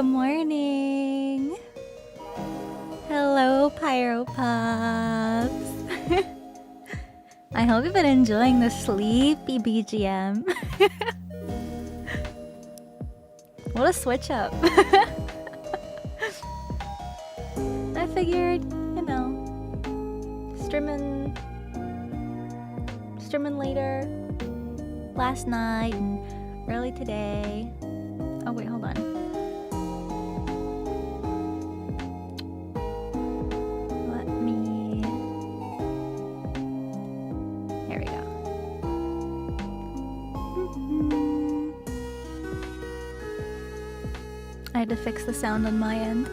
Good morning. Hello, Pyro Pups. I hope you've been enjoying the sleepy BGM. What a switch up. I figured, you know, streaming later last night and early today. Oh wait, hold on. Let me... Here we go. I had to fix the sound on my end.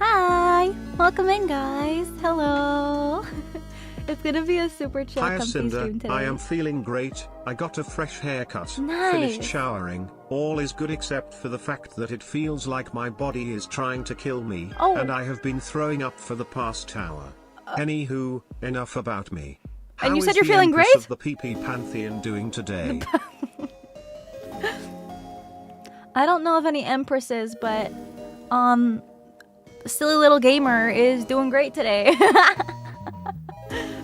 Hi! Welcome in, guys. Hello. It's gonna be a super chill, comfy Cinder, stream today. I am feeling great. I got a fresh haircut. Nice. Finished showering. All is good except for the fact that it feels like my body is trying to kill me. Oh. And I have been throwing up for the past hour. Anywho, enough about me. And you How said is you're the feeling Empress great? of the PP Pantheon doing today? I don't know of any empresses, but silly little gamer is doing great today.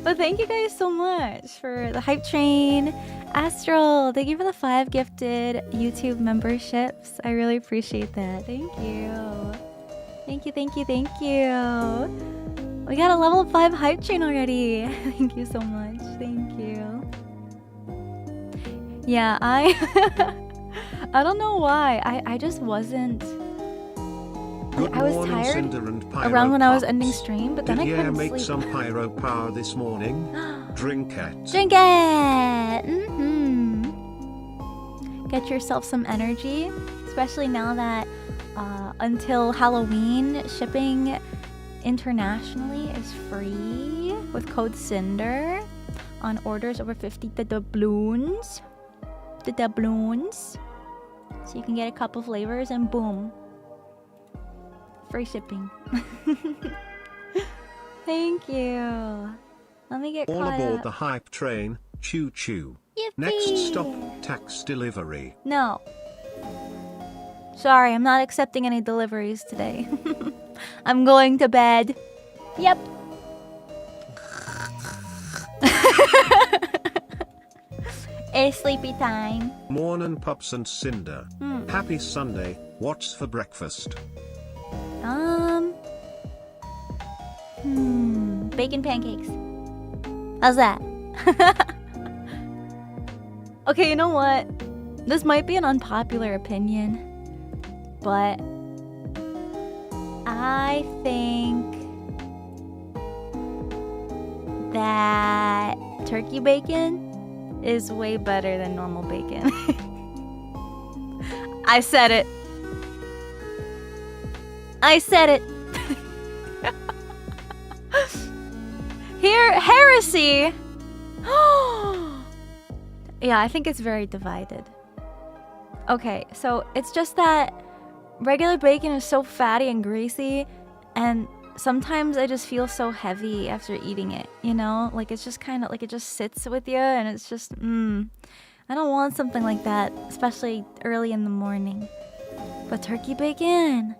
But thank you guys so much for the hype train. Astral, thank you for the 5 gifted YouTube memberships. I really appreciate that. Thank you. Thank you, thank you, thank you. We got a level 5 hype train already. Thank you so much. Thank you. Yeah, I don't know why. I just wasn't... Good I was morning, tired Sinder and Pyro around when I was Pups. ending stream, but then Did I couldn't make sleep. some pyro power this morning? Drink it. Drink it! Get yourself some energy, especially now that until Halloween, shipping internationally is free with code Sinder on orders over 50 doubloons. The doubloons. So you can get a couple flavors and boom. Free shipping. Thank you. Let me get All caught aboard up. the hype train. Choo choo. Yippee! Next stop, tax delivery. No. Sorry, I'm not accepting any deliveries today. I'm going to bed. Yep. It's sleepy time. Morning Pups and Cinder. Happy Sunday. What's for breakfast? Bacon pancakes. How's that? Okay, you know what? This might be an unpopular opinion, but I think that turkey bacon is way better than normal bacon. I said it. I said it. Here, heresy. Yeah, I think it's very divided. Okay, so it's just that regular bacon is so fatty and greasy, and sometimes I just feel so heavy after eating it, you know? Like it's just kind of like it just sits with you, and it's just, I don't want something like that, especially early in the morning. But turkey bacon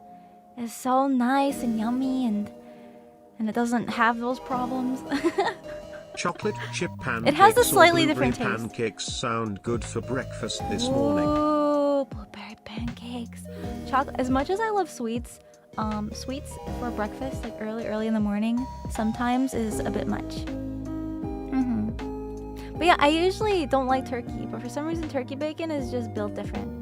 is so nice and yummy, and it doesn't have those problems. Chocolate chip pancakes. It has a or slightly blueberry different taste. Pancakes sound good for breakfast this morning. Ooh, blueberry pancakes. Chocolate. As much as I love sweets, sweets for breakfast, like early in the morning, sometimes is a bit much. But yeah, I usually don't like turkey, but for some reason turkey bacon is just built different.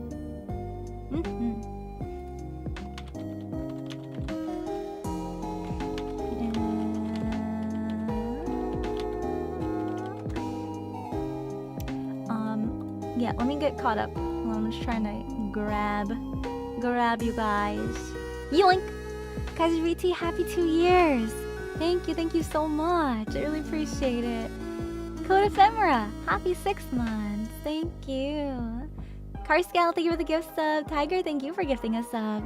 Yeah, let me get caught up. I'm just trying to grab you guys. Yoink! Kaiser VT, happy 2 years! Thank you so much. I really appreciate it. Code Ephemera, happy 6 months. Thank you. Carscal, thank you for the gift sub. Tiger, thank you for gifting a sub.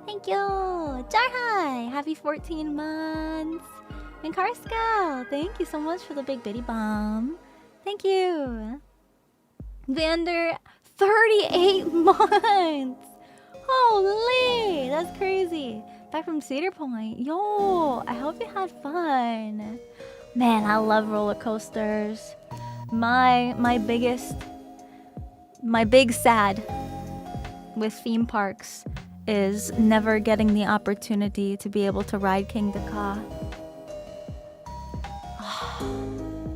Thank you. Jarhai, happy 14 months. And Carscal, thank you so much for the big bitty bomb. Thank you. Vander, 38 months! Holy, that's crazy. Back from Cedar Point. Yo, I hope you had fun. Man, I love roller coasters. My big sad with theme parks is never getting the opportunity to be able to ride King Ka.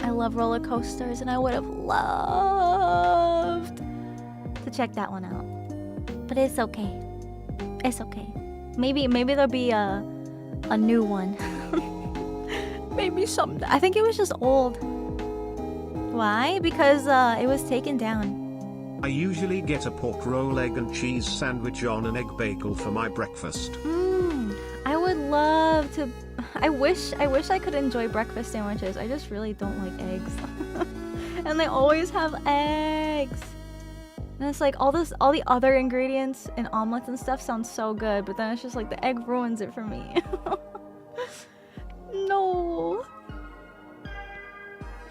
I love roller coasters, and I would have loved to check that one out. But it's okay. It's okay. Maybe there'll be a new one. Maybe someday. I think it was just old. Why? Because it was taken down. I usually get a pork roll, egg and cheese sandwich on an egg bagel for my breakfast. I would love to. I wish I could enjoy breakfast sandwiches. I just really don't like eggs. And they always have eggs. And it's like all the other ingredients in omelets and stuff sound so good, but then it's just like the egg ruins it for me. No.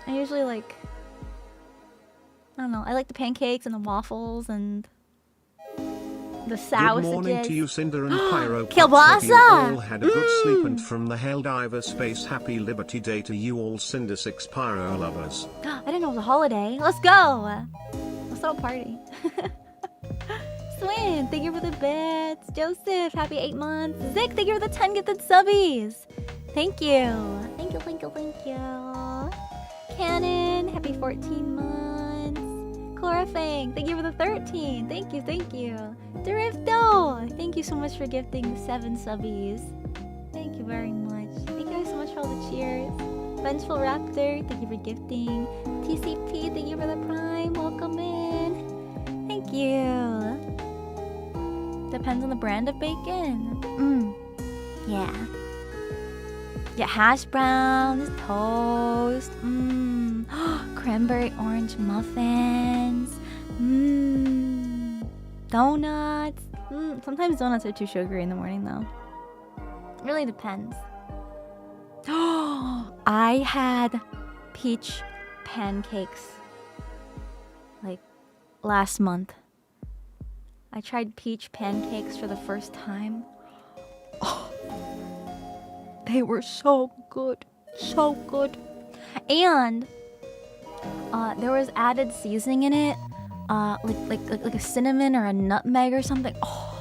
I usually like, I don't know, I like the pancakes and the waffles and the sausages. Good morning to you, Sinder and PYRO. Kielbasa! You all had a good sleep, and from the Helldiver space, happy Liberty Day to you all, Sinder 6 PYRO lovers. I didn't know it was a holiday. Let's go! Let's throw a party. Swin, thank you for the bits. Joseph, happy 8 months. Zick, thank you for the 10 gifted subbies. Thank you. Thank you, thank you, thank you. Cannon, happy 14 months. Chlorophane, thank you for the 13. Thank you, thank you. Drifto, thank you so much for gifting the 7 subbies. Thank you very much. Thank you guys so much for all the cheers. Vengeful Raptor, thank you for gifting. TCP, thank you for the prime. Welcome in. Thank you. Depends on the brand of bacon. Yeah. Yeah, hash browns, toast. Cranberry orange muffins. Donuts. Sometimes donuts are too sugary in the morning though. It really depends. I had peach pancakes like last month. I tried peach pancakes for the first time. Oh, they were so good. So good. And there was added seasoning in it. Like a cinnamon or a nutmeg or something. Oh.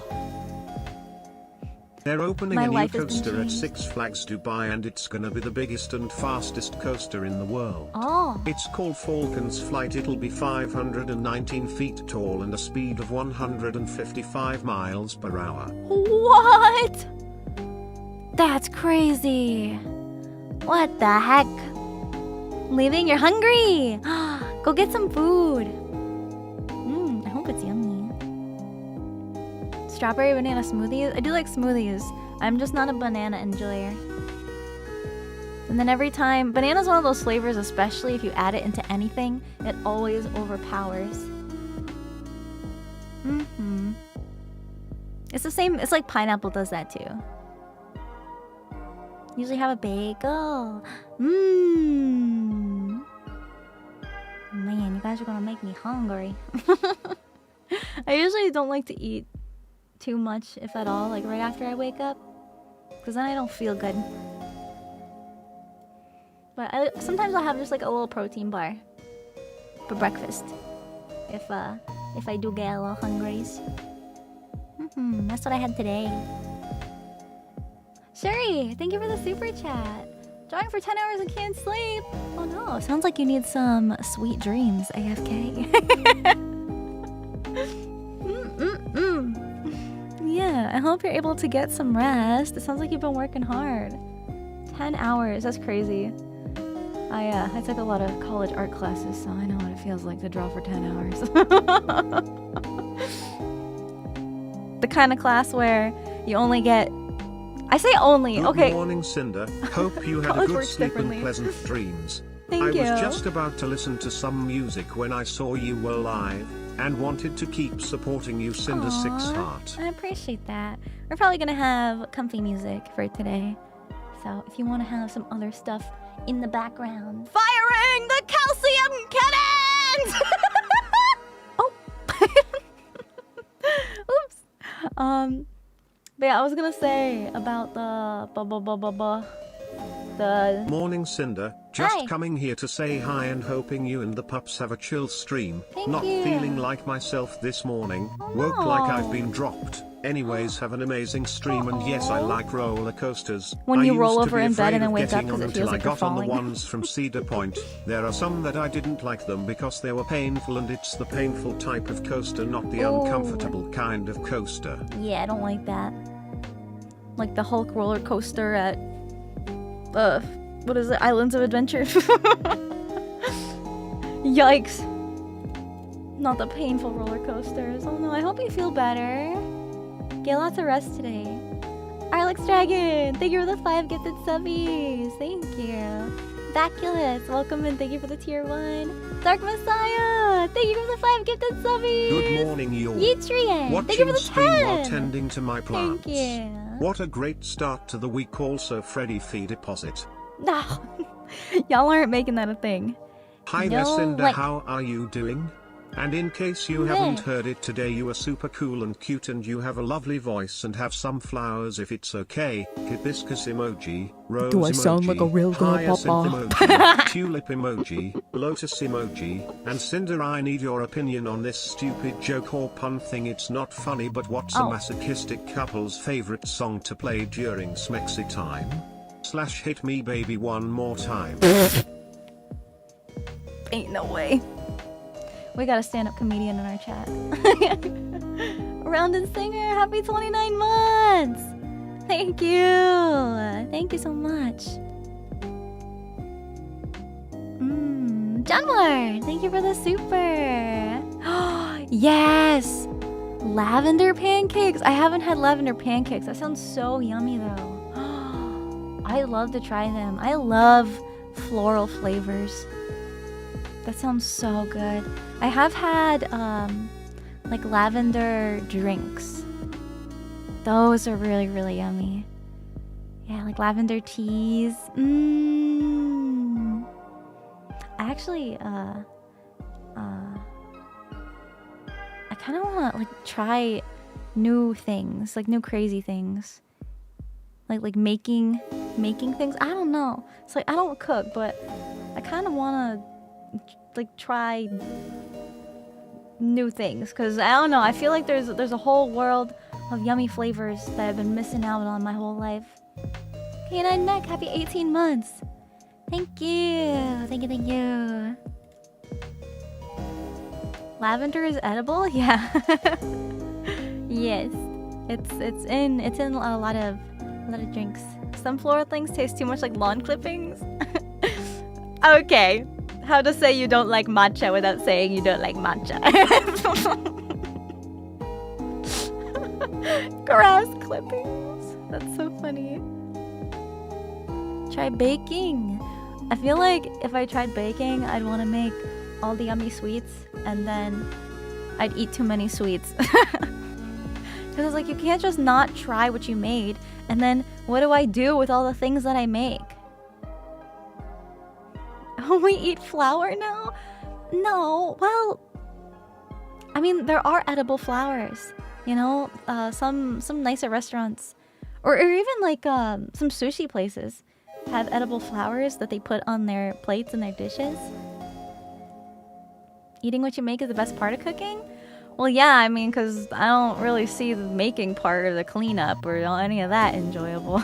They're opening My a new life has been coaster at changed. Six Flags Dubai, and it's gonna be the biggest and fastest coaster in the world. Oh. It's called Falcon's Flight. It'll be 519 feet tall and a speed of 155 miles per hour. What? That's crazy. What the heck? Leaving? You're hungry. Go get some food. I hope it's yummy. Strawberry banana smoothies? I do like smoothies. I'm just not a banana enjoyer. And then every time, banana's one of those flavors, especially if you add it into anything, it always overpowers. It's the same, it's like pineapple does that too. Usually have a bagel. Man, you guys are gonna make me hungry. I usually don't like to eat too much, if at all, like right after I wake up, because then I don't feel good. But sometimes I'll have just like a little protein bar for breakfast, if I do get a little hungry. That's what I had today. Shuri, thank you for the super chat. Drawing for 10 hours and can't sleep. Oh no, sounds like you need some sweet dreams, AFK. Yeah, I hope you're able to get some rest. It sounds like you've been working hard. 10 hours, that's crazy. I took a lot of college art classes, so I know what it feels like to draw for 10 hours. The kind of class where you only get... I say only, okay. Good morning, Cinder. Hope you had a College good works sleep differently. and pleasant dreams. Thank I you. was just about to listen to some music when I saw you were live, and wanted to keep supporting you, Cinder 6 Aw, Heart. I appreciate that. We're probably gonna have comfy music for today. So if you want to have some other stuff in the background. Firing the calcium cannons! Oh! Oops. But yeah, I was gonna say about the Morning Cinder, just Hi. coming here to say hi and hoping you and the pups have a chill stream. Thank Not you. feeling like myself this morning, Oh, woke no. like I've been dropped. Anyways, have an amazing stream, and yes, I Aw. like roller coasters. When I you used roll to over be in bed and afraid then of wake up getting 'cause on it until feels I like you're got on the falling. ones from Cedar Point. There are some that I didn't like them because they were painful, and it's the painful type of coaster, not the Ooh. uncomfortable kind of coaster. Yeah, I don't like that. Like the Hulk roller coaster at what is it? Islands of Adventure. Yikes. Not the painful roller coasters. Oh no, I hope you feel better. Get lots of rest today. Arlex Dragon, thank you for the 5 gifted subbies. Thank you. Baculus, welcome and thank you for the tier 1. Dark Messiah, thank you for the 5 gifted subbies. Good morning, you. Yeetrian, thank you for Watching the stream while 10. tending to my plants. Thank you. What a great start to the week. Also, Freddy fee deposit. No, y'all aren't making that a thing. Hi there, No, Cinder. like- How are you doing? And in case you haven't heard it today, you are super cool and cute, and you have a lovely voice and have some flowers if it's okay. Hibiscus emoji, rose Do I emoji, sound like a real girl, hyacinth Papa? emoji, tulip emoji, lotus emoji, and Cinder, I need your opinion on this stupid joke or pun thing. It's not funny, but what's a Oh. masochistic couple's favorite song to play during smexy time? / hit me baby one more time. Ain't no way. We got a stand-up comedian in our chat. Round and Singer, happy 29 months! Thank you! Thank you so much. Janwar, thank you for the super! Yes! Lavender pancakes! I haven't had lavender pancakes. That sounds so yummy though. I'd love to try them. I love floral flavors. That sounds so good. I have had like lavender drinks. Those are really, really yummy. Yeah, like lavender teas. I actually I kind of want to like try new things, like new crazy things. Like making things. I don't know. It's like I don't cook, but I kind of want to like try new things, because I don't know, I feel like there's a whole world of yummy flavors that I've been missing out on my whole life. K9 Mech, happy 18 months. Thank you. Thank you. Lavender is edible? Yeah. Yes. It's in a lot of drinks. Some floral things taste too much like lawn clippings. Okay. How to say you don't like matcha without saying you don't like matcha. Grass clippings. That's so funny. Try baking. I feel like if I tried baking, I'd want to make all the yummy sweets and then I'd eat too many sweets. Because like you can't just not try what you made, and then what do I do with all the things that I make? We eat flour now? No. Well, I mean, there are edible flowers. You know, some nicer restaurants, or even like some sushi places have edible flowers that they put on their plates and their dishes. Eating what you make is the best part of cooking? Well, yeah, I mean, because I don't really see the making part or the cleanup or any of that enjoyable.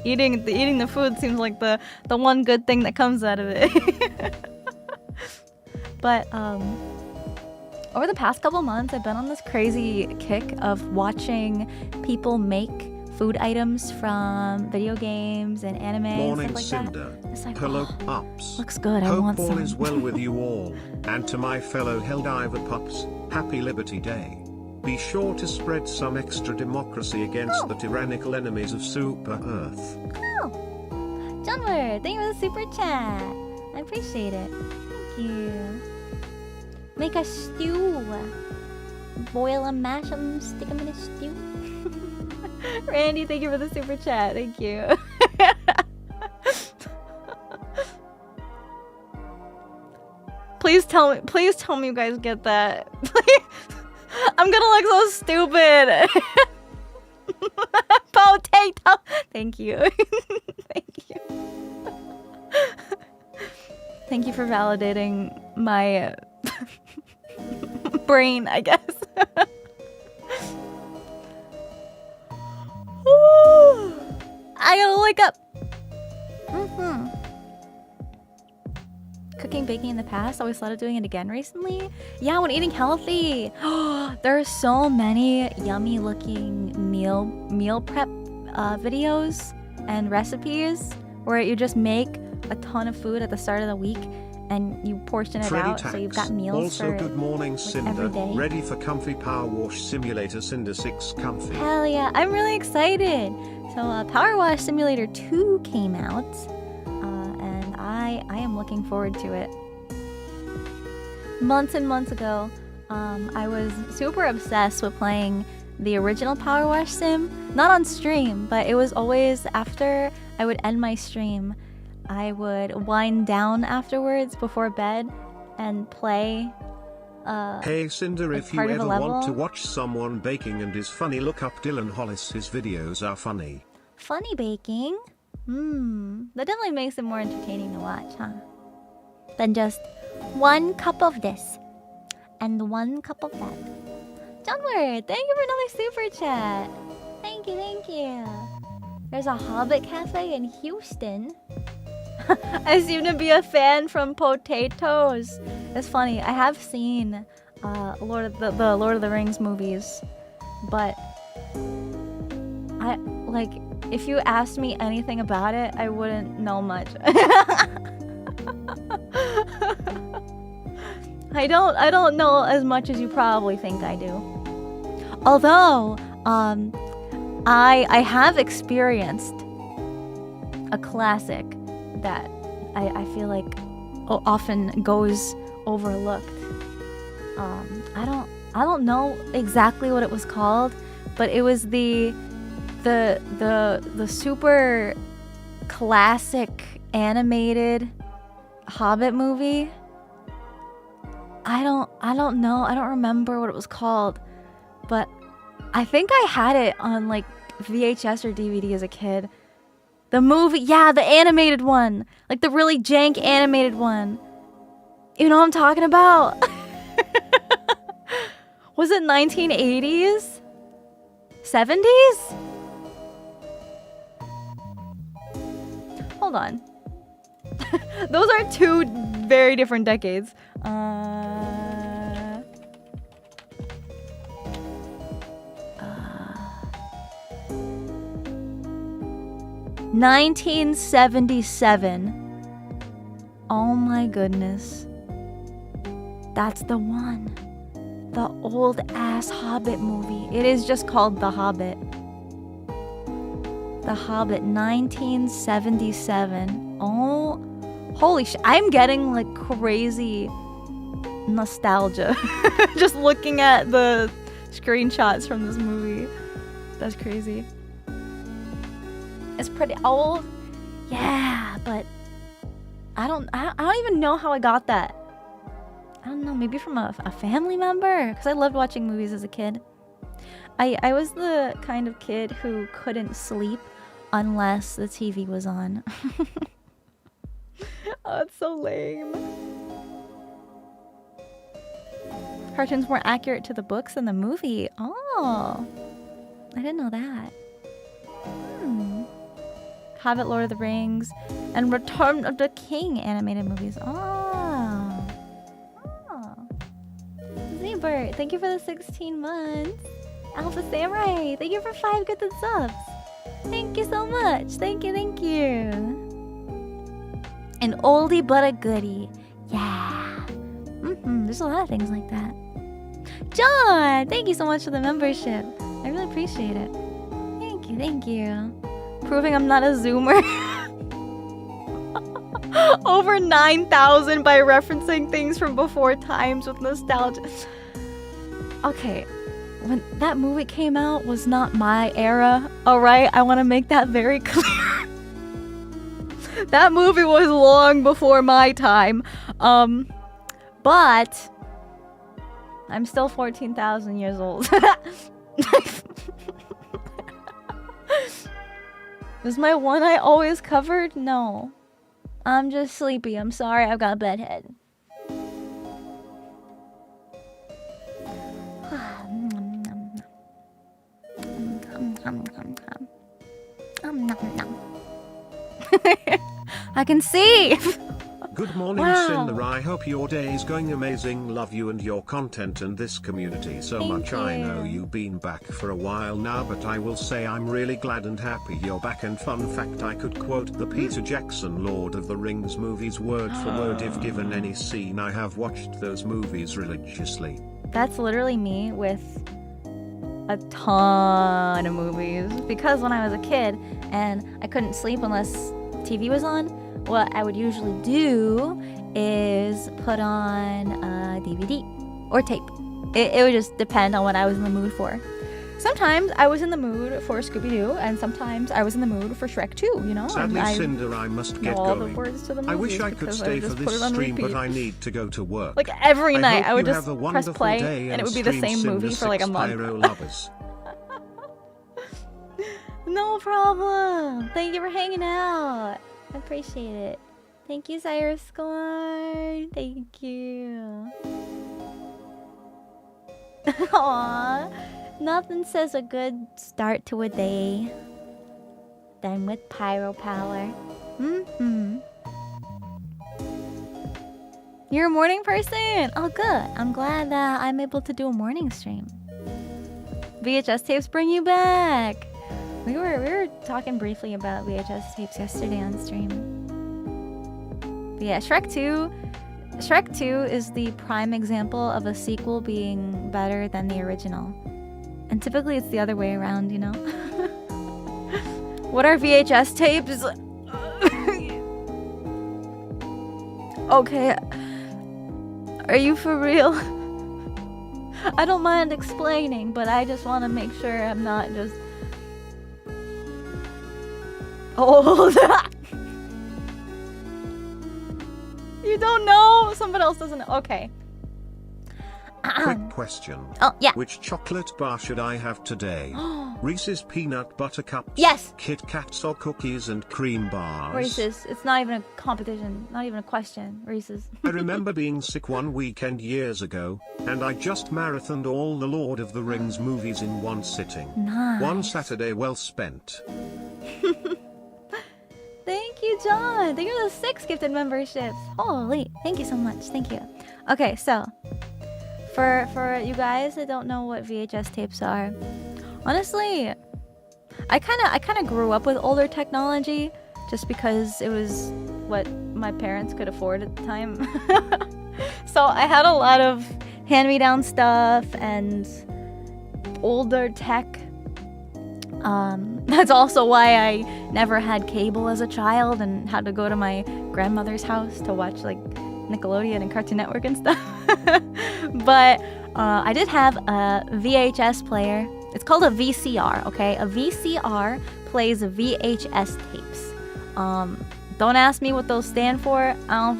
Eating the food seems like the one good thing that comes out of it. But over the past couple months, I've been on this crazy kick of watching people make food items from video games and anime Morning, and stuff like Cinder. that. It's like, Hello, oh, pups. looks good. I Hope want all some. is well with you all. And to my fellow Helldiver pups, happy Liberty Day. Be sure to spread some extra democracy against the tyrannical enemies of Super Earth. Oh, Johnward, thank you for the super chat. I appreciate it. Thank you. Make a stew. Boil them, mash them, stick them in a stew. Randy, thank you for the super chat. Thank you. Please tell me you guys get that. I'm gonna look so stupid. Potato. Thank you. Thank you. Thank you for validating my brain, I guess. I gotta wake up. Cooking, baking in the past. Always started doing it again recently. Yeah, when eating healthy. There are so many yummy looking meal prep videos and recipes where you just make a ton of food at the start of the week and you portion it Freddy out, Tax. so you've got meals Also, for good morning, like, Sinder. every day. Ready for comfy power wash simulator Sinder 6 comfy. Hell yeah, I'm really excited. So Power Wash Simulator 2 came out, and I am looking forward to it. Months and months ago, I was super obsessed with playing the original Power Wash sim. Not on stream, but it was always after I would end my stream, I would wind down afterwards before bed and play Hey Cinder, like if you part of a ever level. want to watch someone baking and is funny, look up Dylan Hollis. His videos are funny. Funny baking? That definitely makes it more entertaining to watch, huh? Than just 1 cup of this and 1 cup of that. Johnward, thank you for another super chat. Thank you, thank you. There's a Hobbit cafe in Houston. I seem to be a fan from potatoes. It's funny, I have seen the Lord of the Rings movies, but if you asked me anything about it, I wouldn't know much. I don't know as much as you probably think I do. Although, I have experienced a classic that I feel like often goes overlooked. I don't know exactly what it was called, but it was the super classic animated Hobbit movie. I don't know. I don't remember what it was called, but I think I had it on like VHS or DVD as a kid. The movie, yeah, the animated one, like the really jank animated one. You know what I'm talking about? Was it 1980s? 70s? Hold on. Those are 2 very different decades. 1977. Oh my goodness. That's the one. The old ass Hobbit movie. It is just called The Hobbit. The Hobbit, 1977. Oh, holy shit. I'm getting like crazy nostalgia just looking at the screenshots from this movie. That's crazy. It's pretty old. Yeah, but I don't even know how I got that. I don't know, maybe from a family member? Because I loved watching movies as a kid. I was the kind of kid who couldn't sleep unless the TV was on. Oh, it's so lame. Cartoons more accurate to the books than the movie. Oh, I didn't know that. Hobbit, Lord of the Rings, and Return of the King animated movies. Oh. Z-Bert, thank you for the 16 months. Alpha Samurai, thank you for 5 gifted subs. Thank you so much. Thank you, thank you. An oldie but a goodie. Yeah. There's a lot of things like that. John, thank you so much for the membership. I really appreciate it. Thank you, thank you. Proving I'm not a zoomer. Over 9,000 by referencing things from before times with nostalgia. Okay, when that movie came out was not my era, alright? I want to make that very clear. That movie was long before my time. But I'm still 14,000 years old. Is my one eye always covered? No. I'm just sleepy. I'm sorry. I've got a bed head. I can see. Good morning, Wow. Cinder. I hope your day is going amazing. Love you and your content and this community so Thank much. I know you. you've been back for a while now, but I will say I'm really glad and happy you're back. And fun fact, I could quote the Peter Jackson Lord of the Rings movies word for word if given any scene. I have watched those movies religiously. That's literally me with a ton of movies. Because when I was a kid and I couldn't sleep unless TV was on, what I would usually do is put on a DVD or tape. It would just depend on what I was in the mood for. Sometimes I was in the mood for Scooby-Doo, and sometimes I was in the mood for Shrek 2, you know? Sadly, I Cinder, I must know get all the going. words to the I wish movies I could because stay would for just put this it on stream, but repeat. I need to go to work. Like every night, hope I would you just have a press wonderful play, day and it would be the stream same movie Cinder for like a 6 month. PYRO lovers. No problem. Thank you for hanging out. I appreciate it. Thank you, Cyrus Scorn. Thank you. Aww. Nothing says a good start to a day than with pyro power. You're a morning person? Oh, good. I'm glad that I'm able to do a morning stream. VHS tapes bring you back. We were talking briefly about VHS tapes yesterday on stream. But yeah, Shrek 2 is the prime example of a sequel being better than the original. And typically it's the other way around, you know? What are VHS tapes? Okay. Are you for real? I don't mind explaining, but I just want to make sure I'm not just old. You don't know? Someone else doesn't know. Okay. Quick question. Oh, yeah. Which chocolate bar should I have today? Reese's Peanut Butter Cups? Yes. Kit Kats or cookies and cream bars? Reese's. It's not even a competition. Not even a question. Reese's. I remember being sick one weekend years ago, and I just marathoned all the Lord of the Rings movies in one sitting. Nice. One Saturday well spent. Thank you, John. Thank you for the 6 gifted memberships. Holy. Thank you so much. Thank you. Okay, so for you guys that don't know what VHS tapes are, honestly, I kind of grew up with older technology just because it was what my parents could afford at the time. So I had a lot of hand-me-down stuff and older tech. That's also why I never had cable as a child and had to go to my grandmother's house to watch like Nickelodeon and Cartoon Network and stuff. But I did have a VHS player. It's called a VCR, okay? A VCR plays VHS tapes. Don't ask me what those stand for. I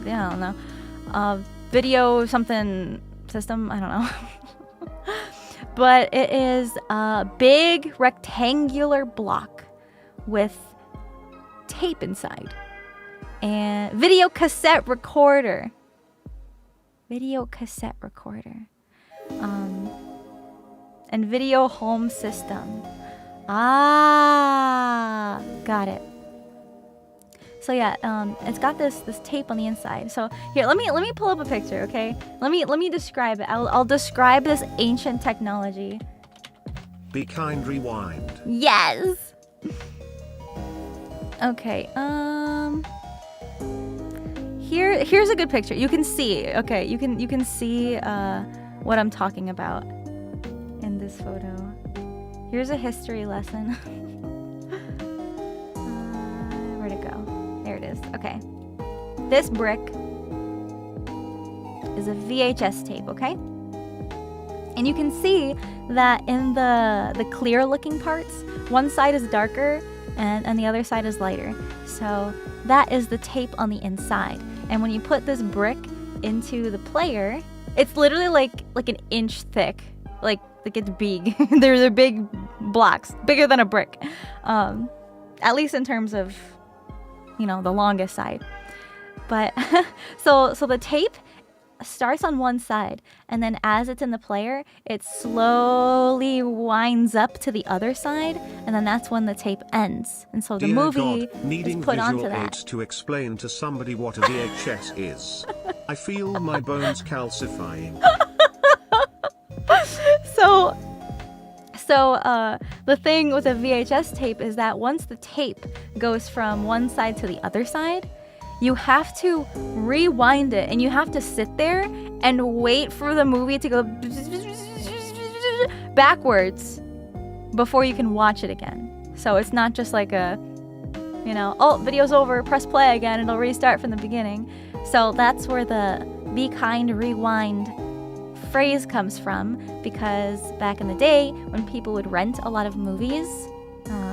don't know. Video something system. I don't know. But it is a big rectangular block with tape inside. And video cassette recorder. Video cassette recorder. And video home system. Ah, got it. So yeah, it's got this tape on the inside. So here, let me pull up a picture, okay? Let me describe it. I'll describe this ancient technology. Be kind, rewind. Yes. Okay. Here's a good picture. You can see. Okay, you can see what I'm talking about in this photo. Here's a history lesson. Where'd it go? There it is. Okay. This brick is a VHS tape, okay? And you can see that in the clear looking parts, one side is darker and the other side is lighter. So that is the tape on the inside. And when you put this brick into the player, It's literally like an inch thick. Like it's big. They're big blocks, bigger than a brick. At least in terms of, you know, the longest side. But so the tape starts on one side, and then as it's in the player, it slowly winds up to the other side, and then that's when the tape ends. And so the Dear movie God, needing is put onto visual that. aids to explain to somebody what a VHS is. I feel my bones calcifying. So the thing with a VHS tape is that once the tape goes from one side to the other side, you have to rewind it, and you have to sit there and wait for the movie to go backwards before you can watch it again. So it's not just like a, you know, oh, video's over, press play again, it'll restart from the beginning. So that's where the be kind, rewind phrase comes from, because back in the day when people would rent a lot of movies,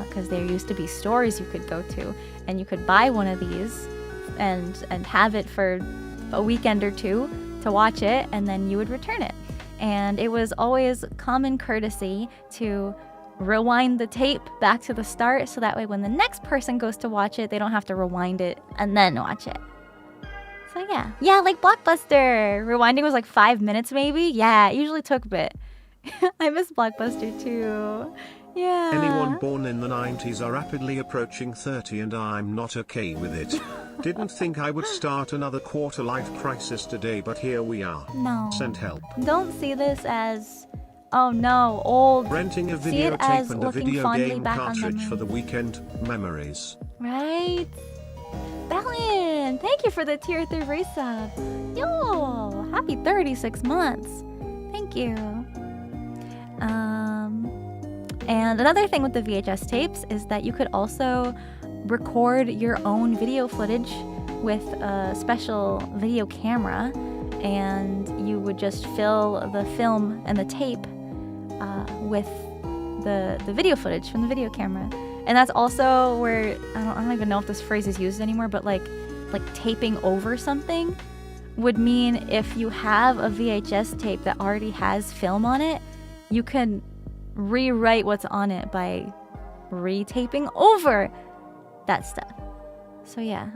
because there used to be stores you could go to, and you could buy one of these and have it for a weekend or two to watch it, and then you would return it. And it was always common courtesy to rewind the tape back to the start, so that way when the next person goes to watch it, they don't have to rewind it and then watch it. So yeah, like Blockbuster. Rewinding was like 5 minutes maybe. Yeah, it usually took a bit. I miss Blockbuster too. Yeah. Anyone born in the 90s are rapidly approaching 30, and I'm not okay with it. Didn't think I would start another quarter-life crisis today, but here we are. No. Send help. Don't see this as, oh no, old. Renting a See it as videotape and a looking video fondly game back on cartridge for the memories. weekend memories. Right? Valiant, thank you for the tier 3 resub. Yo, happy 36 months. Thank you. And another thing with the VHS tapes is that you could also record your own video footage with a special video camera, and you would just fill the film and the tape with the video footage from the video camera. And that's also where, I don't even know if this phrase is used anymore, but like taping over something would mean if you have a VHS tape that already has film on it, you can rewrite what's on it by retaping over that stuff. So yeah,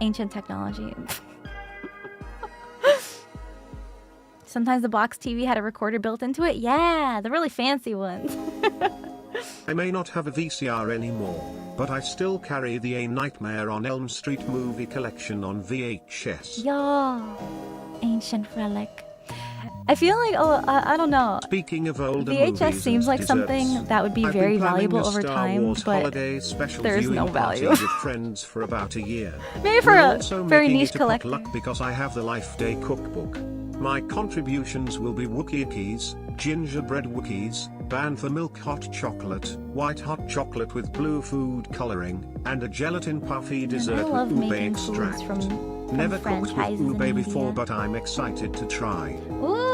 ancient technology. Sometimes the box TV had a recorder built into it. Yeah, the really fancy ones. I may not have a VCR anymore, but I still carry the A Nightmare on Elm Street movie collection on VHS. Yo, ancient relic. I feel like, I don't know. Speaking of older VHS movies seems and like desserts, something that would be I've very been planning valuable a over Star time, Wars but holiday special there's viewing no party value. with friends for about a year. Maybe for We're a also very making niche it a collector. potluck because I have the Life Day cookbook. My contributions will be Wookiee cookies, gingerbread Wookiees, bantha milk hot chocolate, white hot chocolate with blue food coloring, and a gelatin puffy dessert I love with ube making foods extract. from Never cooked with franchises in ube before, India. but I'm excited to try. Ooh.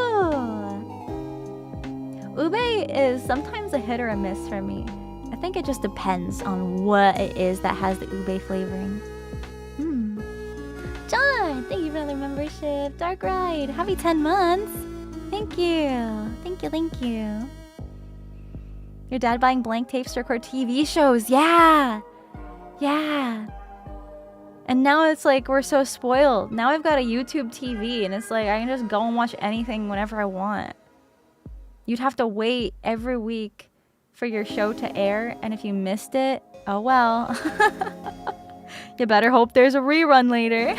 Ube is sometimes a hit or a miss for me. I think it just depends on what it is that has the ube flavoring. John, thank you for another membership. Dark Ride, happy 10 months. Thank you. Thank you, thank you. Your dad buying blank tapes to record TV shows. Yeah. Yeah. And now it's like we're so spoiled. Now I've got a YouTube TV, and it's like I can just go and watch anything whenever I want. You'd have to wait every week for your show to air, and if you missed it, oh well. You better hope there's a rerun later.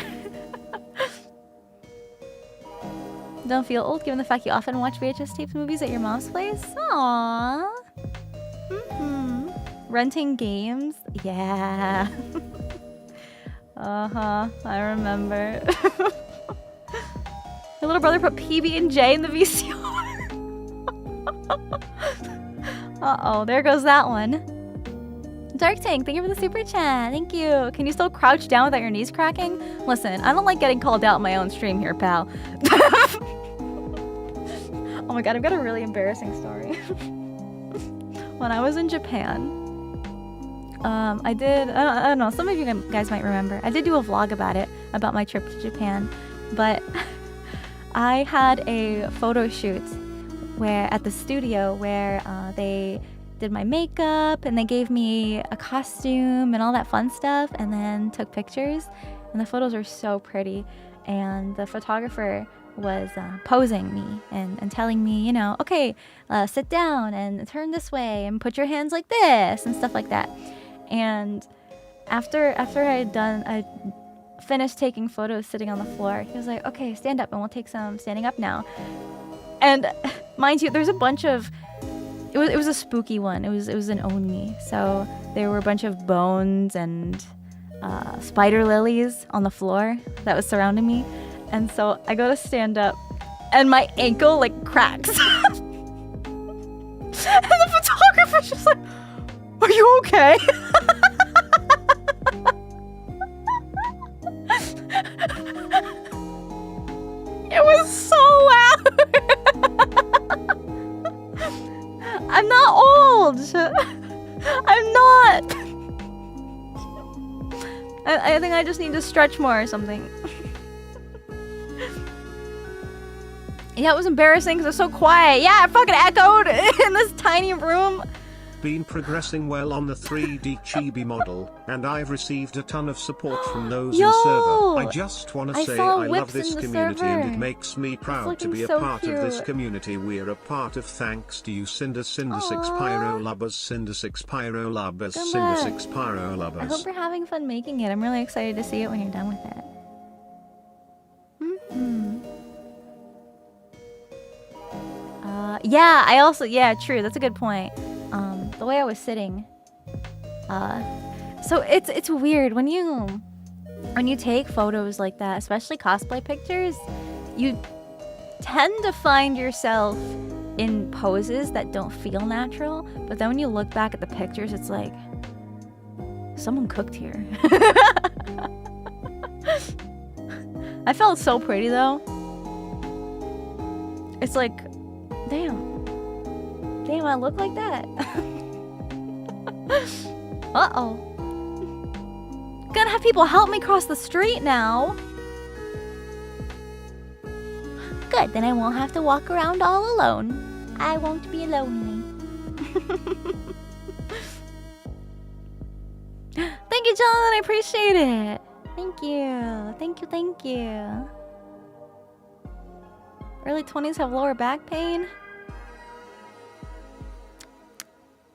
Don't feel old given the fact you often watch VHS tapes movies at your mom's place? Aww. Renting games? Yeah. I remember. Your little brother put PB&J in the VCR. Uh-oh, there goes that one. Dark Tank, thank you for the super chat. Thank you. Can you still crouch down without your knees cracking? Listen, I don't like getting called out on my own stream here, pal. Oh my god, I've got a really embarrassing story. When I was in Japan, I don't know, some of you guys might remember, I did do a vlog about it, about my trip to Japan, but I had a photo shoot at the studio where they did my makeup and they gave me a costume and all that fun stuff, and then took pictures, and the photos are so pretty. And the photographer was posing me and telling me, you know, okay, sit down and turn this way and put your hands like this and stuff like that. And after I finished taking photos sitting on the floor, he was like, okay, stand up and we'll take some standing up now. And mind you, there's a bunch of, it was a spooky one. It was an Oni. So there were a bunch of bones and spider lilies on the floor that was surrounding me. And so I go to stand up and my ankle like cracks. And the photographer's just like, are you okay? It was so loud. I'm not old. I'm not. I think I just need to stretch more or something. Yeah, it was embarrassing because it was so quiet. Yeah, it fucking echoed in this tiny room. Been progressing well on the 3D chibi model, and I've received a ton of support from those in server. I just want to say I love this community and it makes me proud to be a part of this community we're a part of, thanks to you, Sinder 6 Pyro Lubbers, Sinder 6 Pyro Lubbers, Sinder 6 Pyro Lubbers. I hope you're having fun making it. I'm really excited to see it when you're done with it. Yeah, I also, yeah, true, that's a good point. The way I was sitting. So it's weird when you take photos like that, especially cosplay pictures, you tend to find yourself in poses that don't feel natural, but then when you look back at the pictures, it's like, someone cooked here. I felt so pretty though. It's like, damn, I look like that. Uh-oh. Gonna have people help me cross the street now. Good, then I won't have to walk around all alone. I won't be lonely. Thank you, John, I appreciate it. Thank you. Thank you. Early 20s have lower back pain?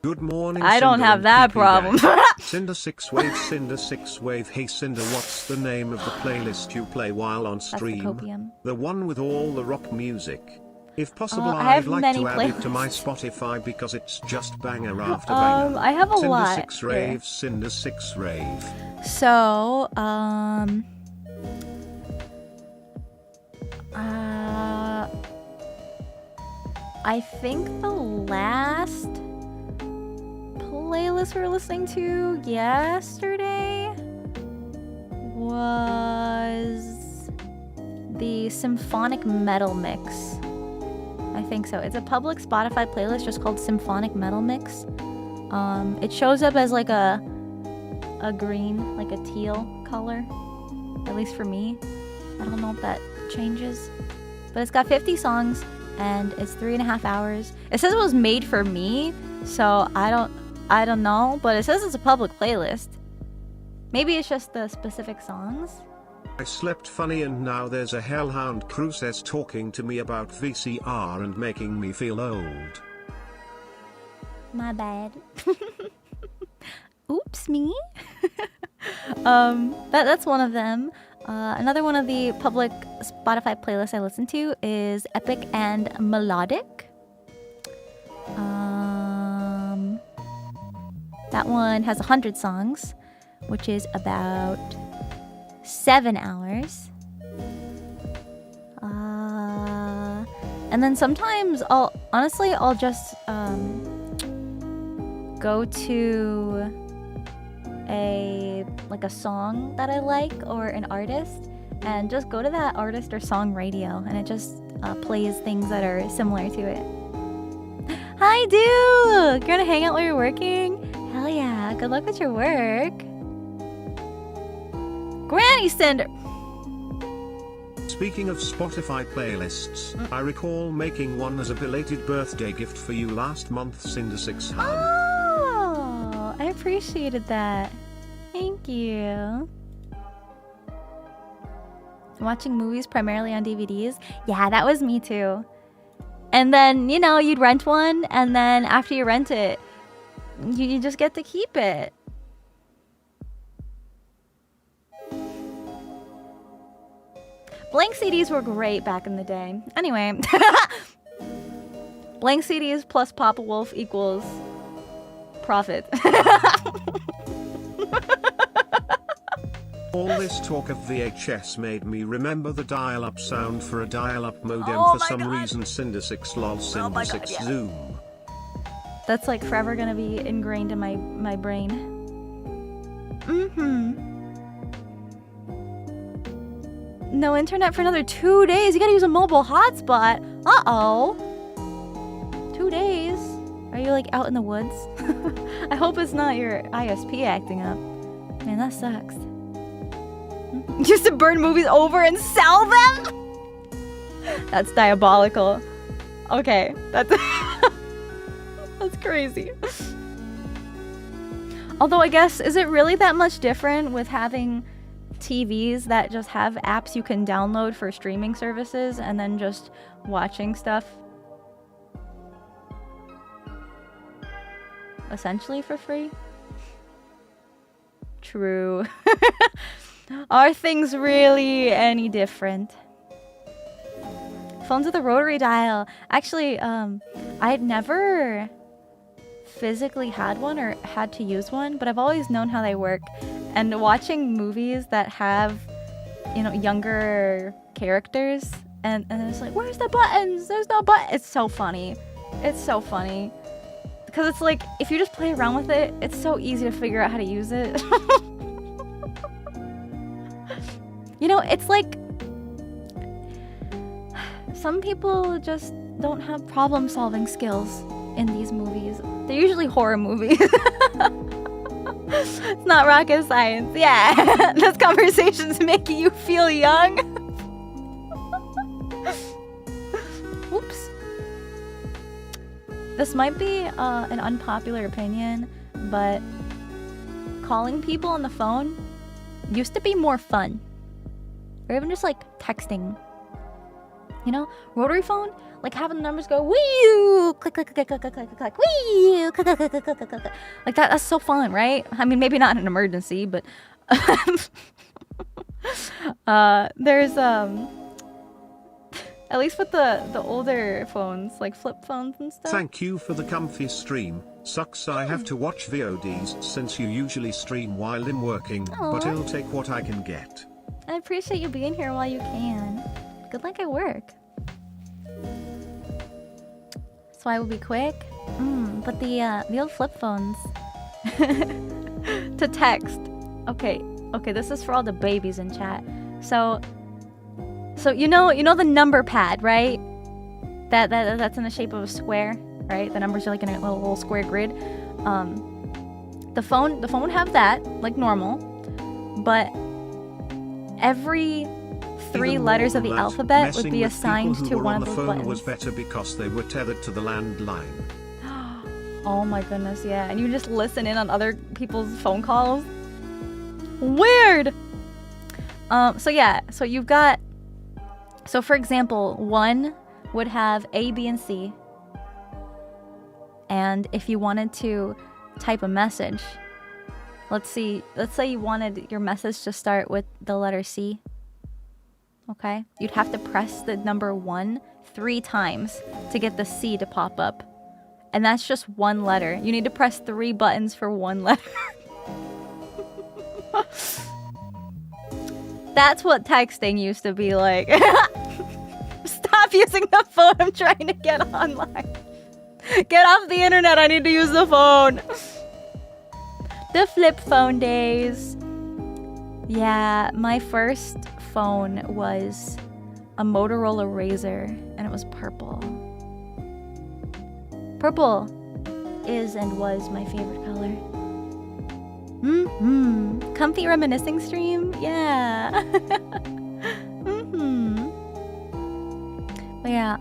Good morning, I don't have that problem. Sinder 6 Wave, Sinder 6 Wave. Hey Sinder, what's the name of the playlist you play while on stream? The one with all the rock music. If possible, I'd like to add it to my Spotify because it's just banger after banger. I have a lot. Sinder 6 Rave, Sinder 6 Rave. So, I think the last playlist we were listening to yesterday was the Symphonic Metal Mix. I think so. It's a public Spotify playlist just called Symphonic Metal Mix. It shows up as like a green, like a teal color, at least for me. I don't know if that changes, but it's got 50 songs and it's 3.5 hours. It says it was made for me, so I don't know, but it says it's a public playlist. Maybe it's just the specific songs. I slept funny and now there's a hellhound Cruces talking to me about VCR and making me feel old. My bad. Oops, me. That's one of them. Another one of the public Spotify playlists I listen to is Epic and Melodic. That one has 100 songs, which is about 7 hours. And then sometimes I'll just go to a song that I like or an artist and just go to that artist or song radio, and it just plays things that are similar to it. Hi, dude! You're gonna hang out while you're working? Hell yeah, good luck with your work. Granny Cinder! Speaking of Spotify playlists, I recall making one as a belated birthday gift for you last month, Cinder6 hug. Oh, I appreciated that. Thank you. Watching movies primarily on DVDs? Yeah, that was me too. And then, you know, you'd rent one, and then after you rent it, you just get to keep it. Blank CDs were great back in the day. Anyway. Blank CDs plus Papa Wolf equals profit. All this talk of VHS made me remember the dial-up sound for a dial-up modem for some reason. Cinder6 lol Cinder6 zoom. That's like forever gonna be ingrained in my brain. No internet for another 2 days. You gotta use a mobile hotspot. Uh-oh. 2 days? Are you like out in the woods? I hope it's not your ISP acting up. Man, that sucks. Used to burn movies over and sell them? That's diabolical. Okay, that's that's crazy. Although I guess, is it really that much different with having TVs that just have apps you can download for streaming services and then just watching stuff essentially for free? True. Are things really any different? Phones with a rotary dial. Actually, I'd never physically had one or had to use one, but I've always known how they work. And watching movies that have, you know, younger characters, and it's like, where's the buttons? There's no button. It's so funny. It's so funny. Because it's like, if you just play around with it, it's so easy to figure out how to use it. You know, it's like some people just don't have problem-solving skills in these movies. They're usually horror movies. It's not rocket science. Yeah, those conversations make you feel young. Oops. This might be an unpopular opinion, but calling people on the phone used to be more fun. Or even just like texting. You know, rotary phone, like having the numbers go wee, click, click, click, click, click, click, click, wee, click, click, click, click, click, click, click. Like that's so fun, right? I mean, maybe not in an emergency, but there's at least with the older phones, like flip phones and stuff. Thank you for the comfy stream. Sucks I have to watch VODs since you usually stream while I'm working, but I'll take what I can get. I appreciate you being here while you can. Good luck at work. So I will be quick. But the old flip phones to text. Okay, this is for all the babies in chat. So you know the number pad, right? That's in the shape of a square, right? The numbers are like in a little square grid. The phone would have that like normal, but every 3 letters of the alphabet would be assigned to one of those buttons. Was better because they were tethered to the landline. Oh my goodness, yeah. And you just listen in on other people's phone calls. Weird. So yeah, so you've got, so for example, 1 would have A, B, and C. And if you wanted to type a message, let's say you wanted your message to start with the letter C. Okay? You'd have to press the number 1 3 times to get the C to pop up. And that's just 1 letter. You need to press 3 buttons for 1 letter. That's what texting used to be like. Stop using the phone. I'm trying to get online. Get off the internet. I need to use the phone. The flip phone days. Yeah, my first phone was a Motorola Razr, and it was purple. Purple is and was my favorite color. Comfy reminiscing stream? Yeah. But yeah,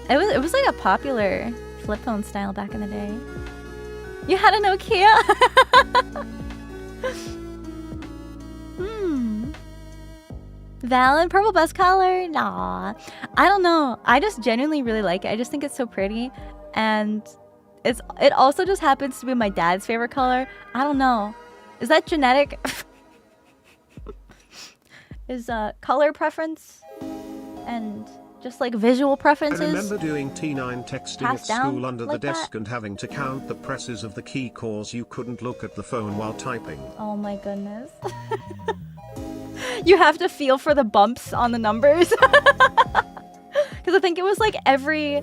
it was like a popular flip phone style back in the day. You had a Nokia? Valid purple best color? Nah. I don't know. I just genuinely really like it. I just think it's so pretty. And it also just happens to be my dad's favorite color. I don't know. Is that genetic? Is color preference and just like visual preferences? I remember doing T9 texting at school under the desk and having to count the presses of the key cause you couldn't look at the phone while typing. Oh my goodness. You have to feel for the bumps on the numbers. Because I think it was like every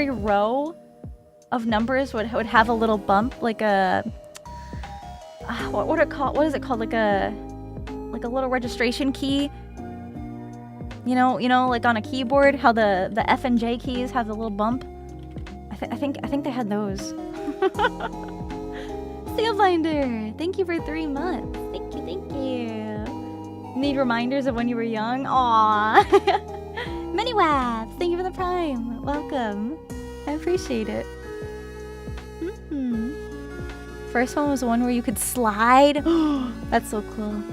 row of numbers would have a little bump, like a what is it called? Like a little registration key. You know, like on a keyboard, how the F and J keys have the little bump. I think they had those. Steelbinder, thank you for 3 months. Thank you. Need reminders of when you were young? Aww. Miniwaps, thank you for the prime. Welcome. I appreciate it. First one was the one where you could slide. That's so cool.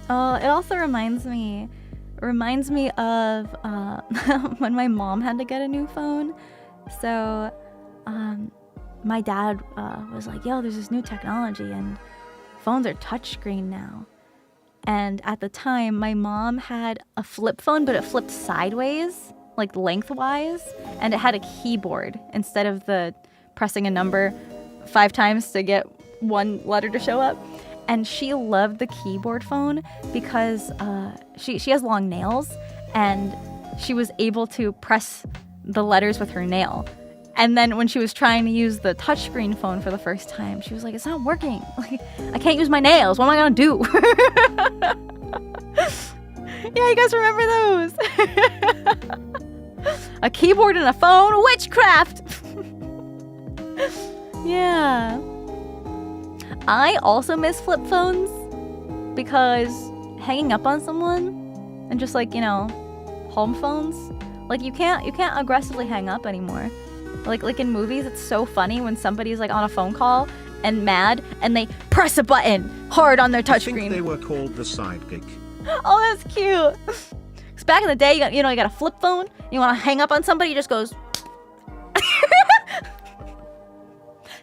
Oh, it also reminds me of when my mom had to get a new phone. So, my dad was like, "Yo, there's this new technology, and phones are touchscreen now." And at the time, my mom had a flip phone, but it flipped sideways, like lengthwise, and it had a keyboard instead of the pressing a number 5 times to get one letter to show up. And she loved the keyboard phone because she has long nails, and she was able to press the letters with her nail. And then when she was trying to use the touchscreen phone for the first time, she was like, "It's not working. Like, I can't use my nails. What am I gonna do?" Yeah, you guys remember those? A keyboard and a phone? Witchcraft! Yeah. I also miss flip phones because hanging up on someone and just like, home phones, like you can't aggressively hang up anymore. Like in movies, it's so funny when somebody's like on a phone call and mad and they press a button hard on their touchscreen. I think they were called the sidekick. Oh, that's cute. Cause back in the day, you got a flip phone. You want to hang up on somebody, you just goes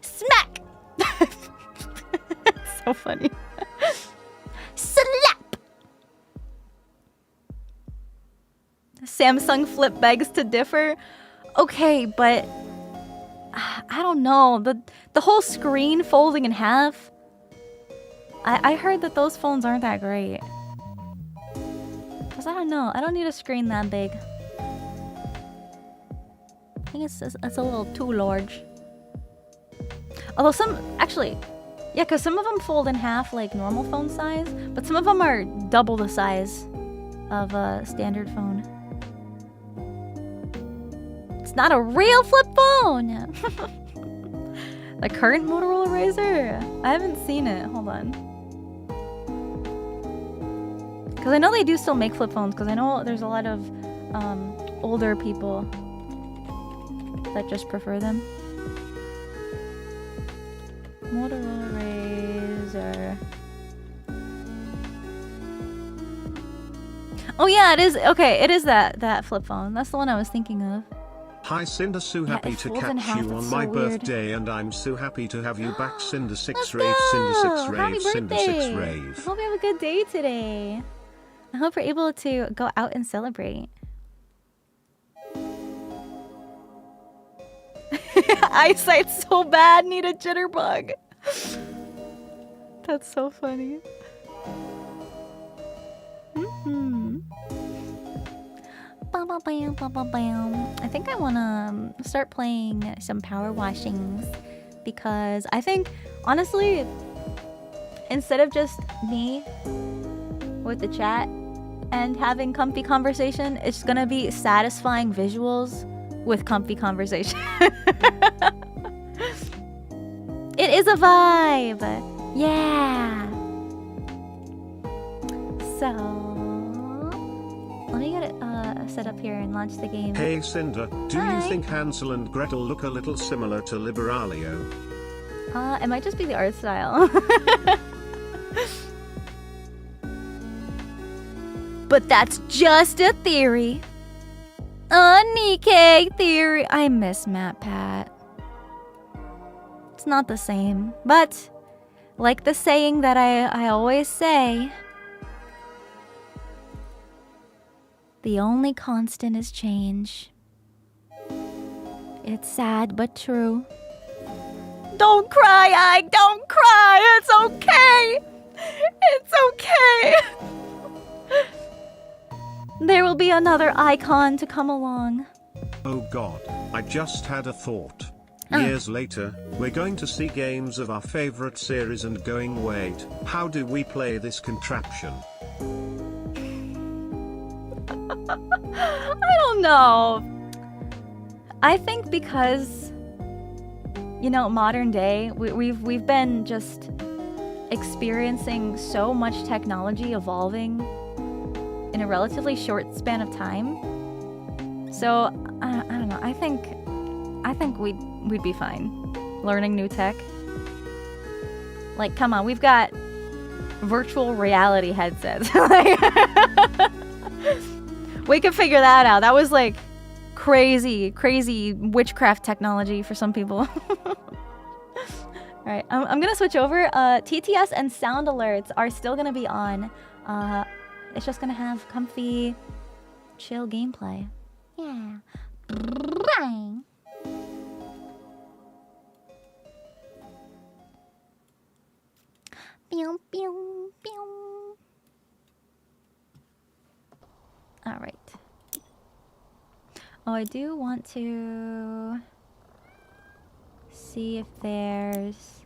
smack. So funny. Slap. Samsung Flip begs to differ. Okay, but I don't know. The whole screen folding in half. I heard that those phones aren't that great. Cause I don't know. I don't need a screen that big. I think it's a little too large. Although yeah, because some of them fold in half like normal phone size, but some of them are double the size of a standard phone. It's not a real flip phone! The current Motorola Razr? I haven't seen it. Hold on. Because I know they do still make flip phones, because I know there's a lot of older people that just prefer them. Motorola Razr. Oh yeah, it is. Okay, it is that flip phone. That's the one I was thinking of. Hi Cinder, so happy to catch you on my birthday, and I'm so happy to have you back. Cinder 6 Rave, Cinder 6 Rave, Cinder 6 Rave. I hope you have a good day today. I hope you're able to go out and celebrate. Eyesight so bad, need a jitterbug. That's so funny. I think I want to start playing some power washings because I think, honestly, instead of just me with the chat and having comfy conversation, it's gonna be satisfying visuals with comfy conversation. It is a vibe! Yeah! So, let me sit up here and launch the game. Hey Cinder, do Hi. you think Hansel and Gretel look a little similar to Liberalio? It might just be the art style. But that's just a theory. A Nikkei theory. I miss MatPat. It's not the same, but like the saying that I always say, the only constant is change. It's sad but true. Don't cry, Ike! Don't cry! It's okay! It's okay! There will be another icon to come along. Oh god, I just had a thought. Years later, we're going to see games of our favorite series and going, wait, how do we play this contraption? I don't know. I think because, you know, modern day, we've been just experiencing so much technology evolving in a relatively short span of time. So I don't know. I think we'd be fine learning new tech. Like, come on, we've got virtual reality headsets. We can figure that out. That was like crazy witchcraft technology for some people. Alright, I'm gonna switch over. TTS and sound alerts are still gonna be on. It's just gonna have comfy, chill gameplay. Yeah. Bang. Pew, pew, pew. Alright. Oh, I do want to see if there's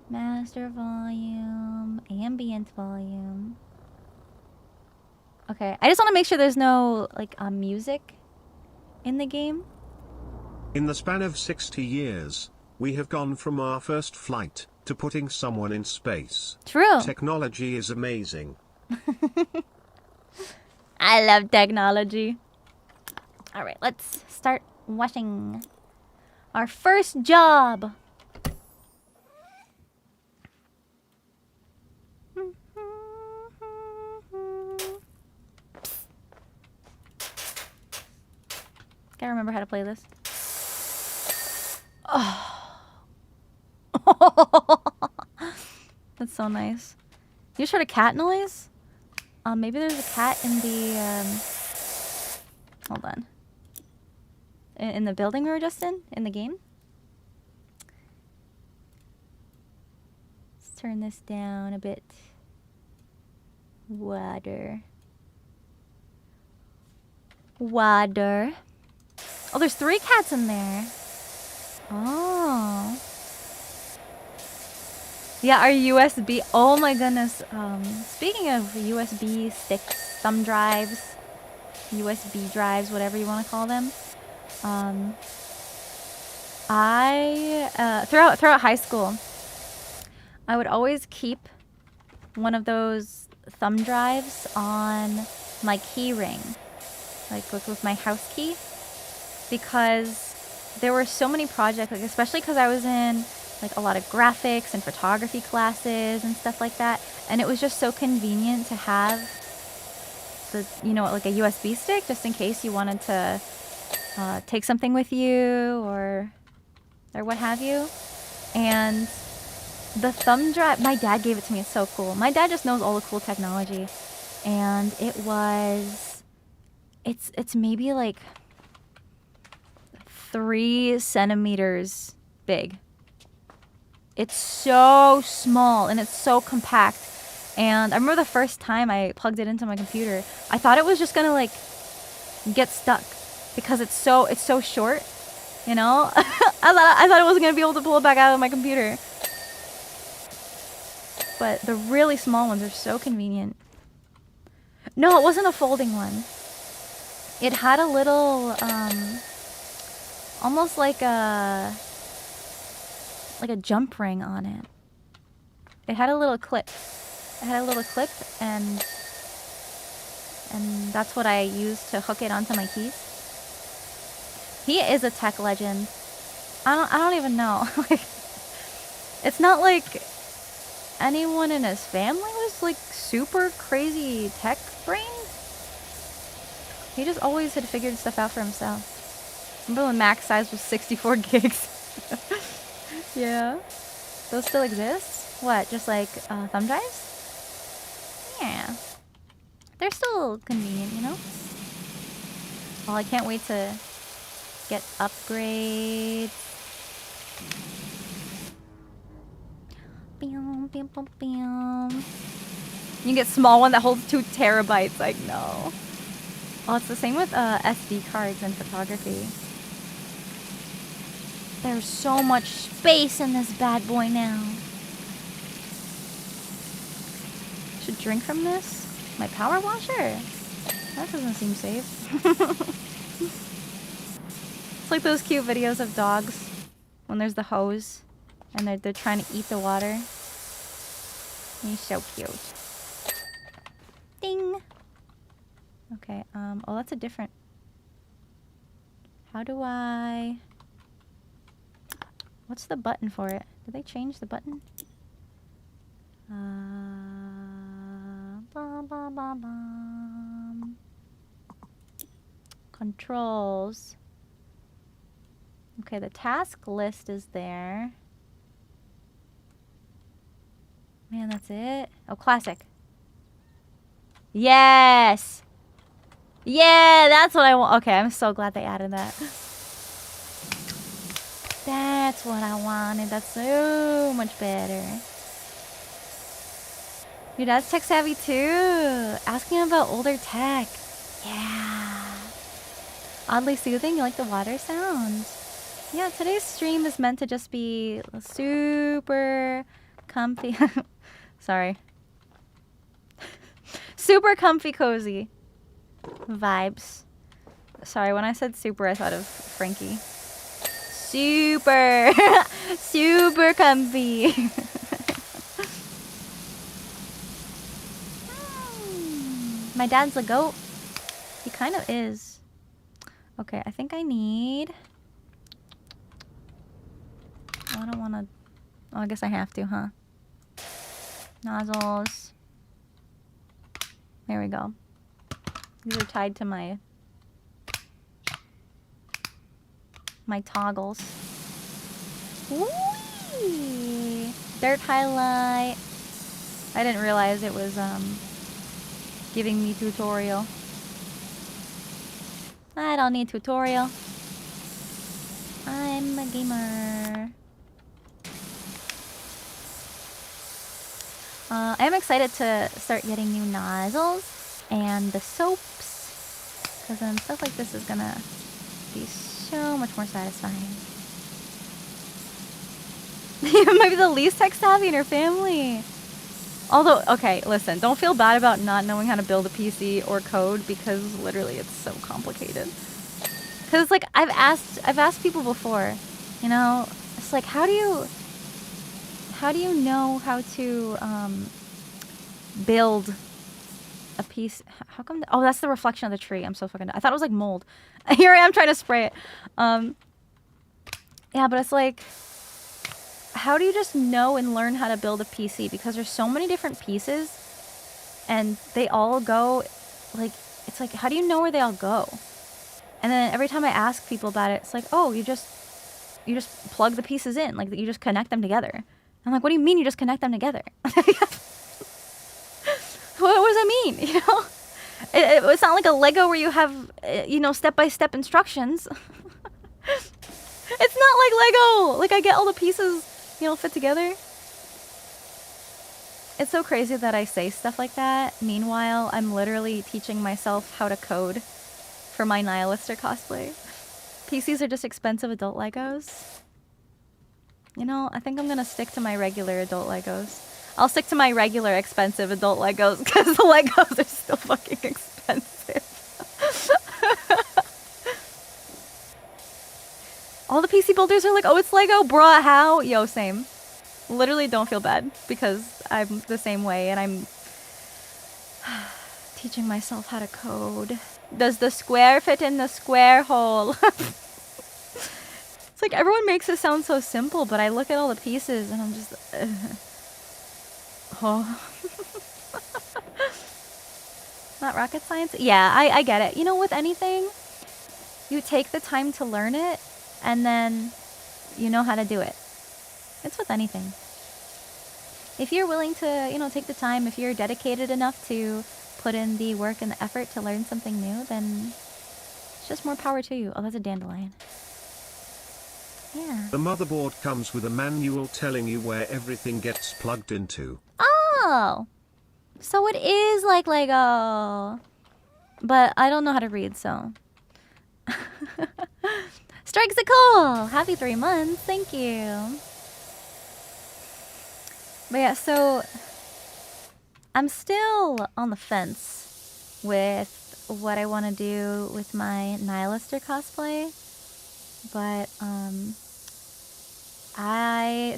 master volume, ambient volume. Okay, I just want to make sure there's no like music in the game. In the span of 60 years, we have gone from our first flight to putting someone in space. True. Technology is amazing. I love technology. All right, let's start washing. Our first job. Gotta remember how to play this. Oh. That's so nice. You just heard a cat noise? Maybe there's a cat in the, hold on. In the building we were just in the game? Let's turn this down a bit. Water. Water. Oh, there's 3 cats in there. Oh. Yeah, our USB. Oh my goodness. Speaking of USB sticks, thumb drives, USB drives, whatever you want to call them. Throughout high school, I would always keep one of those thumb drives on my key ring, like with my house key, because there were so many projects, like especially because I was in like a lot of graphics and photography classes and stuff like that, and it was just so convenient to have the, you know, like a USB stick just in case you wanted to take something with you or what have you. And the thumb drive, my dad gave it to me. It's so cool. My dad just knows all the cool technology, and it's maybe like 3 centimeters big. It's so small and it's so compact. And I remember the first time I plugged it into my computer, I thought it was just gonna like get stuck because it's so short, you know. I thought I wasn't gonna be able to pull it back out of my computer. But the really small ones are so convenient. No, it wasn't a folding one. It had a little almost like a jump ring on it. It had a little clip. It had a little clip, and and that's what I use to hook it onto my keys. He is a tech legend. I don't even know. Like, it's not like anyone in his family was like super crazy tech brain. He just always had figured stuff out for himself. Remember when max size was 64 gigs? Yeah. Those still exist? What, just like thumb drives? Yeah. They're still convenient, you know? Well, I can't wait to get upgrades. Bam, bam, bam, bam. You can get small one that holds 2 terabytes. Like, no. Well, it's the same with SD cards and photography. There's so much space in this bad boy now. Should drink from this? My power washer? That doesn't seem safe. It's like those cute videos of dogs when there's the hose and they're trying to eat the water. He's so cute. Ding! Okay, oh, that's a different... How do I... What's the button for it? Did they change the button? Bum, bum, bum, bum. Controls. Okay, the task list is there. Man, that's it. Oh, classic. Yes! Yeah, that's what I want. Okay, I'm so glad they added that. That's what I wanted. That's so much better. Your dad's tech savvy too. Asking about older tech. Yeah. Oddly soothing. You like the water sounds. Yeah, today's stream is meant to just be super comfy. Sorry. Super comfy cozy vibes. Sorry, when I said super, I thought of Frankie. Super, super comfy. My dad's a goat. He kind of is. Okay, I think I need... Oh, I don't want to... Oh, I guess I have to, huh? Nozzles. There we go. These are tied to my toggles. Whee! Dirt highlight. I didn't realize it was giving me tutorial. I don't need tutorial. I'm a gamer. I'm excited to start getting new nozzles and the soaps, because then stuff like this is gonna be so much more satisfying. You might be the least tech savvy in her family. Although, okay, listen, don't feel bad about not knowing how to build a PC or code, because literally it's so complicated. Because like I've asked people before, you know, it's like how do you know how to build a piece? How come? Oh, that's the reflection of the tree. I'm so fucking. I thought it was like mold. Here I am trying to spray it. Yeah, but it's like, how do you just know and learn how to build a PC? Because there's so many different pieces, and they all go, like, it's like, how do you know where they all go? And then every time I ask people about it, it's like, oh, you just plug the pieces in, like you just connect them together. I'm like, what do you mean you just connect them together? What does that mean? You know, it's not like a Lego where you have, you know, step-by-step instructions. It's not like Lego. Like I get all the pieces, you know, fit together. It's so crazy that I say stuff like that. Meanwhile, I'm literally teaching myself how to code for my Nihilister cosplay. PCs are just expensive adult Legos. You know, I think I'm gonna stick to my regular adult Legos. I'll stick to my regular expensive adult Legos because the Legos are still fucking expensive. All the PC builders are like, oh, it's Lego, bruh, how? Yo, same. Literally don't feel bad because I'm the same way and I'm teaching myself how to code. Does the square fit in the square hole? It's like everyone makes it sound so simple, but I look at all the pieces and I'm just... Oh. Not rocket science? Yeah, I get it. You know, with anything, you take the time to learn it, and then you know how to do it. It's with anything. If you're willing to, you know, take the time, if you're dedicated enough to put in the work and the effort to learn something new, then it's just more power to you. Oh, that's a dandelion. Yeah. The motherboard comes with a manual telling you where everything gets plugged into. Oh! So it is like Lego. But I don't know how to read, so... Strikes a cool! Happy 3 months, thank you. But yeah, so... I'm still on the fence with what I want to do with my Nihilister cosplay. But,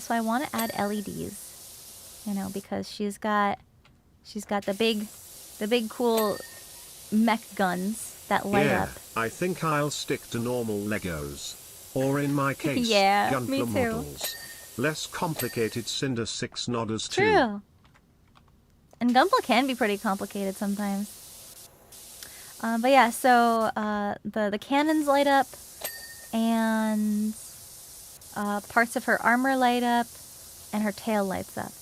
So I want to add LEDs. You know, because she's got the big cool mech guns that light up. I think I'll stick to normal Legos. Or in my case, yeah, Gunpla me too. models. Less complicated Cinder 6 nodders too. True. And Gunpla can be pretty complicated sometimes. But yeah, so the cannons light up, and parts of her armor light up, and her tail lights up,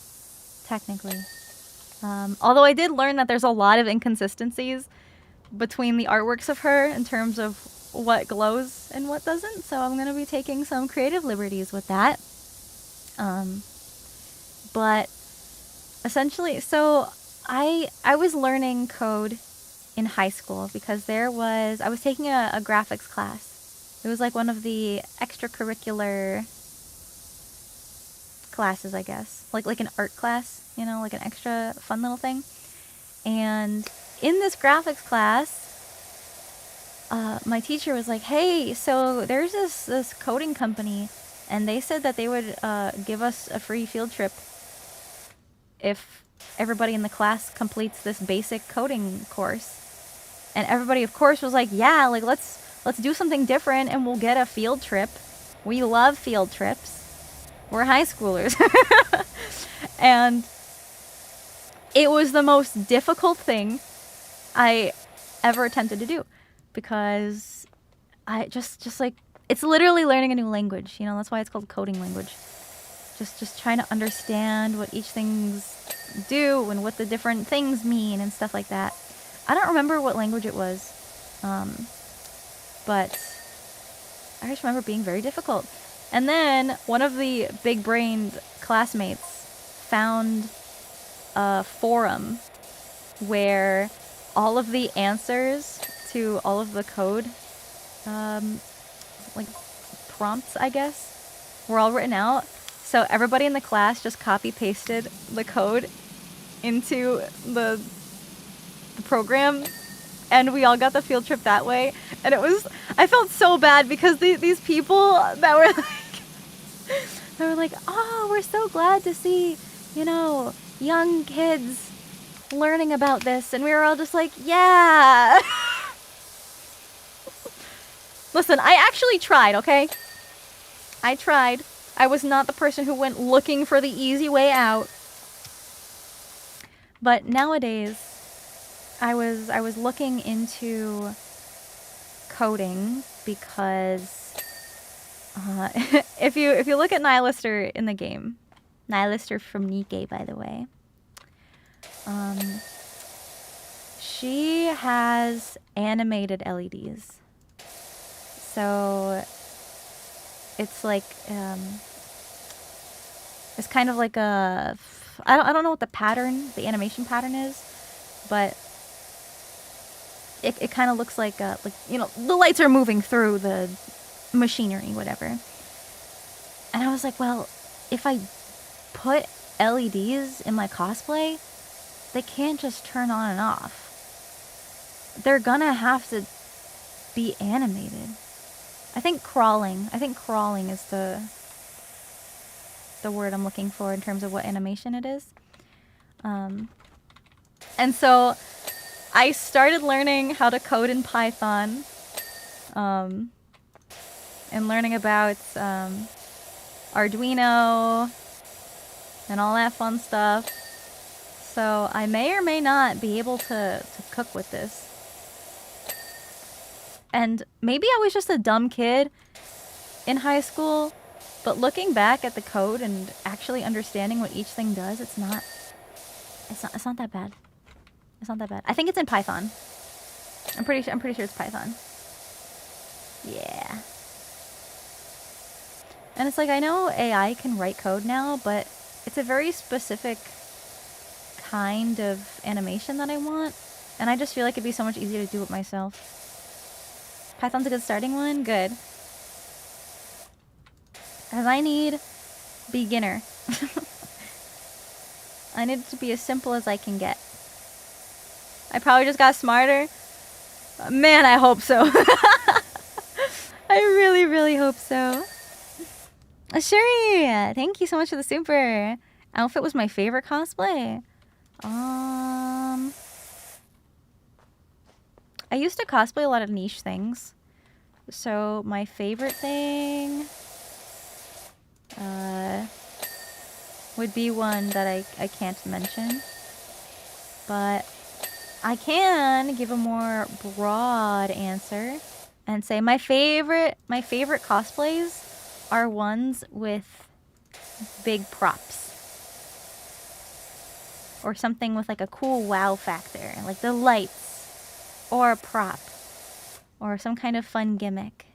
technically. Although I did learn that there's a lot of inconsistencies between the artworks of her in terms of what glows and what doesn't, so I'm going to be taking some creative liberties with that. But essentially, so I was learning code in high school because I was taking a graphics class. It was like one of the extracurricular classes, I guess. Like an art class, you know, like an extra fun little thing. And in this graphics class, my teacher was like, hey, so there's this coding company, and they said that they would give us a free field trip if everybody in the class completes this basic coding course. And everybody, of course, was like, yeah, like let's do something different and we'll get a field trip. We love field trips. We're high schoolers. And it was the most difficult thing I ever attempted to do, because I just like, it's literally learning a new language, you know, that's why it's called coding language. Just trying to understand what each things do and what the different things mean and stuff like that. I don't remember what language it was, but I just remember being very difficult. And then one of the big-brained classmates found a forum where all of the answers to all of the code, like prompts, I guess, were all written out. So everybody in the class just copy-pasted the code into the program, and we all got the field trip that way. And I felt so bad because these people that were like, oh, we're so glad to see, you know, young kids learning about this. And we were all just like, yeah. Listen, I actually tried, okay? I tried. I was not the person who went looking for the easy way out. But nowadays, I was looking into coding because if you look at Nihilister in the game, Nihilister from Nikkei, by the way, she has animated LEDs. So it's like it's kind of like a, I don't know what the animation pattern is, but it kind of looks like you know, the lights are moving through the machinery, whatever. And I was like, well, if I put LEDs in my cosplay, they can't just turn on and off. They're gonna have to be animated. I think crawling is the word I'm looking for in terms of what animation it is. And so I started learning how to code in Python. And learning about Arduino and all that fun stuff. So I may or may not be able to cook with this. And maybe I was just a dumb kid in high school, but looking back at the code and actually understanding what each thing does, it's not that bad. It's not that bad. I think it's in Python. I'm pretty sure it's Python. Yeah. And it's like, I know AI can write code now, but it's a very specific kind of animation that I want. And I just feel like it'd be so much easier to do it myself. Python's a good starting one? Good. Because I need beginner. I need it to be as simple as I can get. I probably just got smarter. Man, I hope so. I really, really hope so. Sherry, thank you so much for the super. Outfit was my favorite cosplay. I used to cosplay a lot of niche things. So my favorite thing would be one that I can't mention. But I can give a more broad answer and say my favorite cosplays are ones with big props. Or something with like a cool wow factor, like the lights, or a prop, or some kind of fun gimmick.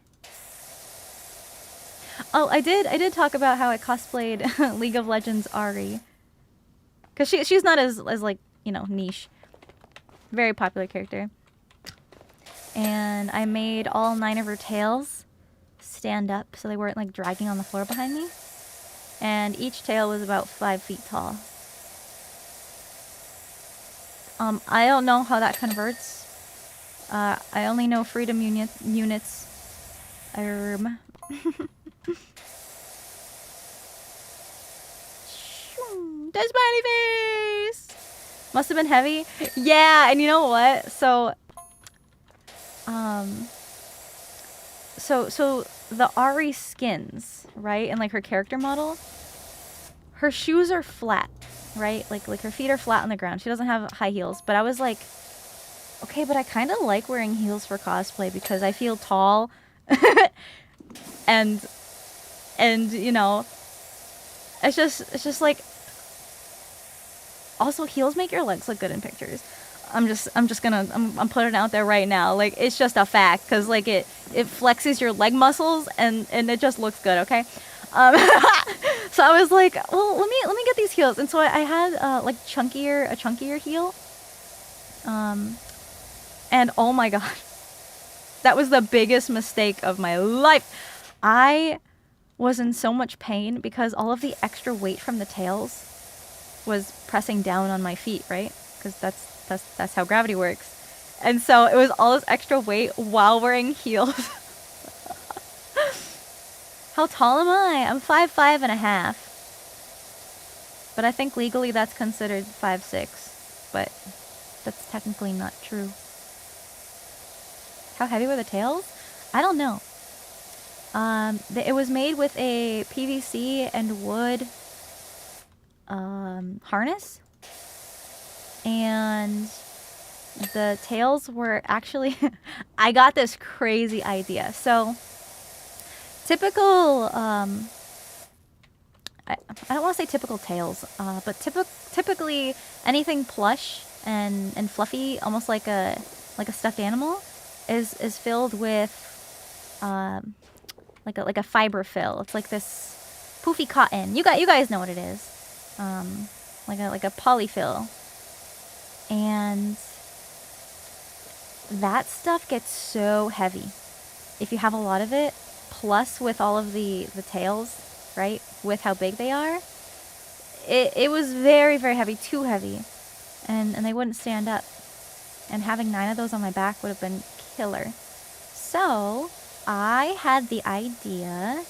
Oh, I did talk about how I cosplayed League of Legends Ahri. Cause she's not as like, you know, niche. Very popular character. And I made all 9 of her tails stand up so they weren't like dragging on the floor behind me. And each tail was about 5 feet tall. I don't know how that converts. I only know freedom units. There's smiley face! Must have been heavy. Yeah, and you know what? So the Ahri skins, right? And like her character model, her shoes are flat, right? Like her feet are flat on the ground. She doesn't have high heels. But I was like, okay, but I kind of like wearing heels for cosplay because I feel tall. and you know, it's just like, also heels make your legs look good in pictures. I'm putting it out there right now. Like, it's just a fact, because like it flexes your leg muscles and it just looks good, okay? So I was like, well, let me get these heels. And so I had like a chunkier heel. And oh my god, that was the biggest mistake of my life. I was in so much pain because all of the extra weight from the tails was pressing down on my feet, right? Because that's how gravity works. And so it was all this extra weight while wearing heels. How tall am I? I'm 5'5.5". But I think legally that's considered 5'6". But that's technically not true. How heavy were the tails? I don't know. It was made with a PVC and wood harness. And the tails were actually... I got this crazy idea. So, typical... I don't want to say typical tails, but typically anything plush and fluffy, almost like a stuffed animal, is filled with like a fiber fill. It's like this poofy cotton. You guys know what it is. Like a polyfill. And that stuff gets so heavy if you have a lot of it, plus with all of the tails, right, with how big they are. It was very, very heavy, too heavy, and they wouldn't stand up. And having 9 of those on my back would have been killer. So I had the idea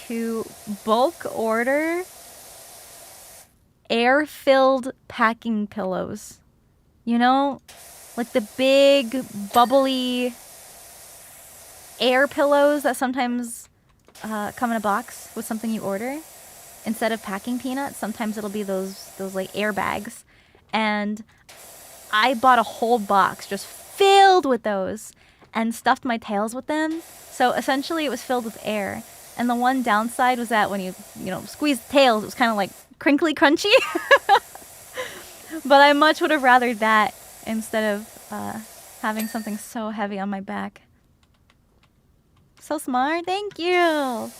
to bulk order air-filled packing pillows. You know, like the big bubbly air pillows that sometimes come in a box with something you order. Instead of packing peanuts, sometimes it'll be those like air bags. And I bought a whole box just filled with those and stuffed my tails with them. So essentially it was filled with air. And the one downside was that when you squeeze the tails, it was kind of like crinkly crunchy. But I much would have rathered that instead of having something so heavy on my back. So smart, thank you.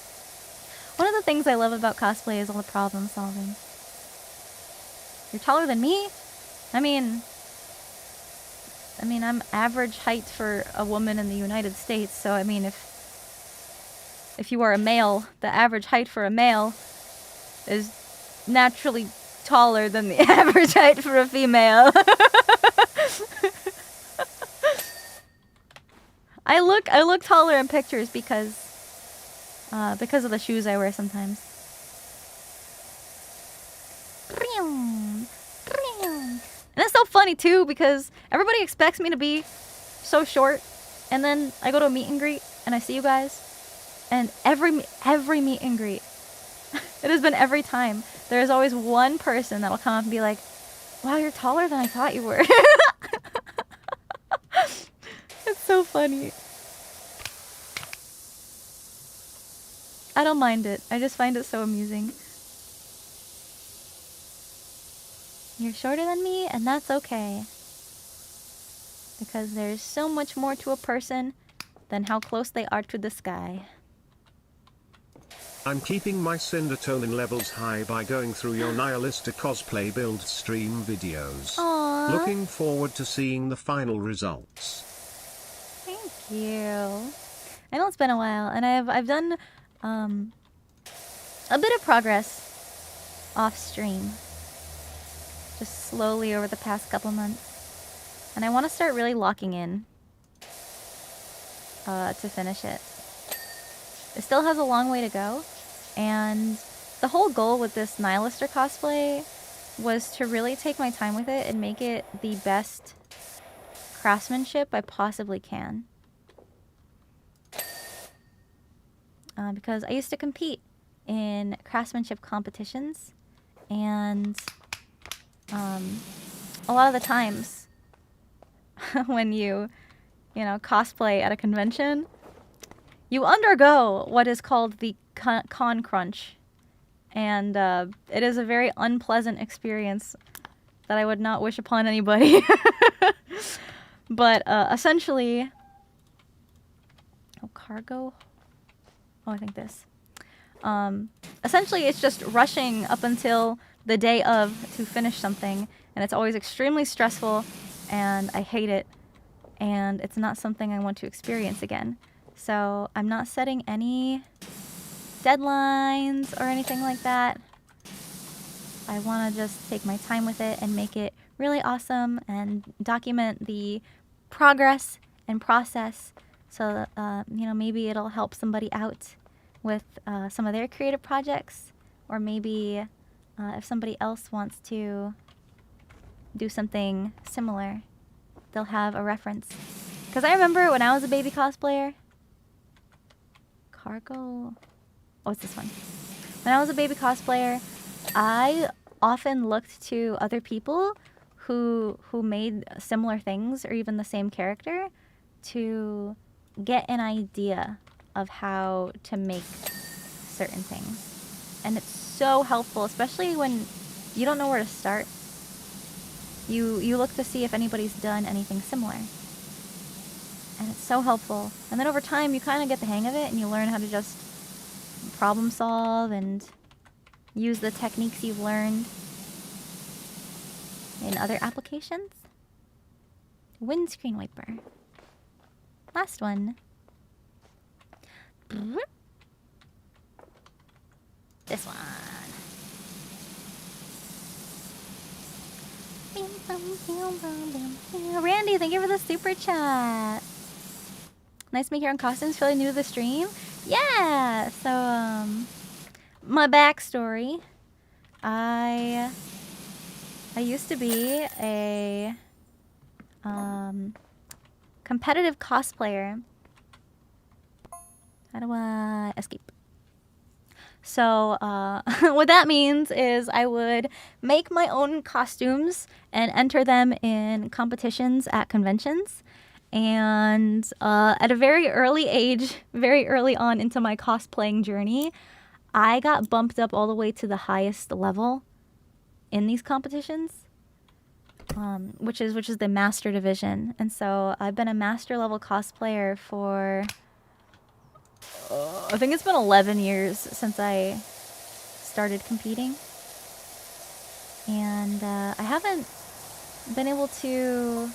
One of the things I love about cosplay is all the problem solving. You're taller than me? I mean, I'm average height for a woman in the United States, so I mean, if you are a male, the average height for a male is naturally taller than the average height for a female. I look taller in pictures because of the shoes I wear sometimes. And it's so funny too because everybody expects me to be so short, and then I go to a meet and greet and I see you guys, and every meet and greet, it has been every time, there's always one person that'll come up and be like, "Wow, you're taller than I thought you were." It's so funny. I don't mind it. I just find it so amusing. You're shorter than me, and that's okay. Because there's so much more to a person than how close they are to the sky. I'm keeping my Sindertonin levels high by going through your Nihilista cosplay build stream videos. Aww. Looking forward to seeing the final results. Thank you. I know it's been a while, and I've done a bit of progress off stream. Just slowly over the past couple months. And I want to start really locking in to finish it. It still has a long way to go, and the whole goal with this Nihilista cosplay was to really take my time with it and make it the best craftsmanship I possibly can. Because I used to compete in craftsmanship competitions, and a lot of the times when you cosplay at a convention, you undergo what is called the con crunch, and it is a very unpleasant experience that I would not wish upon anybody. But essentially, cargo. Oh, I think this. Essentially, it's just rushing up until the day of to finish something, and it's always extremely stressful, and I hate it, and it's not something I want to experience again. So I'm not setting any deadlines or anything like that. I want to just take my time with it and make it really awesome and document the progress and process, so that, maybe it'll help somebody out with some of their creative projects, or maybe if somebody else wants to do something similar, they'll have a reference. Because I remember when I was a baby cosplayer, cargo, oh, it's this one. When I was a baby cosplayer, I often looked to other people who made similar things or even the same character to get an idea of how to make certain things. And it's so helpful, especially when you don't know where to start. You look to see if anybody's done anything similar. And it's so helpful. And then over time, you kind of get the hang of it, and you learn how to just problem solve and use the techniques you've learned in other applications. Windscreen wiper. Last one. This one. Randy, thank you for the super chat. Nice to meet you on costumes. Fairly new to the stream. Yeah. So my backstory. I used to be a Competitive cosplayer. How do I escape? So what that means is I would make my own costumes and enter them in competitions at conventions. And at a very early age, very early on into my cosplaying journey, I got bumped up all the way to the highest level in these competitions, which is the master division. And so I've been a master level cosplayer for I think it's been 11 years since I started competing. And I haven't been able to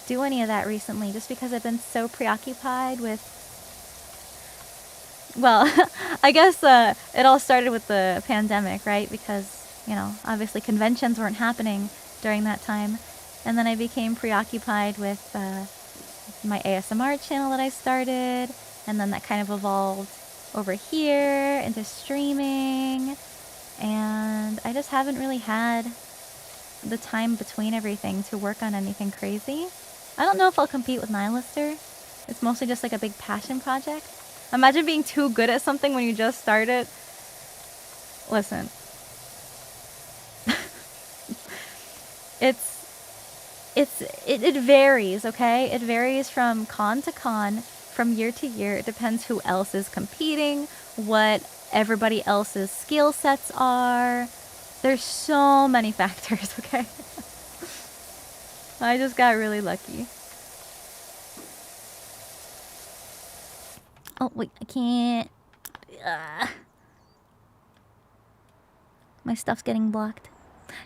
do any of that recently just because I've been so preoccupied with, well, I guess it all started with the pandemic, right? Because, you know, obviously conventions weren't happening during that time. And then I became preoccupied with my ASMR channel that I started. And then that kind of evolved over here into streaming. And I just haven't really had the time between everything to work on anything crazy. I don't know if I'll compete with Nihilister. It's mostly just like a big passion project. Imagine being too good at something when you just started. Listen. It varies, okay? It varies from con to con, from year to year. It depends who else is competing, what everybody else's skill sets are. There's so many factors, okay? I just got really lucky. Oh, wait, I can't. My stuff's getting blocked.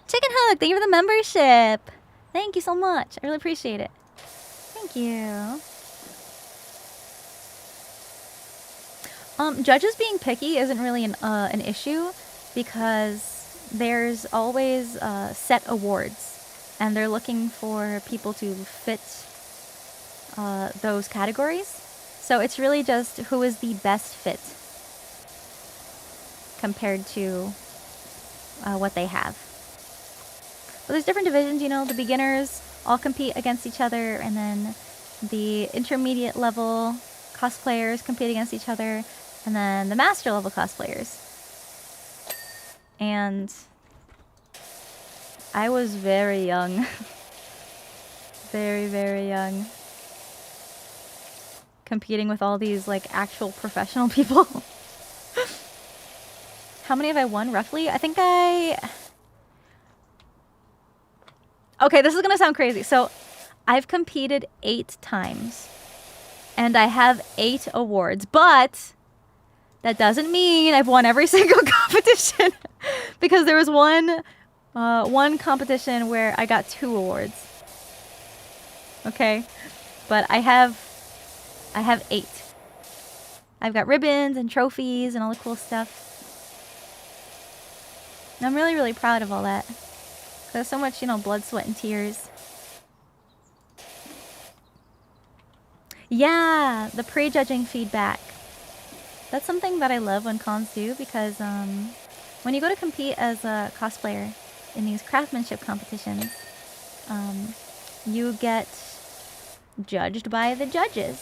Chicken Hug, thank you for the membership. Thank you so much. I really appreciate it. Thank you. Judges being picky isn't really an issue because there's always set awards, and they're looking for people to fit those categories. So it's really just who is the best fit compared to what they have. But there's different divisions, you know, the beginners all compete against each other, and then the intermediate level cosplayers compete against each other, and then the master level cosplayers. And I was very young. Very, very young. Competing with all these like actual professional people. How many have I won roughly? I think okay, this is gonna sound crazy. So I've competed 8 times and I have 8 awards, but that doesn't mean I've won every single competition because there was one competition where I got 2 awards. Okay, but I have 8. I've got ribbons and trophies and all the cool stuff. And I'm really, really proud of all that. There's so much, you know, blood, sweat, and tears. Yeah, the prejudging feedback. That's something that I love when cons do because when you go to compete as a cosplayer in these craftsmanship competitions, you get judged by the judges.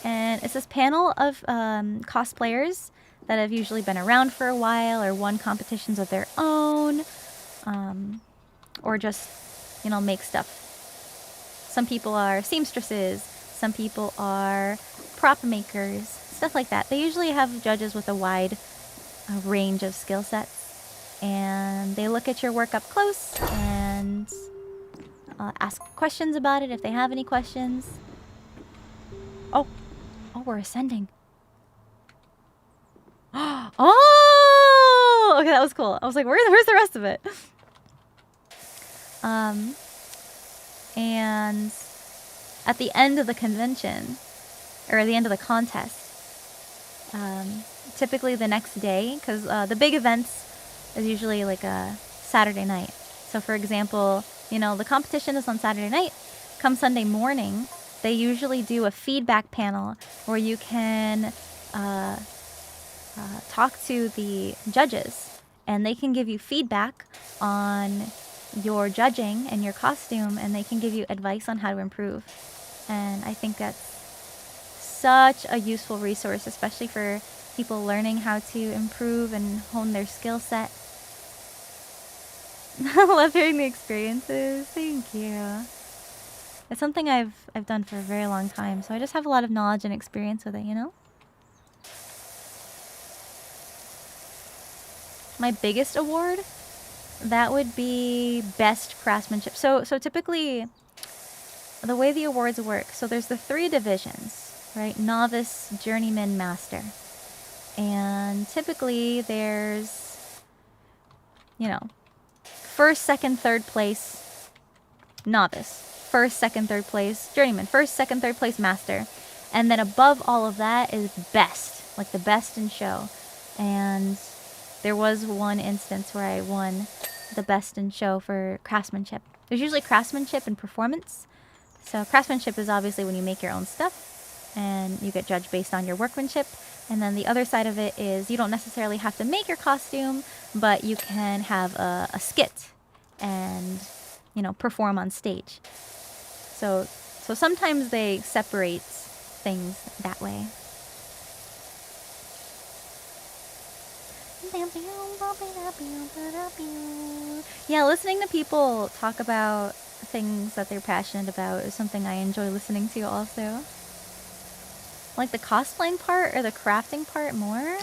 And it's this panel of cosplayers that have usually been around for a while or won competitions of their own, or just, you know, make stuff. Some people are seamstresses, some people are prop makers, stuff like that. They usually have judges with a wide range of skill sets, and they look at your work up close and ask questions about it if they have any questions. Oh, we're ascending. Oh, okay, that was cool. I was like, where's the rest of it? And at the end of the convention, or at the end of the contest, typically the next day, because the big events is usually like a Saturday night. So for example, you know, the competition is on Saturday night. Come Sunday morning, they usually do a feedback panel where you can talk to the judges, and they can give you feedback on your judging and your costume, and they can give you advice on how to improve. And I think that's such a useful resource, especially for people learning how to improve and hone their skill set. I love hearing the experiences. Thank you. It's something I've done for a very long time, so I just have a lot of knowledge and experience with it, you know? My biggest award, that would be best craftsmanship. So typically, the way the awards work, so there's the 3 divisions, right? Novice, journeyman, master. And typically there's, you know, first, second, third place, novice. First, second, third place, journeyman. First, second, third place, master. And then above all of that is best, like the best in show. And there was one instance where I won the best in show for craftsmanship. There's usually craftsmanship and performance. So craftsmanship is obviously when you make your own stuff and you get judged based on your workmanship. And then the other side of it is you don't necessarily have to make your costume, but you can have a skit and, you know, perform on stage. So sometimes they separate things that way. Yeah, listening to people talk about things that they're passionate about is something I enjoy listening to also. Like the cosplaying part or the crafting part more?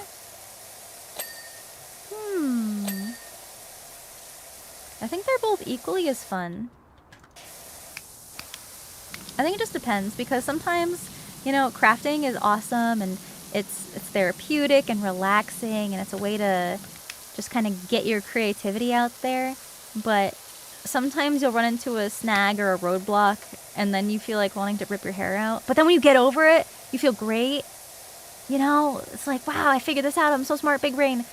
I think they're both equally as fun. I think it just depends, because sometimes, you know, crafting is awesome and it's therapeutic and relaxing, and it's a way to just kind of get your creativity out there. But sometimes you'll run into a snag or a roadblock, and then you feel like wanting to rip your hair out. But then when you get over it, you feel great. You know, it's like, wow, I figured this out. I'm so smart, big brain.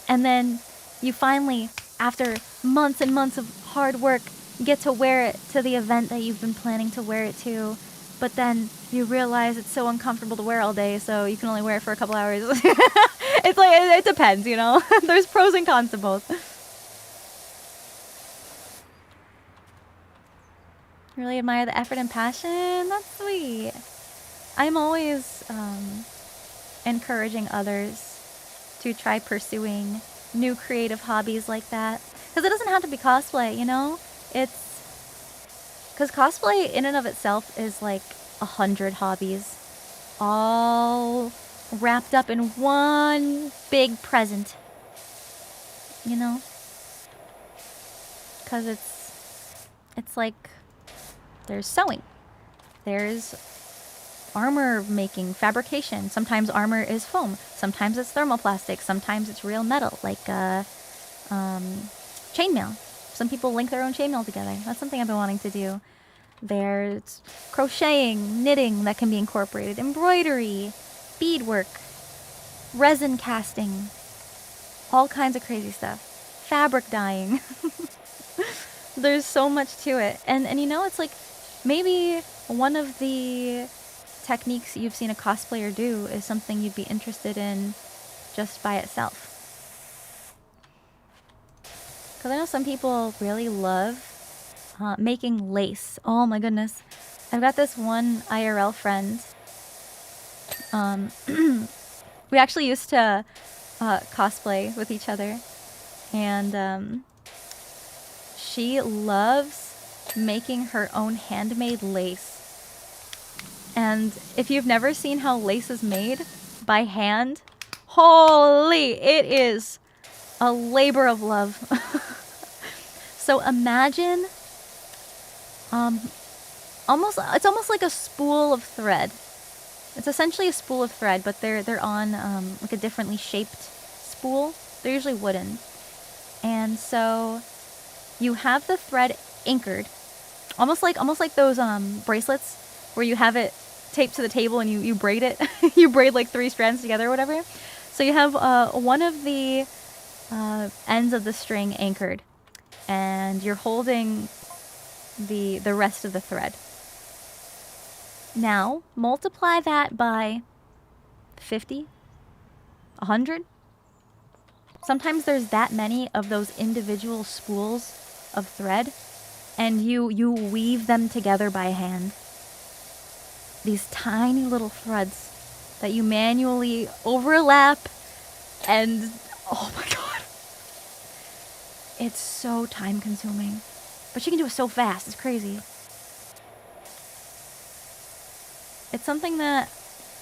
And then you finally, after months and months of hard work, get to wear it to the event that you've been planning to wear it to. But then you realize it's so uncomfortable to wear all day, so you can only wear it for a couple hours. It's like, it depends, you know? There's pros and cons to both. Really admire the effort and passion. That's sweet. I'm always encouraging others to try pursuing new creative hobbies like that. Because it doesn't have to be cosplay, you know? Because cosplay in and of itself is like 100 hobbies, all wrapped up in one big present, you know? Because it's like, there's sewing, there's armor making, fabrication. Sometimes armor is foam, sometimes it's thermoplastic, sometimes it's real metal, like chainmail. Some people link their own chainmail together. That's something I've been wanting to do. There's crocheting, knitting that can be incorporated, embroidery, beadwork, resin casting, all kinds of crazy stuff. Fabric dyeing. There's so much to it. And you know, it's like maybe one of the techniques you've seen a cosplayer do is something you'd be interested in just by itself. Because I know some people really love making lace. Oh my goodness. I've got this one IRL friend. We actually used to cosplay with each other. And she loves making her own handmade lace. And if you've never seen how lace is made by hand, holy, it is a labor of love. So imagine, it's almost like a spool of thread. It's essentially a spool of thread, but they're on like a differently shaped spool. They're usually wooden. And so you have the thread anchored, almost like those bracelets where you have it taped to the table and you braid it. You braid like 3 strands together or whatever. So you have one of the ends of the string anchored, and you're holding the rest of the thread. Now multiply that by 50, 100. Sometimes there's that many of those individual spools of thread, and you weave them together by hand. These tiny little threads that you manually overlap, and oh my god. It's so time consuming. But she can do it so fast, it's crazy. It's something that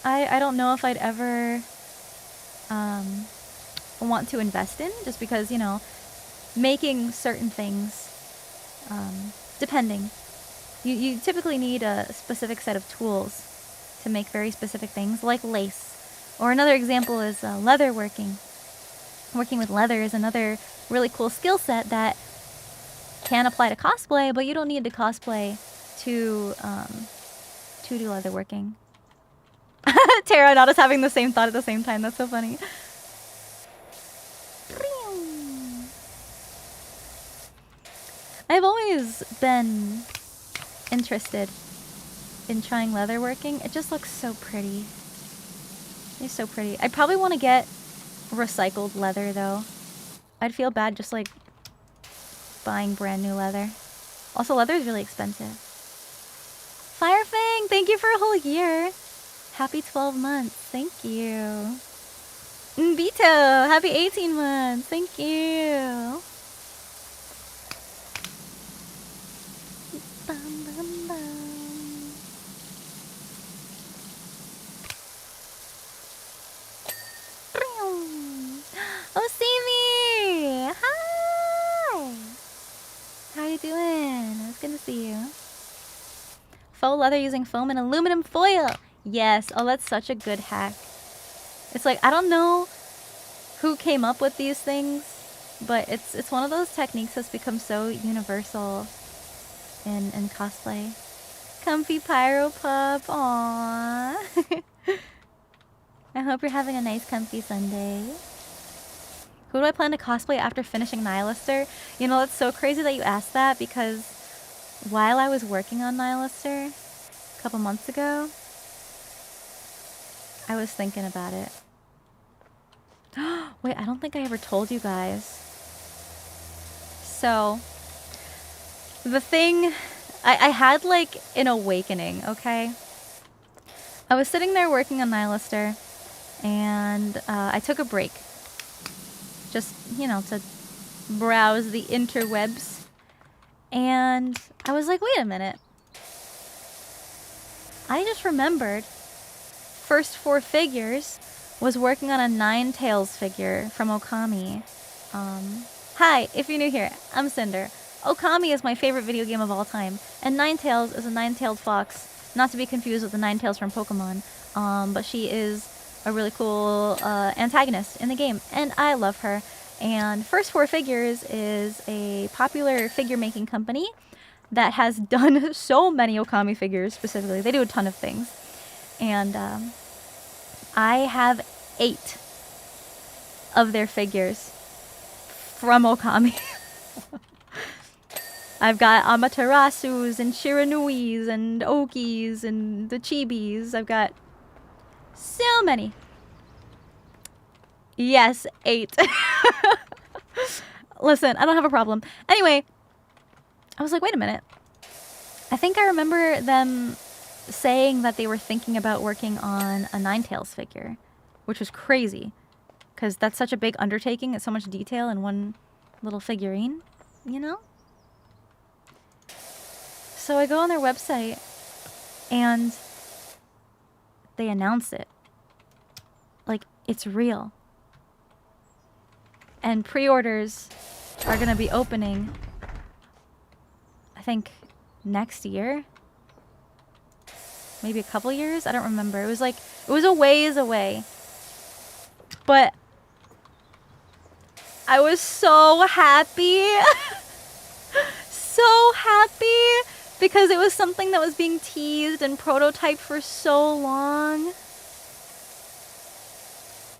I don't know if I'd ever want to invest in, just because, you know, making certain things, depending. You typically need a specific set of tools to make very specific things, like lace. Or another example is leather working. Working with leather is another really cool skill set that can apply to cosplay, but you don't need to cosplay to do leather working. Tara not us having the same thought at the same time. That's so funny. I've always been interested in trying leatherworking. It just looks so pretty. It's so pretty. I probably want to get recycled leather though. I'd feel bad just like buying brand new leather. Also, leather is really expensive. Firefang, thank you for a whole year. Happy 12 months. Thank you. Vito, happy 18 months. Thank you. Bum, bum, bum. Oh, Stevie! Hi! How are you doing? It's good to see you. Faux leather using foam and aluminum foil. Yes. Oh, that's such a good hack. It's like, I don't know who came up with these things, but it's one of those techniques that's become so universal in cosplay. Comfy Pyro Pup. Aww. I hope you're having a nice comfy Sunday. Who do I plan to cosplay after finishing Nihilister? You know, that's so crazy that you asked that, because while I was working on Nihilister a couple months ago, I was thinking about it. Wait, I don't think I ever told you guys. So, the thing... I had, like, an awakening, okay? I was sitting there working on Nihilister, and I took a break. Just, you know, to browse the interwebs. And I was like, wait a minute. I just remembered First Four Figures was working on a Ninetales figure from Okami. Hi, if you're new here, I'm Sinder. Okami is my favorite video game of all time, and Ninetales is a nine-tailed fox, not to be confused with the Ninetales from Pokemon, but she is a really cool antagonist in the game, and I love her. And First Four Figures is a popular figure-making company that has done so many Okami figures specifically. They do a ton of things. And I have 8 of their figures from Okami. I've got Amaterasu's and Shiranuis and Okis and the Chibis. I've got so many. Yes, 8. Listen, I don't have a problem. Anyway, I was like, wait a minute. I think I remember them saying that they were thinking about working on a Ninetales figure, which was crazy, because that's such a big undertaking. It's so much detail in one little figurine, you know? So I go on their website, and they announce it. Like, it's real. And pre-orders are going to be opening, I think, next year. Maybe a couple years? I don't remember. It was like, it was a ways away. But I was so happy. So happy. Because it was something that was being teased and prototyped for so long.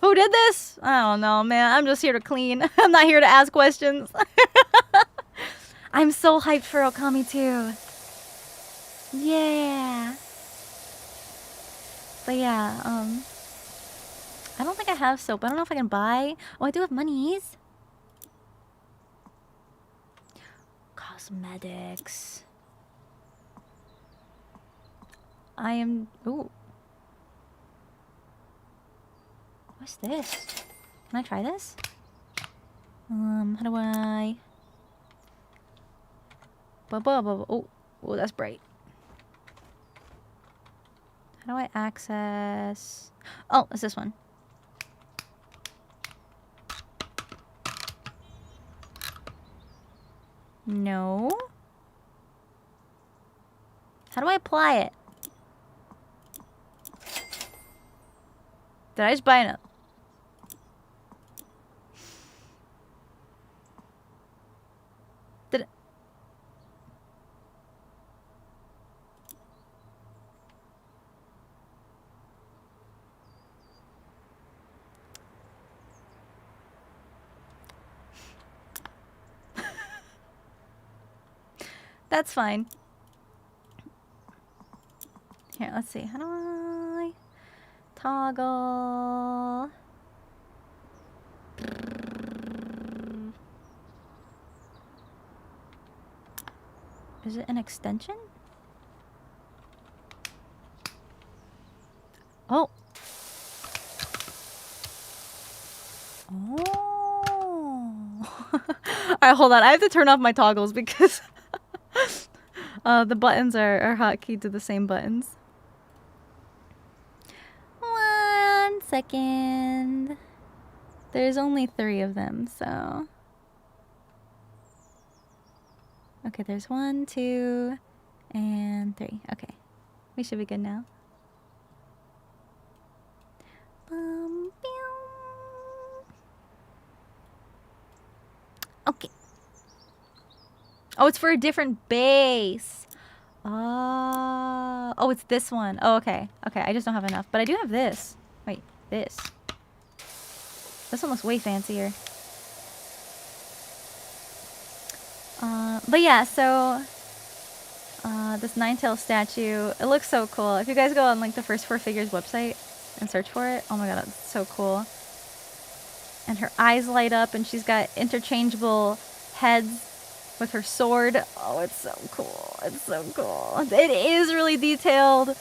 Who did this? I don't know, man. I'm just here to clean. I'm not here to ask questions. I'm so hyped for Okami too. Yeah. But yeah, I don't think I have soap. I don't know if I can buy. Oh, I do have monies. Cosmetics. I am... Ooh. What's this? Can I try this? How do I... Oh, oh, that's bright. How do I access... Oh, it's this one. No. How do I apply it? Did I just buy it? Did it? That's fine. Here, let's see. How do I toggle? Is it an extension? Oh. Oh. Alright, hold on. I have to turn off my toggles because the buttons are hotkeyed to the same buttons. 1 second. There's only 3 of them, so... Okay, there's 1, 2, and 3. Okay. We should be good now. Okay. Oh, it's for a different base. Oh, it's this one. Oh, okay. Okay, I just don't have enough. But I do have this. Wait, this. This one looks way fancier. But yeah, so... this nine-tailed statue, it looks so cool. If you guys go on like the First Four Figures website and search for it, oh my god, it's so cool. And her eyes light up and she's got interchangeable heads with her sword. Oh, it's so cool. It's so cool. It is really detailed.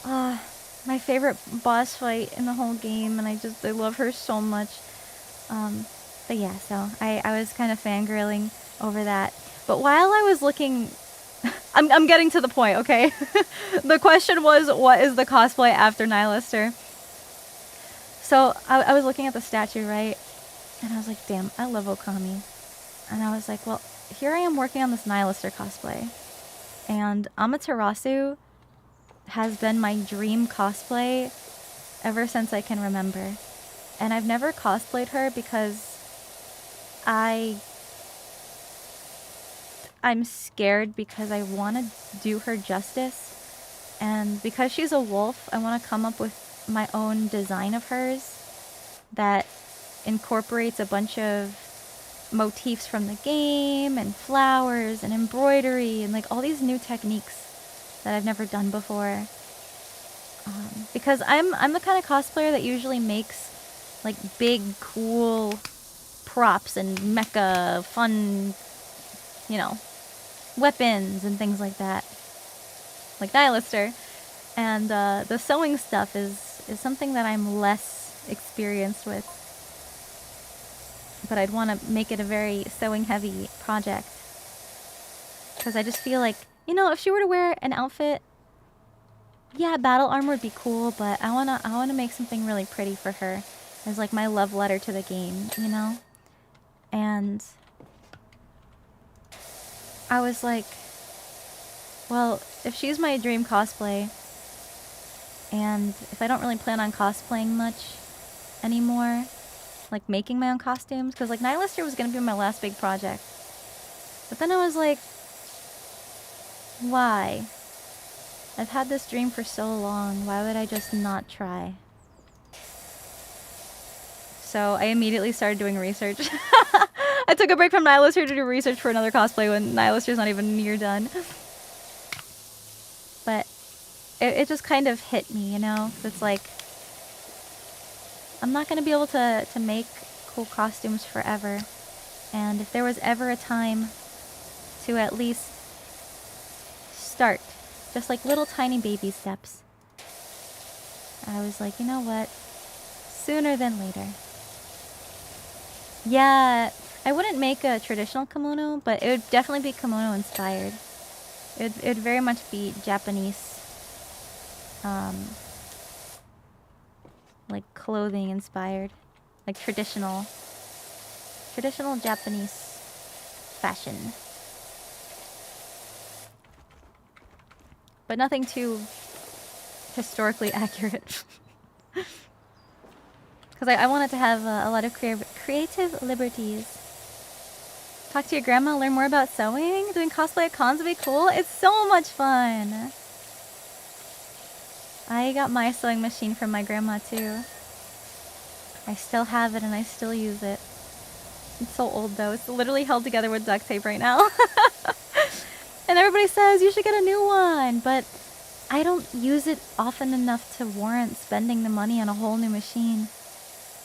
My favorite boss fight in the whole game, and I love her so much. But yeah, so I was kind of fangirling over that. But while I was looking... I'm getting to the point, okay? The question was, what is the cosplay after Nihilister? So, I was looking at the statue, right? And I was like, damn, I love Okami. And I was like, well, here I am working on this Nihilister cosplay. And Amaterasu has been my dream cosplay ever since I can remember. And I've never cosplayed her because I'm scared because I want to do her justice. And because she's a wolf, I want to come up with my own design of hers that incorporates a bunch of motifs from the game and flowers and embroidery and like all these new techniques that I've never done before. Because I'm the kind of cosplayer that usually makes like big cool props and mecha fun, you know, weapons and things like that, like Nihilister. And the sewing stuff is something that I'm less experienced with, but I'd want to make it a very sewing heavy project because I just feel like, you know, if she were to wear an outfit, yeah, battle armor would be cool, but I wanna make something really pretty for her as like my love letter to the game, you know. And I was like, well, if she's my dream cosplay, and if I don't really plan on cosplaying much anymore, like making my own costumes, because like Nihilister was going to be my last big project. But then I was like, why? I've had this dream for so long, why would I just not try? So I immediately started doing research. I took a break from Nihilister to do research for another cosplay when Nihilister's not even near done. But it just kind of hit me, you know? It's like, I'm not going to be able to make cool costumes forever. And if there was ever a time to at least start. Just like little tiny baby steps. I was like, you know what? Sooner than later. Yeah, I wouldn't make a traditional kimono, but it would definitely be kimono inspired. It would very much be Japanese, like clothing inspired, like traditional Japanese fashion. But nothing too historically accurate. Because I wanted to have a lot of creative liberties. Talk to your grandma, learn more about sewing. Doing cosplay at cons would be cool. It's so much fun. I got my sewing machine from my grandma too. I still have it and I still use it. It's so old though. It's literally held together with duct tape right now. And everybody says you should get a new one, but I don't use it often enough to warrant spending the money on a whole new machine.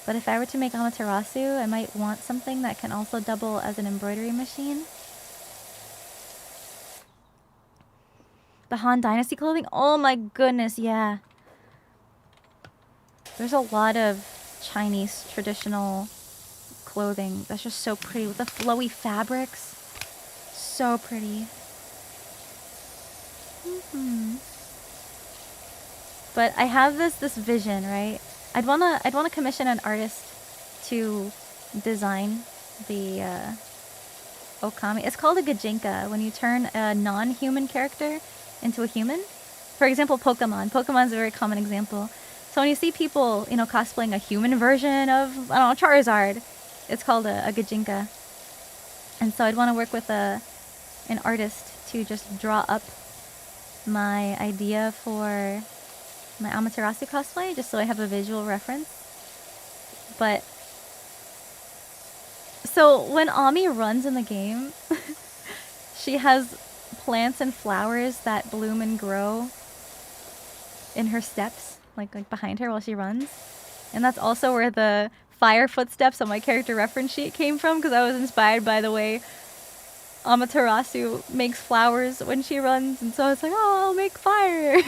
But if I were to make Amaterasu, I might want something that can also double as an embroidery machine. The Han Dynasty clothing? Oh my goodness, yeah. There's a lot of Chinese traditional clothing that's just so pretty with the flowy fabrics. So pretty. But I have this vision, right? I'd wanna commission an artist to design the Okami. It's called a Gajinka when you turn a non-human character into a human. For example, Pokemon. Pokemon's a very common example. So when you see people, you know, cosplaying a human version of, I don't know, Charizard, it's called a Gajinka. And so I'd want to work with an artist to just draw up my idea for my Amaterasu cosplay, just so I have a visual reference. But so when Ami runs in the game, she has plants and flowers that bloom and grow in her steps, like behind her while she runs. And that's also where the fire footsteps on my character reference sheet came from, because I was inspired by the way Amaterasu makes flowers when she runs, and so I was like, oh, I'll make fire.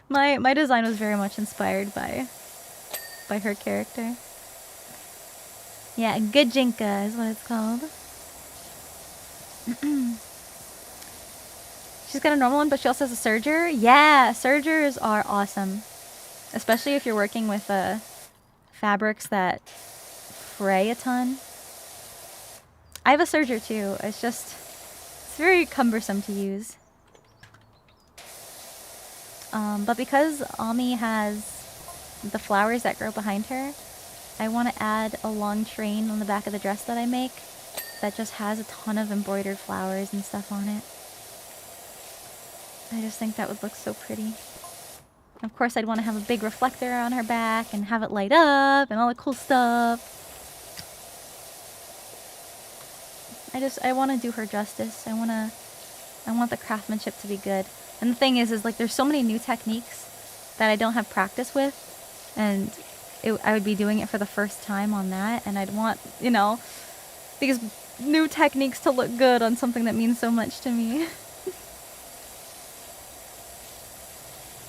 My design was very much inspired by her character. Yeah, Gajinka is what it's called. She's got a normal one, but she also has a serger. Yeah, sergers are awesome. Especially if you're working with fabrics that fray a ton. I have a serger too. It's very cumbersome to use. But because Ami has the flowers that grow behind her, I want to add a long train on the back of the dress that I make that just has a ton of embroidered flowers and stuff on it. I just think that would look so pretty. Of course, I'd want to have a big reflector on her back and have it light up and all the cool stuff. I want to do her justice. I want the craftsmanship to be good. And the thing is like there's so many new techniques that I don't have practice with, and I would be doing it for the first time on that, and I'd want, you know, these new techniques to look good on something that means so much to me.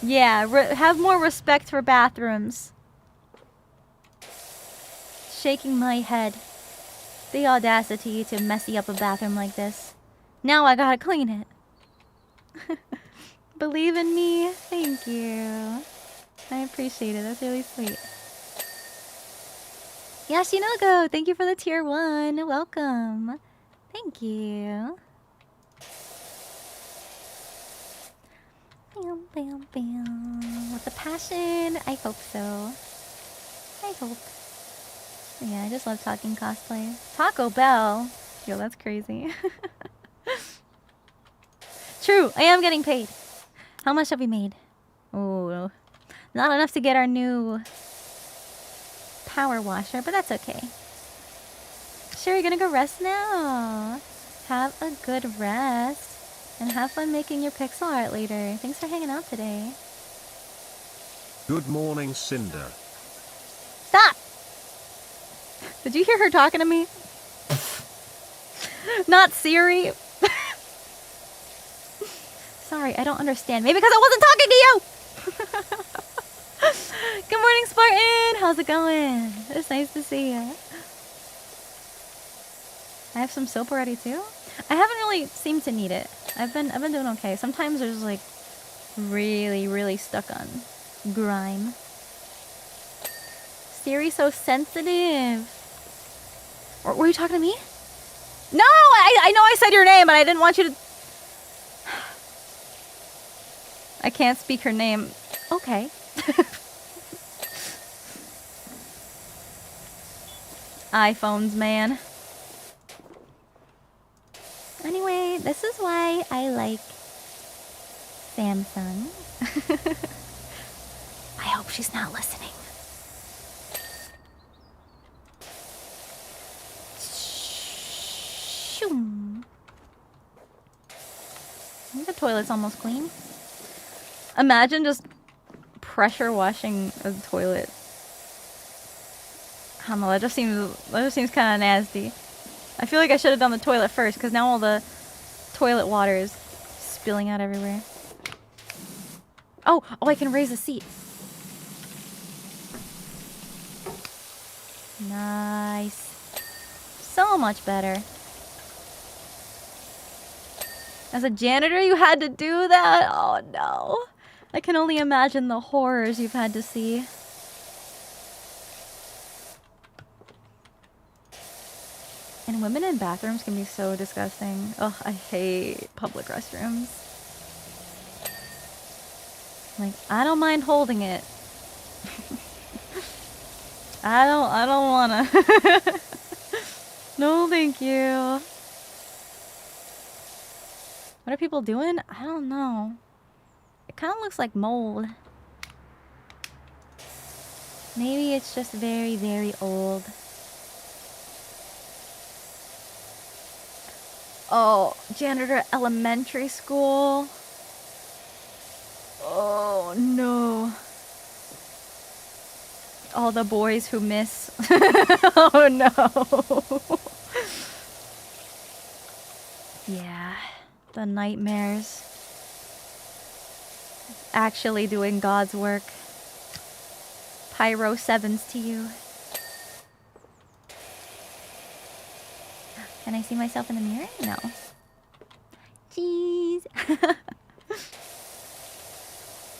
Yeah, have more respect for bathrooms. Shaking my head. The audacity to messy up a bathroom like this. Now I gotta clean it. Believe in me? Thank you. I appreciate it. That's really sweet. Yashinogo, thank you for the tier 1. Welcome. Thank you. Bam, bam, bam. With a passion? I hope so. I hope. Yeah, I just love talking cosplay. Taco Bell? Yo, that's crazy. True, I am getting paid. How much have we made? Oh, not enough to get our new power washer, but that's okay. Sure, you're gonna go rest now. Have a good rest. And have fun making your pixel art later. Thanks for hanging out today. Good morning, Sinder. Stop! Did you hear her talking to me? Not Siri. Sorry, I don't understand. Maybe because I wasn't talking to you. Good morning, Spartan. How's it going? It's nice to see you. I have some soap already too. I haven't really seemed to need it. I've been doing okay. Sometimes there's like really stuck on grime. Siri's so sensitive. Or were you talking to me? No, I know I said your name, but I didn't want you to. I can't speak her name. Okay. iPhones, man. Anyway, this is why I like Samsung. I hope she's not listening. Shoom. I think the toilet's almost clean. Imagine just pressure washing a toilet. I don't know, that just seems kind of nasty. I feel like I should have done the toilet first, because now all the toilet water is spilling out everywhere. Oh, I can raise a seat. Nice. So much better. As a janitor, you had to do that? Oh no. I can only imagine the horrors you've had to see. And women in bathrooms can be so disgusting. Ugh, I hate public restrooms. Like, I don't mind holding it. I don't wanna. No, thank you. What are people doing? I don't know. It kind of looks like mold. Maybe it's just very old. Oh, janitor elementary school. Oh no. All the boys who miss. Oh no. Yeah, the nightmares. Actually doing God's work. Pyro 7s to you. Can I see myself in the mirror? No. Jeez.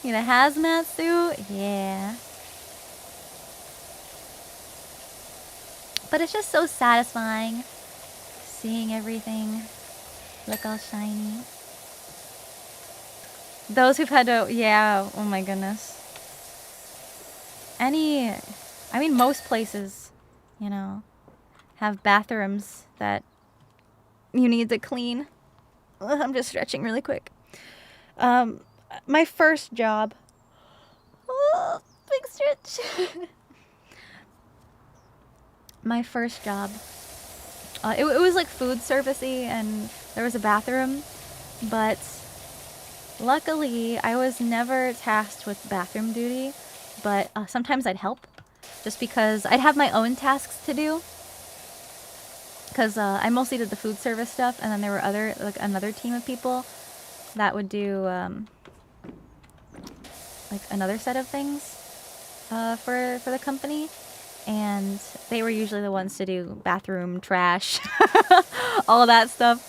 Need a hazmat suit? Yeah. But it's just so satisfying seeing everything look all shiny. Those who've had to, yeah, oh my goodness. I mean, most places, you know, have bathrooms that you need to clean. I'm just stretching really quick. My first job. Oh, big stretch. My first job. It was like food servicey, and there was a bathroom, but luckily I was never tasked with bathroom duty, but sometimes I'd help, just because I'd have my own tasks to do. Because I mostly did the food service stuff, and then there were another team of people that would do like another set of things for the company, and they were usually the ones to do bathroom, trash, all of that stuff.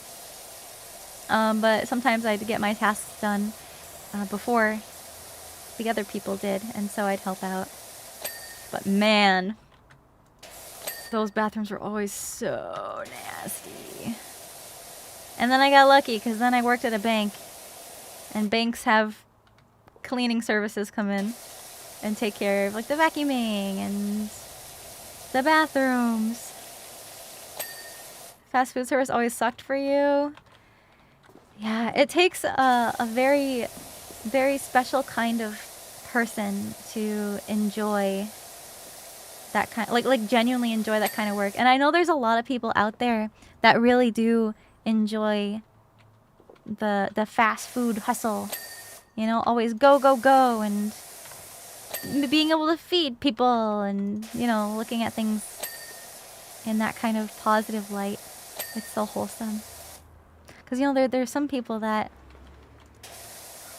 But sometimes I'd get my tasks done before the other people did, and so I'd help out. But man, those bathrooms were always so nasty. And then I got lucky, because then I worked at a bank, and banks have cleaning services come in and take care of like the vacuuming and the bathrooms. Fast food service always sucked for you. Yeah, it takes a very, very special kind of person to enjoy that kind, like genuinely enjoy that kind of work. And I know there's a lot of people out there that really do enjoy the fast food hustle. You know, always go, and being able to feed people, and, you know, looking at things in that kind of positive light. It's so wholesome. Because, you know, there's some people that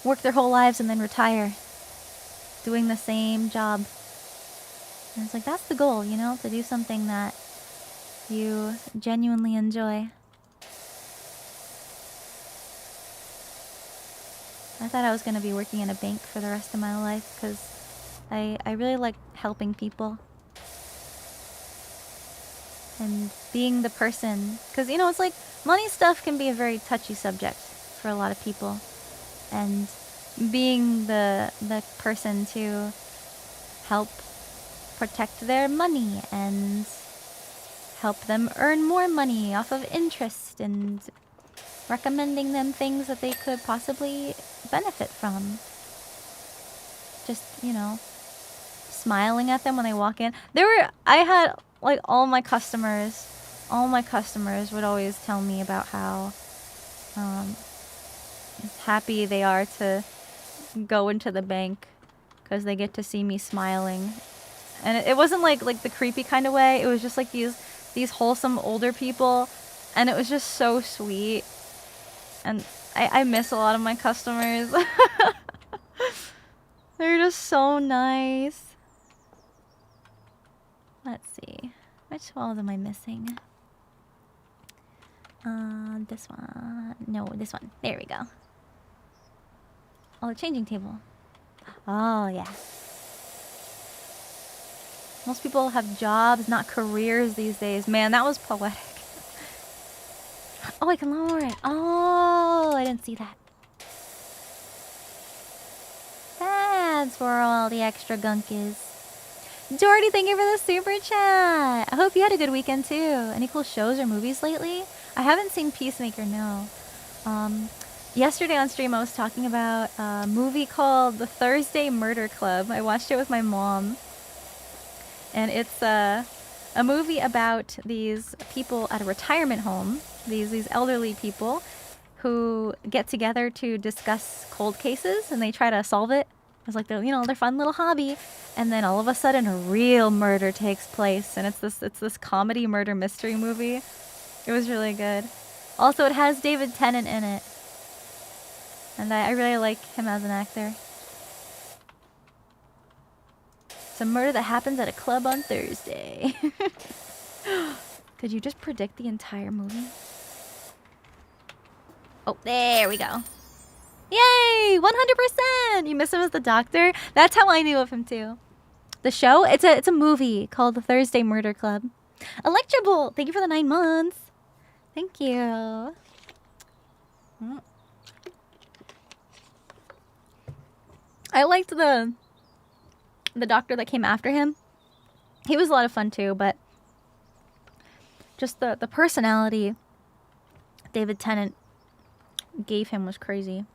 work their whole lives and then retire doing the same job. And it's like, that's the goal, you know, to do something that you genuinely enjoy. I thought I was going to be working in a bank for the rest of my life because I really like helping people. And being the person, because, you know, it's like money stuff can be a very touchy subject for a lot of people. And being the person to help protect their money and help them earn more money off of interest and recommending them things that they could possibly benefit from. Just, you know, smiling at them when they walk in. I had, like, all my customers would always tell me about how happy they are to go into the bank because they get to see me smiling. And it wasn't like the creepy kind of way. It was just like these wholesome older people, and it was just so sweet. And I miss a lot of my customers. They're just so nice. Let's see. Which walls am I missing? This one. No, this one. There we go. Oh, the changing table. Oh, yeah. Most people have jobs, not careers these days. Man, that was poetic. Oh, I can lower it. Oh, I didn't see that. That's where all the extra gunk is. Jordy, thank you for the super chat. I hope you had a good weekend too. Any cool shows or movies lately? I haven't seen Peacemaker, no. Yesterday on stream I was talking about a movie called The Thursday Murder Club. I watched it with my mom. And it's a movie about these people at a retirement home, these elderly people who get together to discuss cold cases and they try to solve it. It's like their fun little hobby, and then all of a sudden a real murder takes place, and it's this comedy murder mystery movie. It was really good. Also, it has David Tennant in it, and I really like him as an actor. It's a murder that happens at a club on Thursday. Could you just predict the entire movie? Oh, there we go. Yay! 100%! You miss him as the doctor? That's how I knew of him too. The show? It's a movie called The Thursday Murder Club. Electrobolt! Thank you for the 9 months. Thank you. I liked the doctor that came after him. He was a lot of fun too, but just the personality David Tennant gave him was crazy.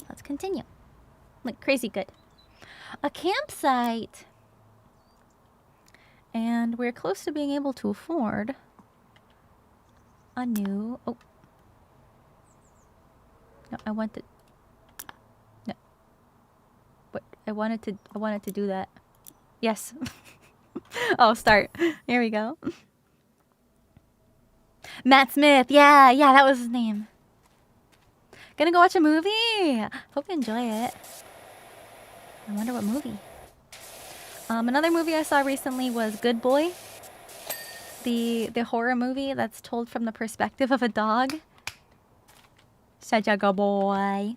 Let's continue. Like, crazy good. A campsite. And we're close to being able to afford a new... Oh. No, I wanted... No. What? I wanted to do that. Yes. Oh, start. Here we go. Matt Smith. Yeah, that was his name. Gonna go watch a movie. Hope you enjoy it. I wonder what movie. Another movie I saw recently was Good Boy. The horror movie that's told from the perspective of a dog. Such a good boy.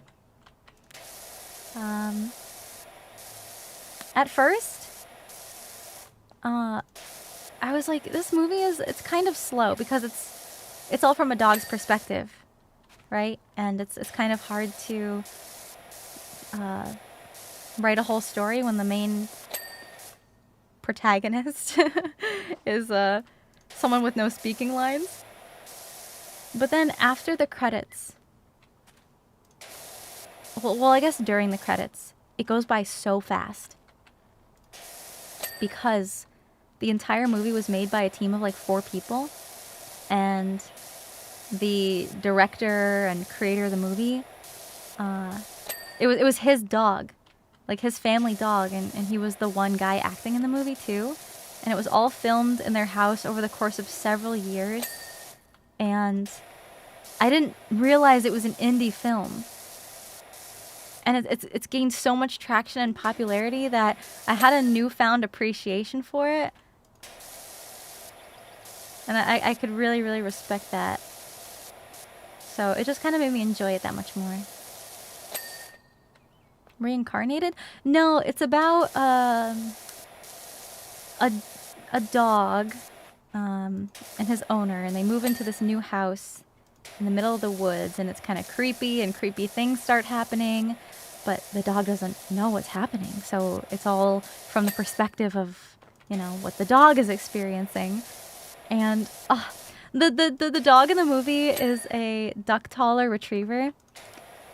At first, I was like, this movie it's kind of slow because it's all from a dog's perspective. Right? And it's kind of hard to write a whole story when the main protagonist is someone with no speaking lines. But then after the credits, well, I guess during the credits, it goes by so fast because the entire movie was made by a team of like 4 people, and the director and creator of the movie, it was his dog, like his family dog, and he was the one guy acting in the movie too. And it was all filmed in their house over the course of several years. and I didn't realize it was an indie film. And it's gained so much traction and popularity that I had a newfound appreciation for it. And I could really, really respect that. So it just kind of made me enjoy it that much more. Reincarnated? No, it's about a dog and his owner, and they move into this new house in the middle of the woods, and it's kind of creepy, and creepy things start happening, but the dog doesn't know what's happening. So it's all from the perspective of, you know, what the dog is experiencing. And the dog in the movie is a duck-taller retriever.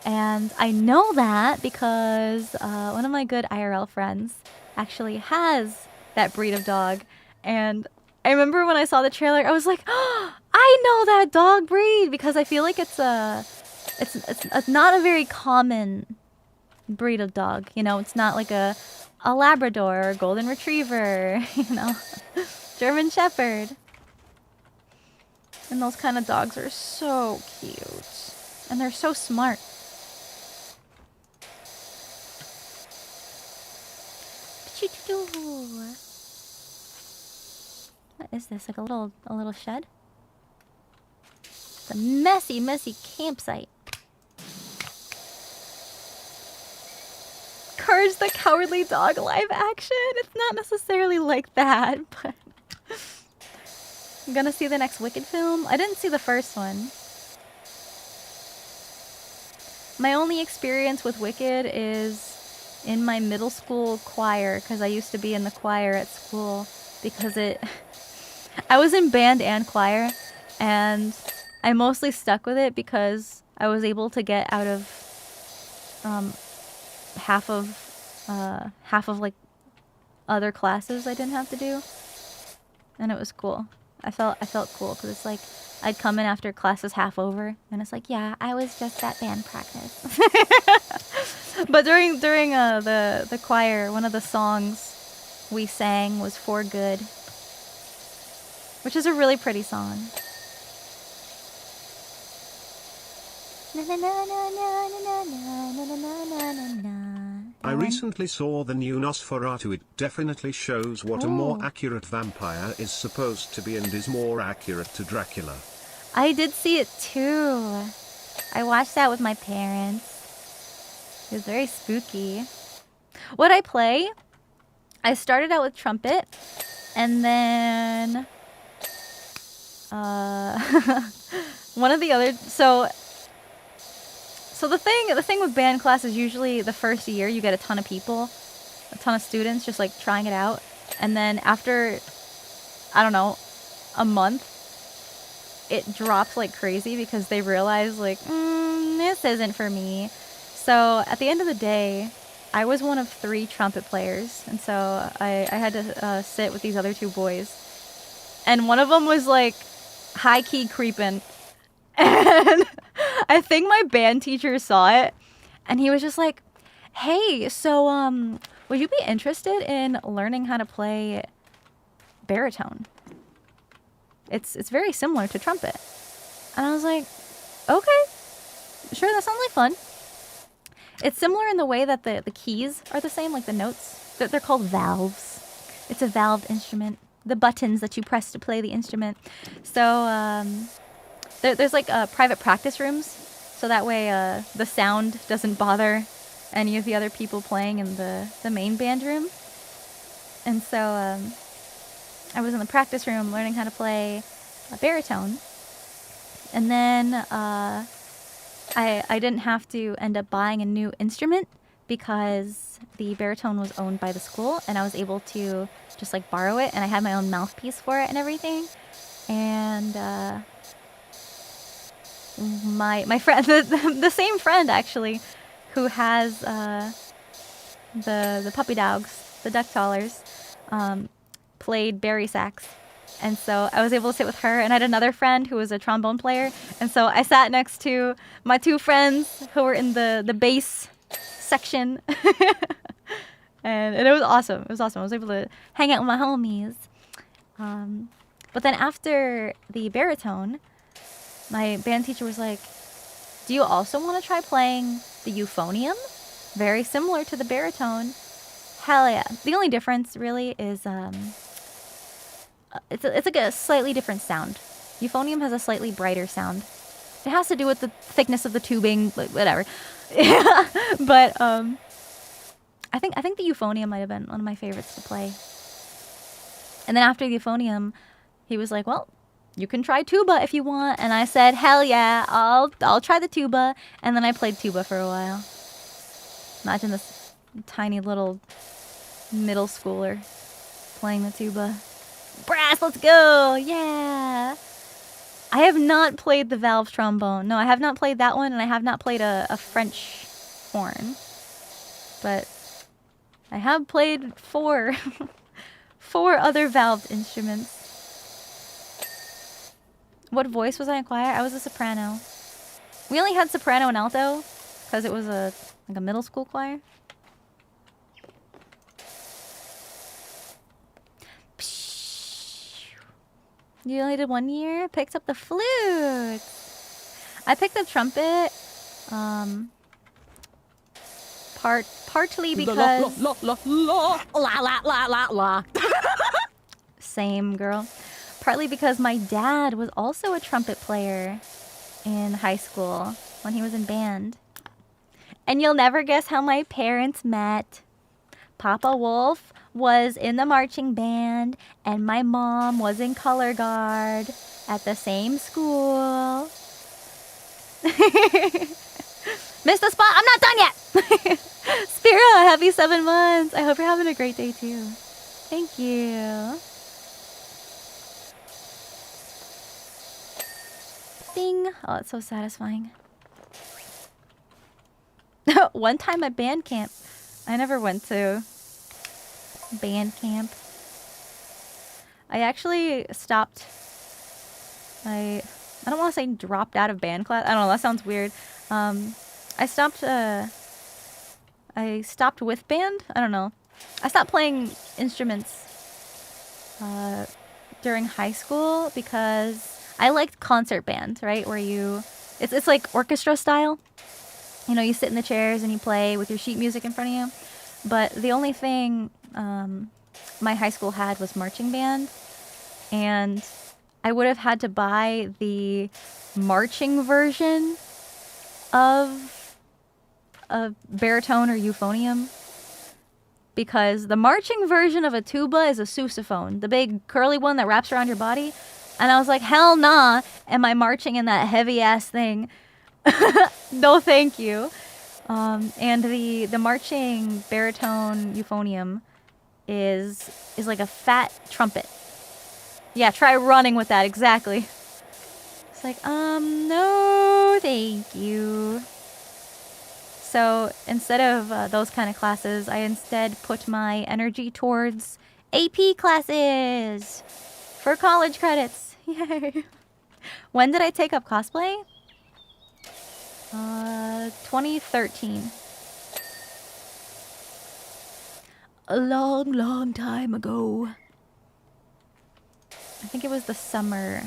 And I know that because one of my good IRL friends actually has that breed of dog. And I remember when I saw the trailer, I was like, oh, I know that dog breed, because I feel like it's not a very common breed of dog. You know, it's not like a Labrador or Golden Retriever, you know, German Shepherd. And those kind of dogs are so cute. And they're so smart. What is this? Like a little shed? It's a messy, messy campsite. Courage the Cowardly Dog live action. It's not necessarily like that, but I'm gonna see the next Wicked film. I didn't see the first one. My only experience with Wicked is in my middle school choir, because I used to be in the choir at school, because I was in band and choir, and I mostly stuck with it because I was able to get out of half of like other classes I didn't have to do, and it was cool. I felt cool, because it's like I'd come in after class is half over, and it's like, yeah, I was just at band practice. But during the choir, one of the songs we sang was "For Good," which is a really pretty song. I recently saw the new Nosferatu. It definitely shows what a more accurate vampire is supposed to be, and is more accurate to Dracula. I did see it too. I watched that with my parents. It was very spooky. What I play, I started out with trumpet, and then one of the other. So the thing with band class is usually the first year you get a ton of people, a ton of students just like trying it out, and then after, I don't know, a month, it drops like crazy because they realize like, this isn't for me. So at the end of the day, I was one of 3 trumpet players, and so I had to sit with these other 2 boys, and one of them was like high-key creeping, and I think my band teacher saw it, and he was just like, hey, so would you be interested in learning how to play baritone? It's very similar to trumpet. And I was like, okay, sure, that sounds like fun. It's similar in the way that the keys are the same, like the notes. They're called valves. It's a valved instrument. The buttons that you press to play the instrument. So there's like private practice rooms, so that way the sound doesn't bother any of the other people playing in the main band room. And so I was in the practice room learning how to play baritone. And then I didn't have to end up buying a new instrument because the baritone was owned by the school, and I was able to just like borrow it, and I had my own mouthpiece for it and everything. And my friend, the same friend actually, who has the puppy dogs, the duck-tallers, played bari sax. And so I was able to sit with her, and I had another friend who was a trombone player. And so I sat next to my 2 friends who were in the bass section. and it was awesome. It was awesome. I was able to hang out with my homies. But then after the baritone, my band teacher was like, do you also want to try playing the euphonium? Very similar to the baritone. Hell yeah. The only difference really is it's like a slightly different sound. Euphonium has a slightly brighter sound. It has to do with the thickness of the tubing, like, whatever. But I think the euphonium might have been one of my favorites to play. And then after the euphonium, he was like, well, you can try tuba if you want. And I said, hell yeah, I'll try the tuba. And then I played tuba for a while. Imagine this tiny little middle schooler playing the tuba. Brass, let's go! Yeah! I have not played the valve trombone. No, I have not played that one, and I have not played a French horn. But I have played four other valved instruments. What voice was I in choir? I was a soprano. We only had soprano and alto because it was like a middle school choir. You only did 1 year? Picked up the flute. I picked up trumpet. Partly because same girl. Partly because my dad was also a trumpet player in high school when he was in band. And you'll never guess how my parents met. Papa Wolf was in the marching band, and my mom was in color guard at the same school. Missed the spot. I'm not done yet. Spira, happy 7 months. I hope you're having a great day too. Thank you. Ding. Oh, it's so satisfying. One time at band camp. I never went to band camp. I actually stopped. I don't want to say dropped out of band class. I don't know. That sounds weird. I stopped with band. I don't know. I stopped playing instruments during high school because I liked concert band, right? Where it's like orchestra style. You know, you sit in the chairs and you play with your sheet music in front of you. But the only thing my high school had was marching band. And I would have had to buy the marching version of a baritone or euphonium. Because the marching version of a tuba is a sousaphone. The big curly one that wraps around your body. And I was like, hell nah, am I marching in that heavy ass thing? No, thank you. And the marching baritone euphonium is like a fat trumpet. Yeah, try running with that, exactly. It's like, no, thank you. So instead of those kind of classes, I instead put my energy towards AP classes for college credits. Yay. When did I take up cosplay? 2013. A long, long time ago. I think it was the summer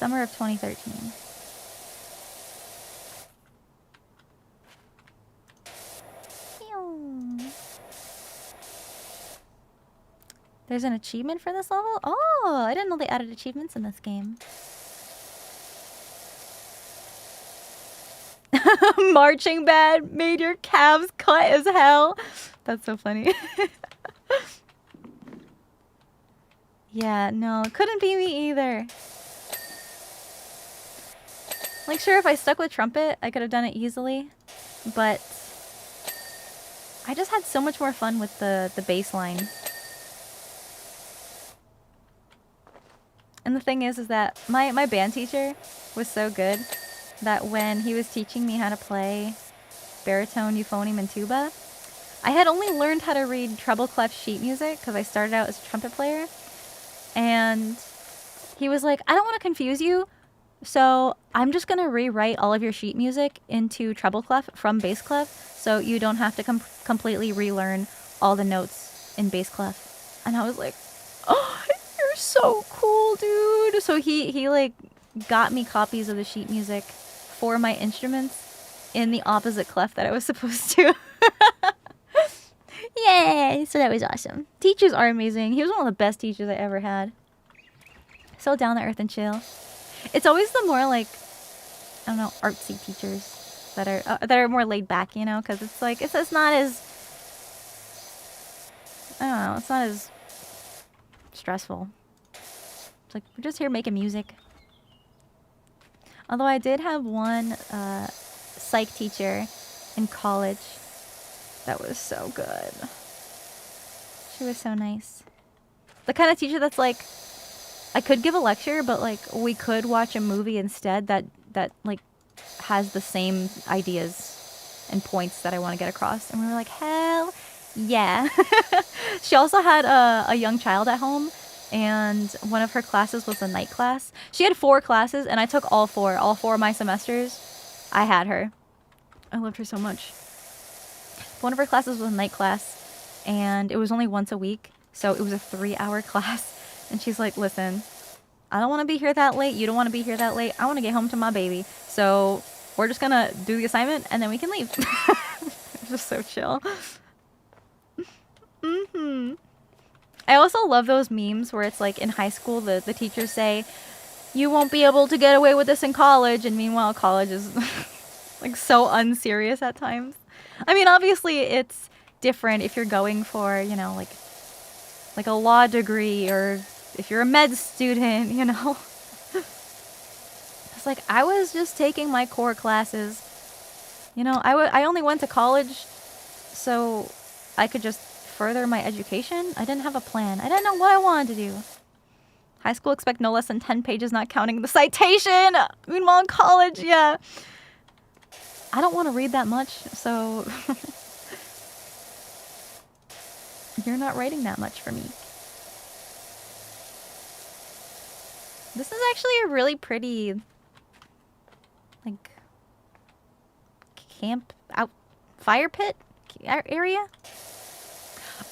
of 2013. There's an achievement for this level? Oh, I didn't know they added achievements in this game. Marching band made your calves cut as hell. That's so funny. Yeah, no, it couldn't be me either. Like, sure, if I stuck with trumpet, I could have done it easily. But I just had so much more fun with the bass line. And the thing is that my band teacher was so good that when he was teaching me how to play baritone, euphonium, and tuba, I had only learned how to read treble clef sheet music because I started out as a trumpet player. And he was like, I don't want to confuse you, so I'm just going to rewrite all of your sheet music into treble clef from bass clef so you don't have to completely relearn all the notes in bass clef. And I was like, oh, you're so cool, dude. So he like got me copies of the sheet music for my instruments in the opposite clef that I was supposed to. Yay! So that was awesome. Teachers are amazing. He was one of the best teachers I ever had. So down to earth and chill. It's always the more like, I don't know, artsy teachers that are more laid back, you know, because it's like it's not as, I don't know, it's not as stressful. It's like we're just here making music. Although I did have one psych teacher in college that was so good. She was so nice. The kind of teacher that's like, I could give a lecture, but like we could watch a movie instead that like has the same ideas and points that I want to get across. And we were like, hell yeah. She also had a young child at home, and one of her classes was a night class. She had 4 classes, and I took all 4 of my semesters. I had her. I loved her so much. One of her classes was a night class, and it was only once a week, so it was a 3-hour class. And she's like, listen, I don't want to be here that late. You don't want to be here that late. I want to get home to my baby. So we're just going to do the assignment, and then we can leave. It's just so chill. I also love those memes where it's like in high school, the teachers say, you won't be able to get away with this in college. And meanwhile, college is like so unserious at times. I mean, obviously it's different if you're going for, you know, like a law degree, or if you're a med student, you know. It's like, I was just taking my core classes. You know, I only went to college so I could just further my education. I didn't have a plan. I didn't know what I wanted to do. High school expect no less than 10 pages, not counting the citation. Meanwhile, in college, yeah. I don't want to read that much, so you're not writing that much for me. This is actually a really pretty, like, camp out fire pit area.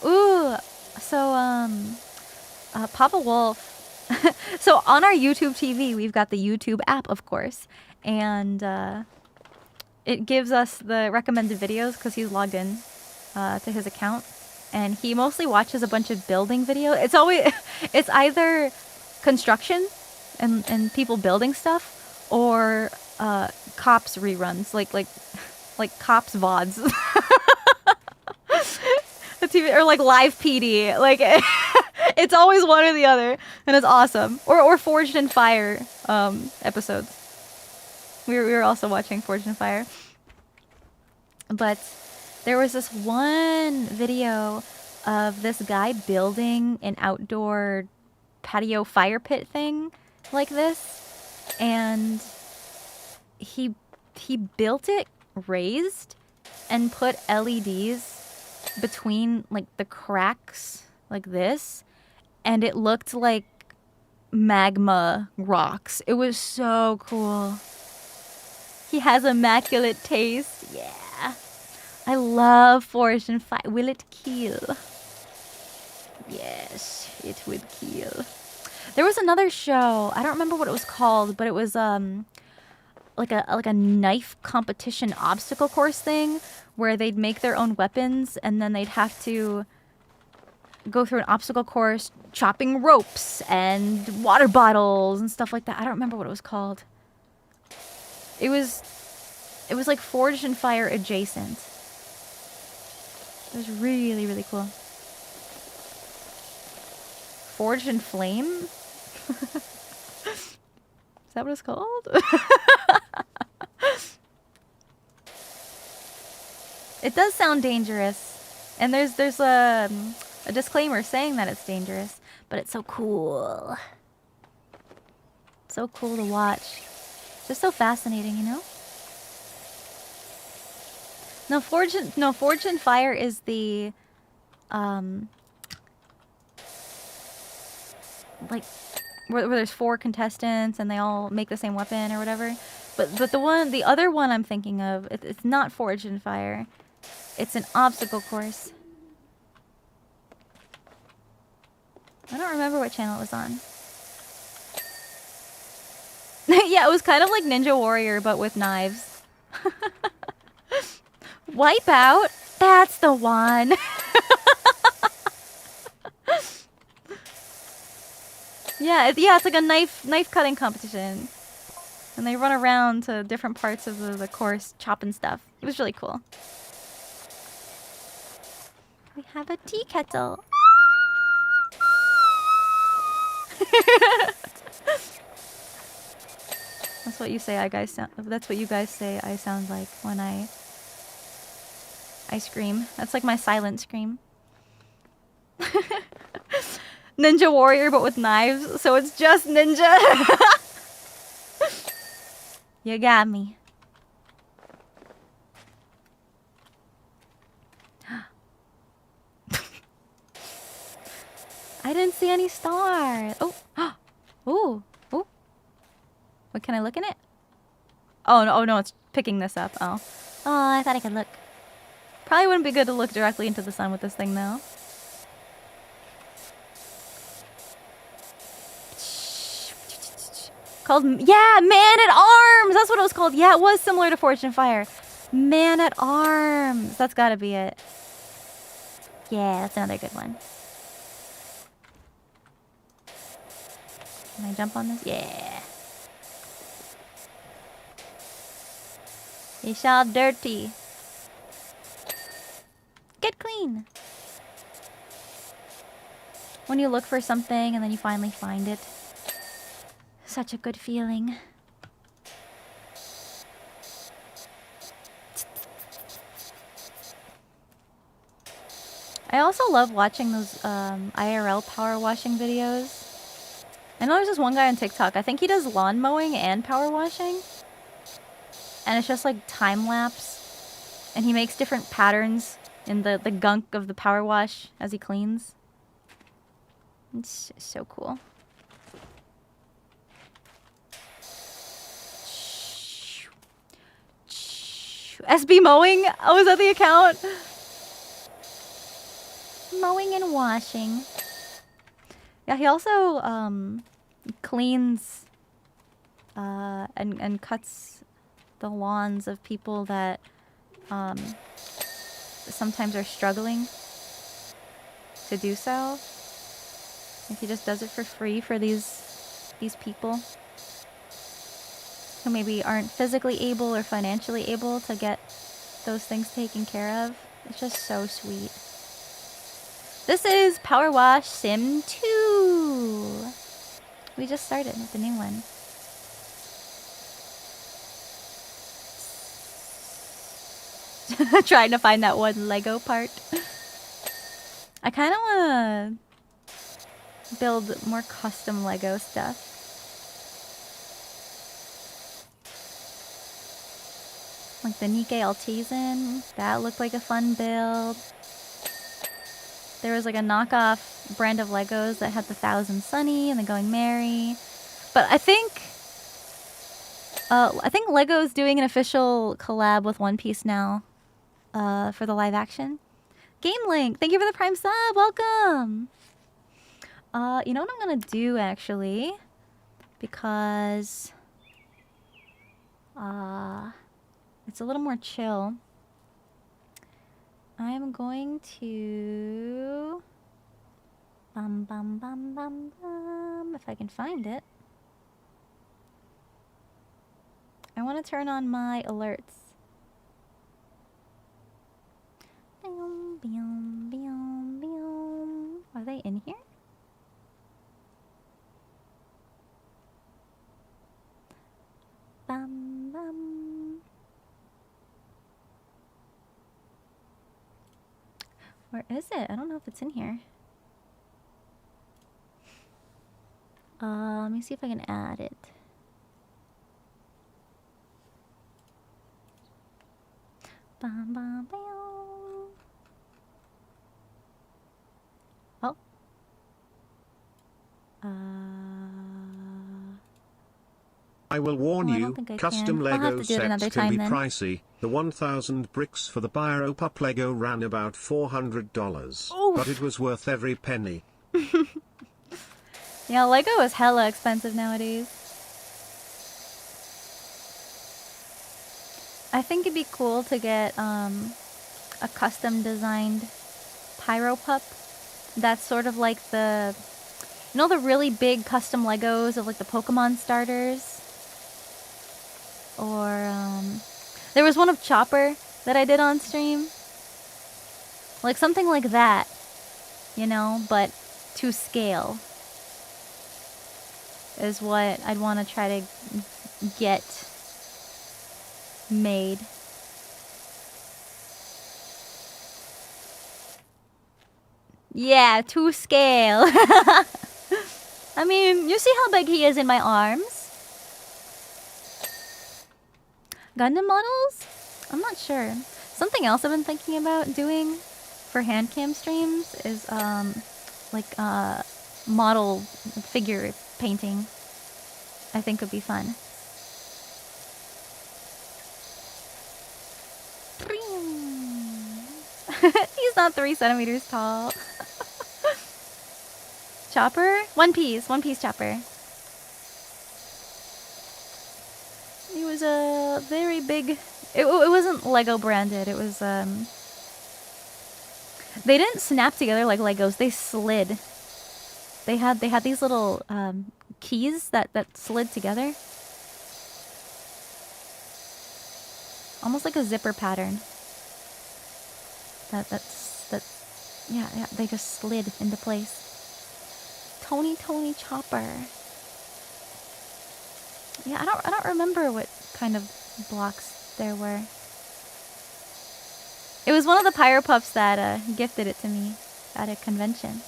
Ooh, so Papa Wolf. So on our YouTube TV, we've got the YouTube app, of course, and it gives us the recommended videos because he's logged in to his account, and he mostly watches a bunch of building videos. It's either construction and people building stuff, or cops reruns, like cops VODs. The TV, or like live PD, like it's always one or the other, and it's awesome. Or Forged in Fire episodes. We were also watching Forged in Fire, but there was this one video of this guy building an outdoor patio fire pit thing like this, and he built it raised and put LEDs between like the cracks like this, and it looked like magma rocks. It was so cool. He has immaculate taste. Yeah, I love Forged in Fire. Will it kill? Yes, it would kill. There was another show, I don't remember what it was called, but it was like a knife competition obstacle course thing, where they'd make their own weapons, and then they'd have to go through an obstacle course chopping ropes and water bottles and stuff like that. I don't remember what it was called. It was like Forged in Fire adjacent. It was really, really cool. Forged in Flame? Is that what it's called? It does sound dangerous, and there's a disclaimer saying that it's dangerous, but it's so cool. So cool to watch. It's just so fascinating, you know? No, Forged in Fire is the like where there's 4 contestants and they all make the same weapon or whatever. But the other one I'm thinking of, it's not Forged in Fire. It's an obstacle course. I don't remember what channel it was on. Yeah, it was kind of like Ninja Warrior, but with knives. Wipeout? That's the one. Yeah, it's like a knife cutting competition. And they run around to different parts of the course, chopping stuff. It was really cool. We have a tea kettle. That's what you say I guys sound, that's what you guys say I sound like when I scream. That's like my silent scream. Ninja Warrior but with knives, so it's just ninja. You got me. I didn't see any stars. Oh. Ooh. Ooh. What, can I look in it? Oh no, it's picking this up. Oh. Oh, I thought I could look. Probably wouldn't be good to look directly into the sun with this thing though. Called, yeah, Man at Arms! That's what it was called. Yeah, it was similar to Fortune Fire. Man at Arms. That's gotta be it. Yeah, that's another good one. Can I jump on this? Yeah. It's all dirty. Get clean. When you look for something and then you finally find it. Such a good feeling. I also love watching those IRL power washing videos. I know there's this one guy on TikTok. I think he does lawn mowing and power washing. And it's just like time lapse. And he makes different patterns in the gunk of the power wash as he cleans. It's so cool. SB Mowing? Oh, is that the account? Mowing and washing. Yeah, he also cleans and cuts the lawns of people that sometimes are struggling to do so. Like he just does it for free for these people who maybe aren't physically able or financially able to get those things taken care of. It's just so sweet. This is Power Wash Sim 2. We just started with the new one. Trying to find that one Lego part. I kind of want to build more custom Lego stuff. Like the Nike Altizen. That looked like a fun build. There was like a knockoff brand of Legos that had the Thousand Sunny and the Going Merry. But I think Lego's doing an official collab with One Piece now for the live action. Game Link, thank you for the Prime sub. Welcome. You know what I'm gonna do actually, because it's a little more chill. I'm going to if I can find it. I want to turn on my alerts. Are they in here? Bum bum. Where is it? I don't know if it's in here. Let me see if I can add it. Bum, bum, bum. Oh. I will warn you, custom Lego sets can be then. pricey. The 1,000 bricks for the PYRO Pup Lego ran about $400. Oof. But it was worth every penny. Yeah, Lego is hella expensive nowadays. I think it'd be cool to get a custom designed PYRO pup. That's sort of like the, you know, the really big custom Legos of like the Pokemon starters? Or there was one of Chopper that I did on stream. Like something like that, you know, but to scale is what I'd want to try to get made. Yeah, to scale. I mean, you see how big he is in my arms? Gundam models? I'm not sure. Something else I've been thinking about doing for hand cam streams is like model figure painting. I think would be fun. He's not 3 centimeters tall. Chopper? One piece Chopper. He was a very big. It wasn't Lego branded. It was They didn't snap together like Legos. They slid. They had these little keys that slid together. Almost like a zipper pattern. Yeah, they just slid into place. Tony Chopper. Yeah, I don't remember what kind of blocks there were. It was one of the PYRO pups that gifted it to me at a convention.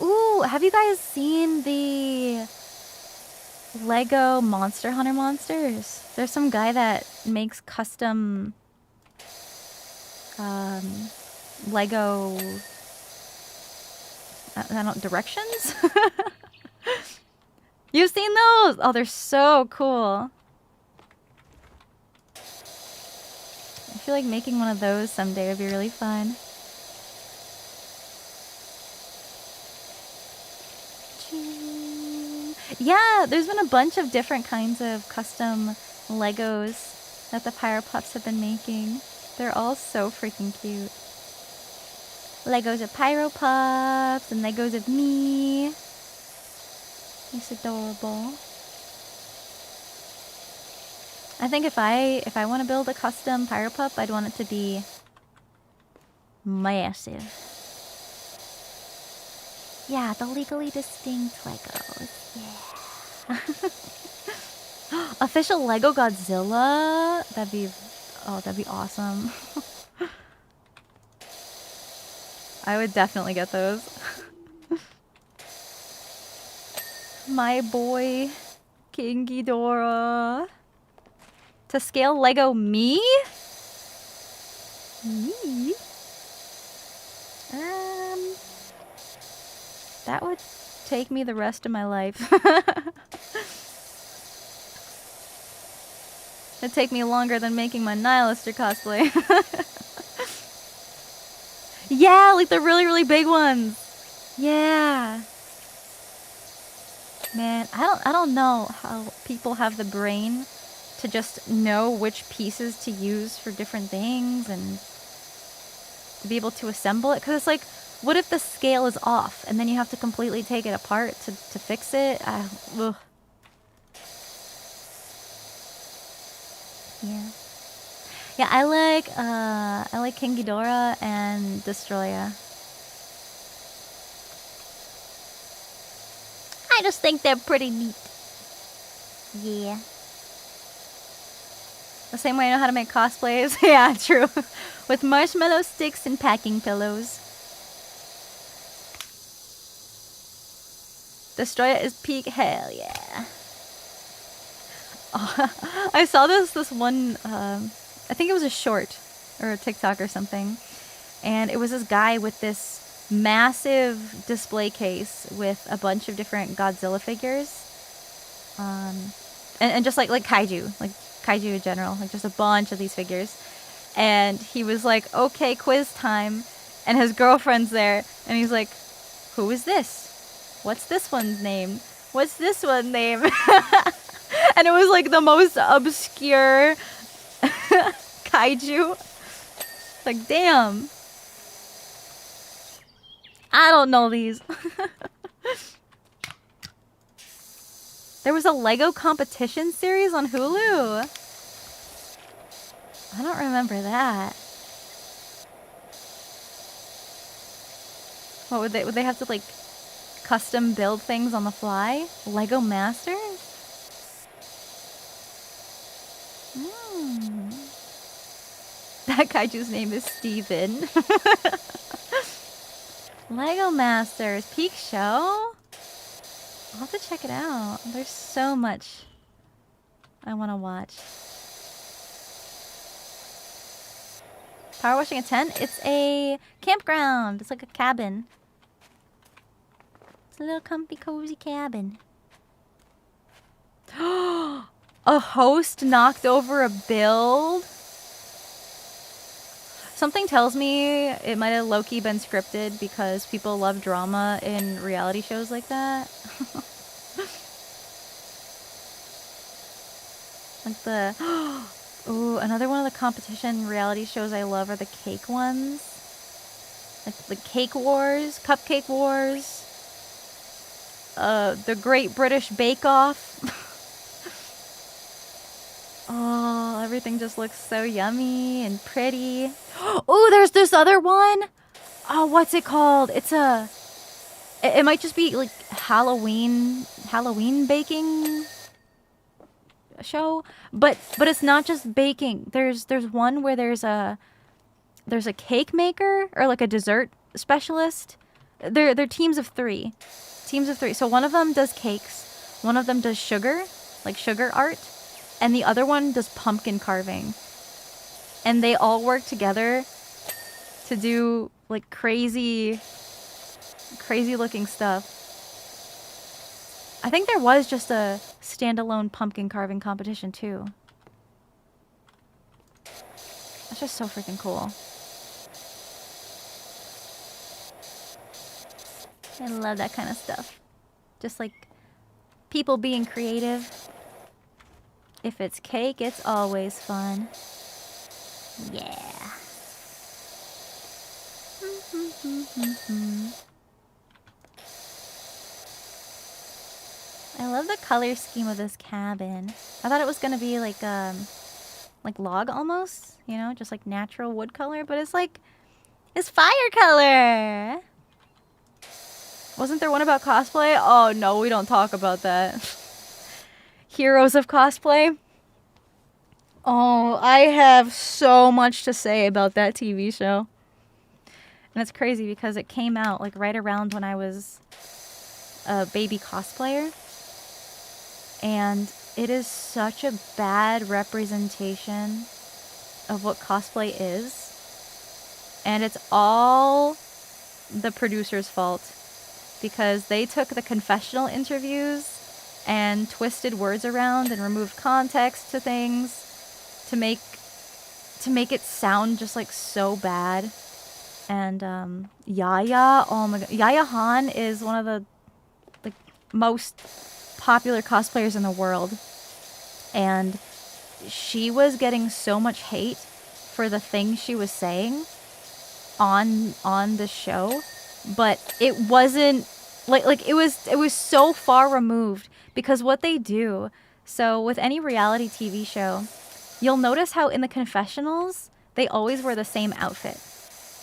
Ooh, have you guys seen the Lego Monster Hunter monsters? There's some guy that makes custom Lego I don't directions? You've seen those? Oh, they're so cool. I feel like making one of those someday would be really fun. Yeah, there's been a bunch of different kinds of custom Legos that the PYRO pups have been making. They're all so freaking cute. Legos of PYRO pups and Legos of me. It's adorable. I think if I want to build a custom PYRO pup, I'd want it to be massive. Yeah, the legally distinct Legos. Yeah. Official Lego Godzilla? That'd be awesome. I would definitely get those. My boy, King Ghidorah. To scale Lego me? Me? That would take me the rest of my life. It'd take me longer than making my Nihilister cosplay. Yeah, like the really, really big ones. Yeah. Man, I don't know how people have the brain to just know which pieces to use for different things and to be able to assemble it. Because it's like, what if the scale is off and then you have to completely take it apart to fix it? Ugh. Yeah. Yeah, I like King Ghidorah and Destroya. I just think they're pretty neat. Yeah. The same way I know how to make cosplays. Yeah, true. With marshmallow sticks and packing pillows. Destroya is peak. Hell yeah. Oh, I saw this one, I think it was a short or a TikTok or something. And it was this guy with this massive display case with a bunch of different Godzilla figures. And just like kaiju in general, like just a bunch of these figures. And he was like, okay, quiz time. and his girlfriend's there, and he's like, "Who is this? What's this one's name? What's this one's name?" And it was like the most obscure kaiju. Like, damn. I don't know these. There was a Lego competition series on Hulu. I don't remember that. What would they have to like custom build things on the fly? Lego Masters? That kaiju's name is Steven. Lego Masters Peak Show? I'll have to check it out. There's so much I want to watch. Power washing a tent? It's a campground. It's like a cabin. It's a little comfy, cozy cabin. A host knocked over a build? Something tells me it might have low-key been scripted because people love drama in reality shows like that. Like the... Ooh, another one of the competition reality shows I love are the cake ones. Like the Cake Wars, Cupcake Wars. The Great British Bake Off. Oh, everything just looks so yummy and pretty. Oh, there's this other one. Oh, what's it called? It's a... It might just be like Halloween baking show, but it's not just baking. There's one where there's a cake maker or like a dessert specialist. They're teams of three. So one of them does cakes, one of them does sugar, like sugar art, and the other one does pumpkin carving. And they all work together to do like crazy looking stuff. I think there was just a standalone pumpkin carving competition too. That's just so freaking cool. I love that kind of stuff. Just like people being creative. If it's cake, it's always fun. Yeah. I love the color scheme of this cabin. I thought it was gonna be like log almost, you know, just like natural wood color, but it's fire color. Wasn't there one about cosplay? Oh no, we don't talk about that. Heroes of cosplay. Oh, I have so much to say about that TV show. And it's crazy because it came out like right around when I was a baby cosplayer. And it is such a bad representation of what cosplay is. And it's all the producer's fault. Because they took the confessional interviews and twisted words around and removed context to things to make it sound just like so bad. And Yaya, oh my god, Yaya Han is one of the like most popular cosplayers in the world, and she was getting so much hate for the things she was saying on the show, but it wasn't like it was so far removed because what they do. So with any reality TV show, you'll notice how in the confessionals they always wear the same outfit.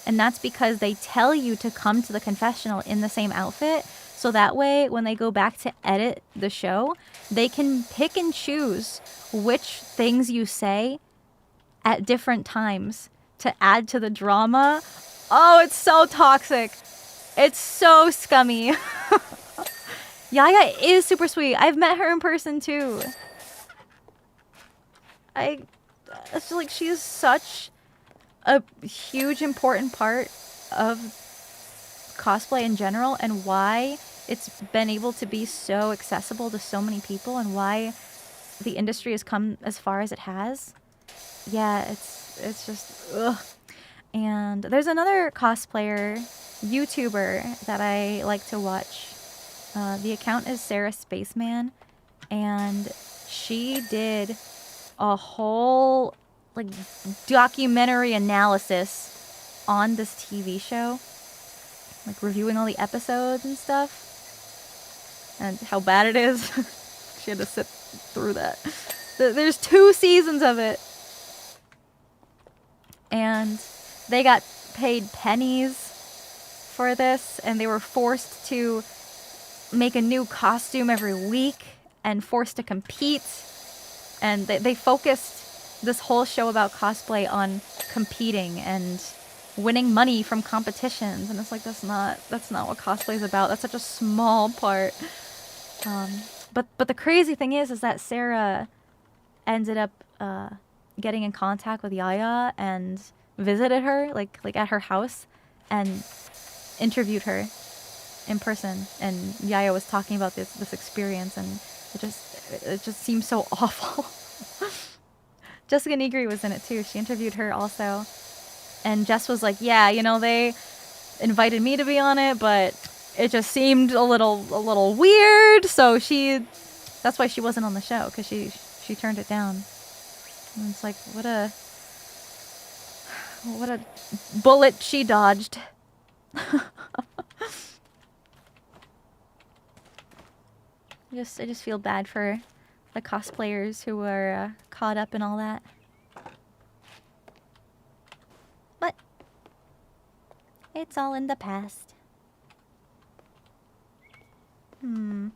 And that's because they tell you to come to the confessional in the same outfit. So that way, when they go back to edit the show, they can pick and choose which things you say at different times to add to the drama. Oh, it's so toxic. It's so scummy. Yaya is super sweet. I've met her in person too. It's like she is such a huge important part of cosplay in general, and why it's been able to be so accessible to so many people, and why the industry has come as far as it has. Yeah, it's just ugh. And there's another cosplayer, YouTuber, that I like to watch. The account is Sarah Spaceman, and she did a whole like documentary analysis on this TV show, like reviewing all the episodes and stuff, and how bad it is. She had to sit through that. There's 2 seasons of it, and they got paid pennies for this, and they were forced to make a new costume every week and forced to compete. And they focused this whole show about cosplay on competing and winning money from competitions. And it's like, that's not what cosplay is about. That's such a small part. But the crazy thing is that Sarah ended up getting in contact with Yaya and visited her like at her house and interviewed her in person, and Yaya was talking about this experience, and it just seems so awful. Jessica Negri was in it too. She interviewed her also, and Jess was like, yeah, you know, they invited me to be on it, but it just seemed a little weird, so that's why she wasn't on the show, because she turned it down. And it's like, what a bullet she dodged. I just feel bad for the cosplayers who were caught up in all that. But it's all in the past. Can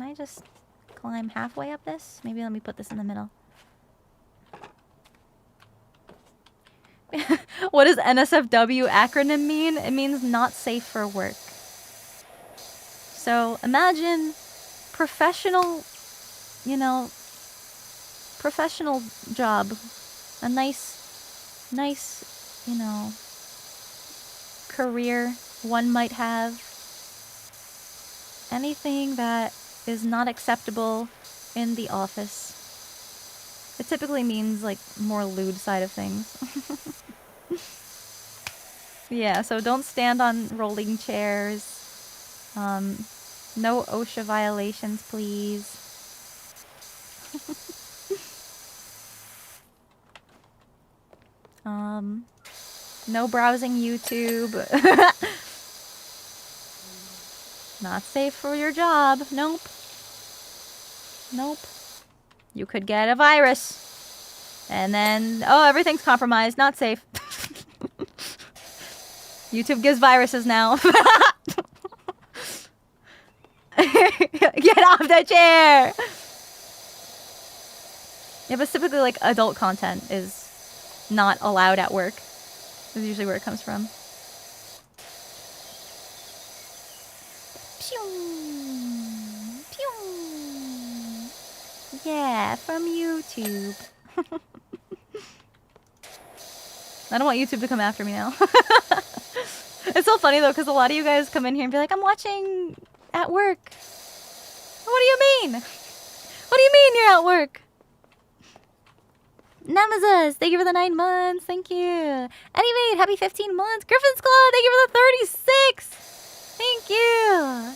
I just climb halfway up this? Maybe let me put this in the middle. What does NSFW acronym mean? It means not safe for work. So imagine professional, you know, professional job. A nice, you know, career one might have. Anything that is not acceptable in the office. It typically means like more lewd side of things. Yeah, so don't stand on rolling chairs. No OSHA violations, please. No browsing YouTube. Not safe for your job. Nope. Nope. You could get a virus. And then, oh, everything's compromised. Not safe. YouTube gives viruses now. Get off the chair! Yeah, but typically, like, adult content is not allowed at work. That's usually where it comes from. Pew! Pew! Yeah, from YouTube. I don't want YouTube to come after me now. It's so funny, though, because a lot of you guys come in here and be like, I'm watching at work. What do you mean? What do you mean you're at work? Nemesis, thank you for the 9 months. Thank you. Anyway, happy 15 months. Griffin's Claw, thank you for the 36. Thank you.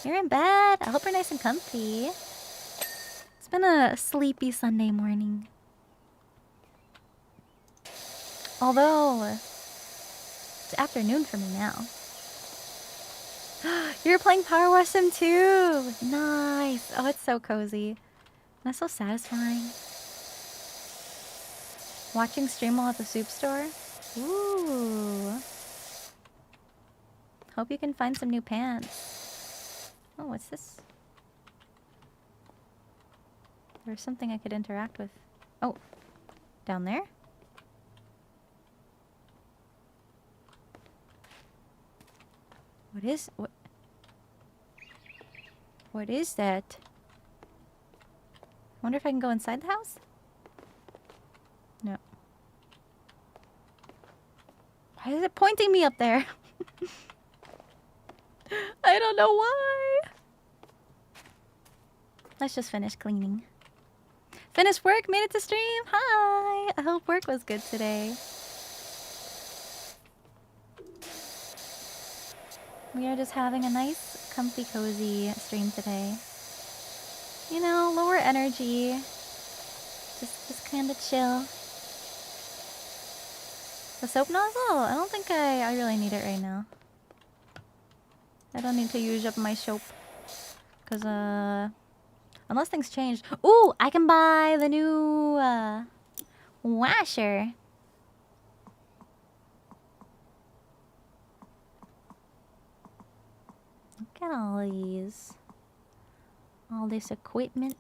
You're in bed. I hope you're nice and comfy. It's been a sleepy Sunday morning. Although, it's afternoon for me now. You're playing PowerWash Sim too! Nice! Oh, it's so cozy. That's so satisfying. Watching stream while at the soup store? Ooh. Hope you can find some new pants. Oh, what's this? There's something I could interact with. Oh, down there? What is that? I wonder if I can go inside the house? No. Why is it pointing me up there? I don't know why. Let's just finish cleaning. Finished work, made it to stream. Hi. I hope work was good today. We are just having a nice, comfy, cozy stream today. You know, lower energy. Just kind of chill. The soap nozzle? I don't think I really need it right now. I don't need to use up my soap. Because, unless things change. Ooh, I can buy the new, washer. Look at all these. All this equipment.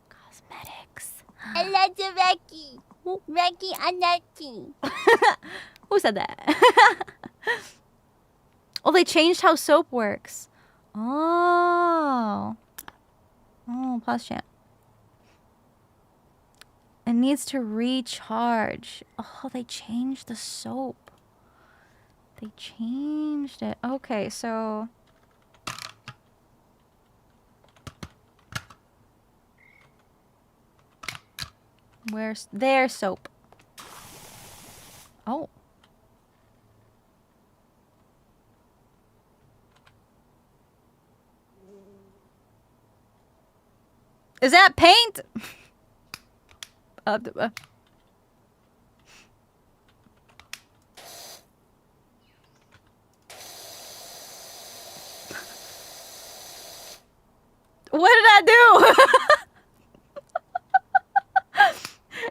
Cosmetics. I love the Becky. Becky Anaki. Who said that? Oh, they changed how soap works. Oh. Oh, pause chat. It needs to recharge. Oh, they changed the soap. They changed it. Okay, so... Where's their soap? Oh. Is that paint? What did I do?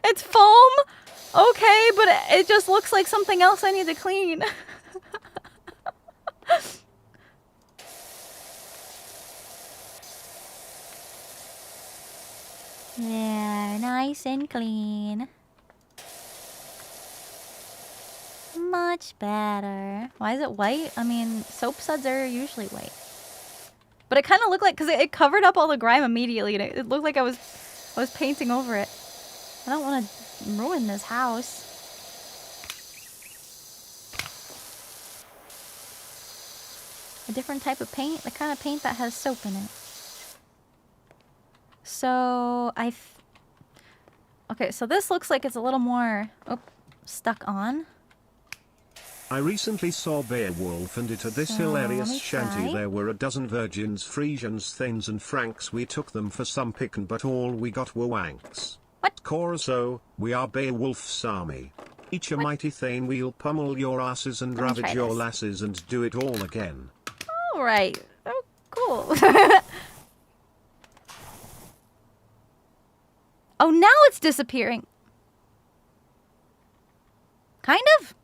It's foam? Okay, but it just looks like something else I need to clean. Yeah, nice and clean. Much better. Why is it white? I mean, soap suds are usually white. But it kind of looked like, because it covered up all the grime immediately, and it looked like I was painting over it. I don't want to ruin this house. A different type of paint, the kind of paint that has soap in it. So, okay, so this looks like it's a little more, stuck on. I recently saw Beowulf and it at this hilarious shanty. There were a dozen virgins, Frisians, Thanes and Franks. We took them for some pickin', but all we got were wanks. What? Chorus-o, we are Beowulf's army. Each a mighty Thane, we'll pummel your asses and ravage your lasses and do it all again. Alright. Oh, cool. Oh, now it's disappearing. Kind of?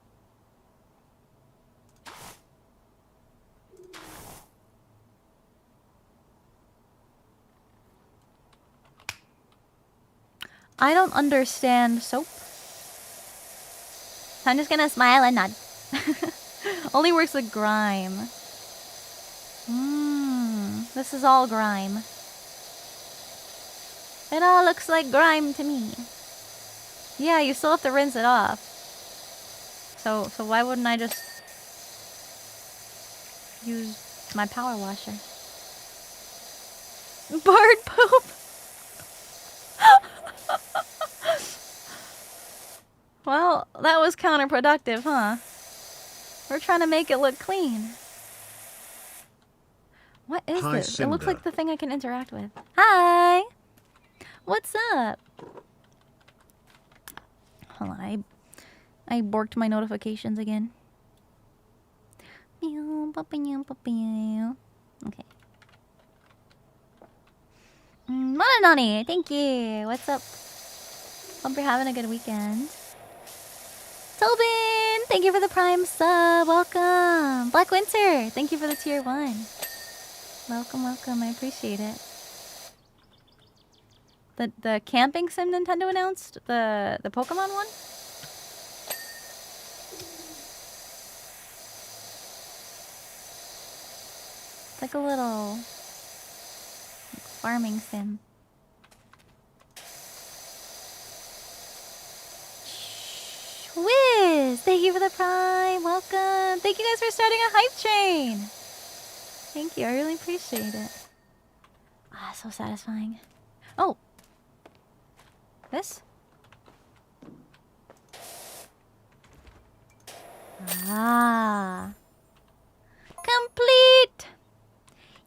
I don't understand soap. I'm just gonna smile and nod. Only works with grime. This is all grime. It all looks like grime to me. Yeah, you still have to rinse it off. So why wouldn't I just use my power washer? Bird poop! Well, that was counterproductive, huh? We're trying to make it look clean. What is Hi, this? Sinder. It looks like the thing I can interact with. Hi! What's up? Hold on, I borked my notifications again. Okay. Mananani, thank you. What's up? Hope you're having a good weekend. Tobin, thank you for the Prime sub. Welcome. Black Winter, thank you for the tier 1. Welcome, welcome. I appreciate it. The camping sim Nintendo announced, the Pokemon one. It's like a little farming sim. Wiz, thank you for the Prime. Welcome. Thank you guys for starting a hype train. Thank you. I really appreciate it. Ah, so satisfying. Oh, This? Ah. Complete!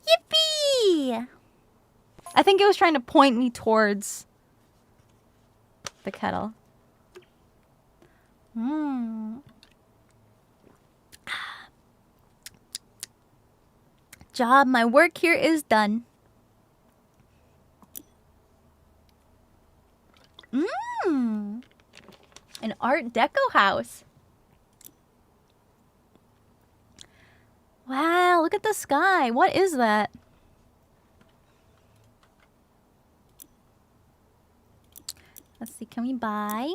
Yippee! I think it was trying to point me towards the kettle. Job, my work here is done. An Art Deco house. Wow, look at the sky. What is that? Let's see, can we buy?